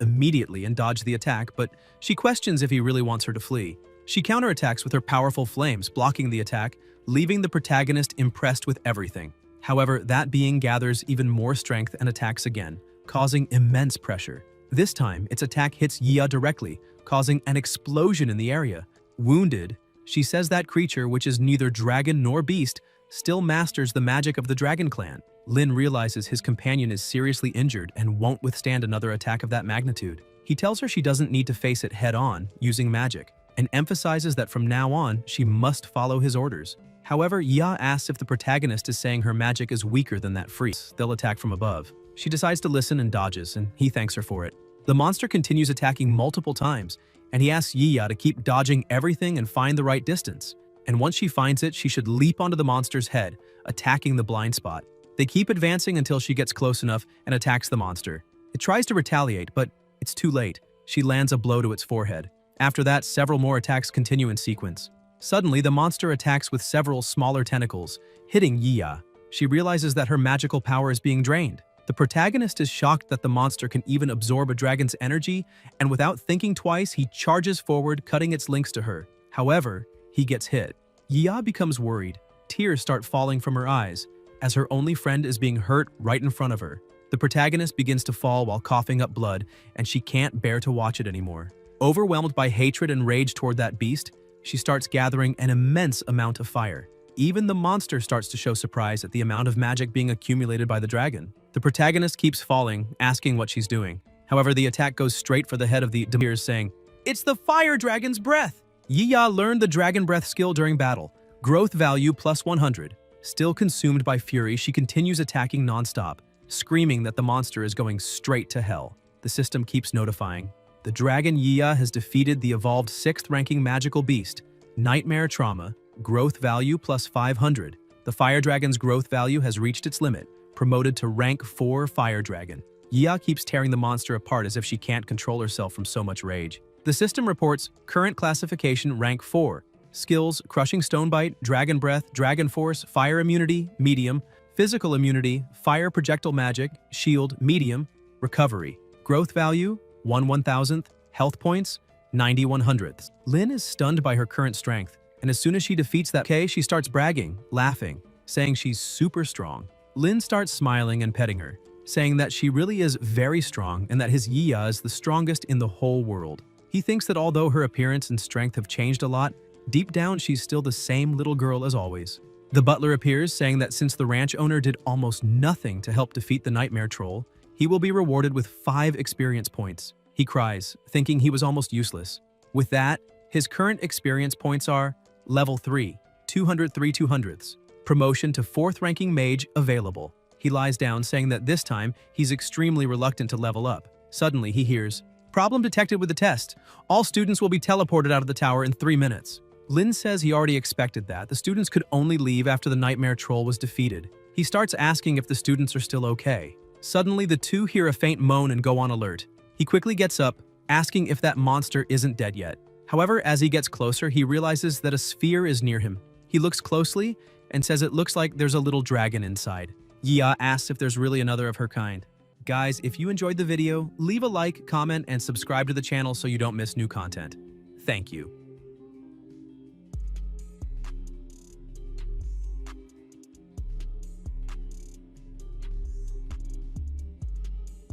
immediately and dodge the attack, but she questions if he really wants her to flee. She counterattacks with her powerful flames, blocking the attack, leaving the protagonist impressed with everything. However, that being gathers even more strength and attacks again, causing immense pressure. This time, its attack hits Yia directly, causing an explosion in the area. Wounded, she says that creature, which is neither dragon nor beast, still masters the magic of the Dragon Clan. Lin realizes his companion is seriously injured and won't withstand another attack of that magnitude. He tells her she doesn't need to face it head-on, using magic, and emphasizes that from now on, she must follow his orders. However, Ya asks if the protagonist is saying her magic is weaker than that freeze. They'll attack from above. She decides to listen and dodges, and he thanks her for it. The monster continues attacking multiple times, and he asks Yiya to keep dodging everything and find the right distance. And once she finds it, she should leap onto the monster's head, attacking the blind spot. They keep advancing until she gets close enough and attacks the monster. It tries to retaliate, but it's too late. She lands a blow to its forehead. After that, several more attacks continue in sequence. Suddenly, the monster attacks with several smaller tentacles, hitting Yiya. She realizes that her magical power is being drained. The protagonist is shocked that the monster can even absorb a dragon's energy, and without thinking twice, he charges forward, cutting its links to her. However, he gets hit. Yiya becomes worried. Tears start falling from her eyes, as her only friend is being hurt right in front of her. The protagonist begins to fall while coughing up blood, and she can't bear to watch it anymore. Overwhelmed by hatred and rage toward that beast, she starts gathering an immense amount of fire. Even the monster starts to show surprise at the amount of magic being accumulated by the dragon. The protagonist keeps falling, asking what she's doing. However, the attack goes straight for the head of the demon, saying, "It's the fire dragon's breath!" Yiya learned the dragon breath skill during battle. Growth value plus 100. Still consumed by fury, she continues attacking non-stop, screaming that the monster is going straight to hell. The system keeps notifying. The dragon Yiya has defeated the evolved 6th ranking magical beast, Nightmare Trauma, growth value plus 500. The fire dragon's growth value has reached its limit, promoted to rank 4 fire dragon. Yiya keeps tearing the monster apart as if she can't control herself from so much rage. The system reports current classification rank 4. Skills: Crushing Stonebite, Dragon Breath, Dragon Force, Fire Immunity, Medium, Physical Immunity, Fire Projectile Magic, Shield, Medium, Recovery. Growth value: 1/1000th, Health points: 90/100th. Lin is stunned by her current strength, and as soon as she defeats that K, she starts bragging, laughing, saying she's super strong. Lin starts smiling and petting her, saying that she really is very strong and that his Yiya is the strongest in the whole world. He thinks that although her appearance and strength have changed a lot, deep down she's still the same little girl as always. The butler appears, saying that since the ranch owner did almost nothing to help defeat the nightmare troll, he will be rewarded with 5 experience points. He cries, thinking he was almost useless. With that, his current experience points are Level 3, 203/200ths. Promotion to 4th ranking mage available. He lies down, saying that this time he's extremely reluctant to level up. Suddenly he hears, "Problem detected with the test. All students will be teleported out of the tower in 3 minutes." Lin says he already expected that. The students could only leave after the nightmare troll was defeated. He starts asking if the students are still okay. Suddenly the two hear a faint moan and go on alert. He quickly gets up, asking if that monster isn't dead yet. However, as he gets closer, he realizes that a sphere is near him. He looks closely and says it looks like there's a little dragon inside. Yiya asks if there's really another of her kind. Guys, if you enjoyed the video, leave a like, comment, and subscribe to the channel so you don't miss new content. Thank you.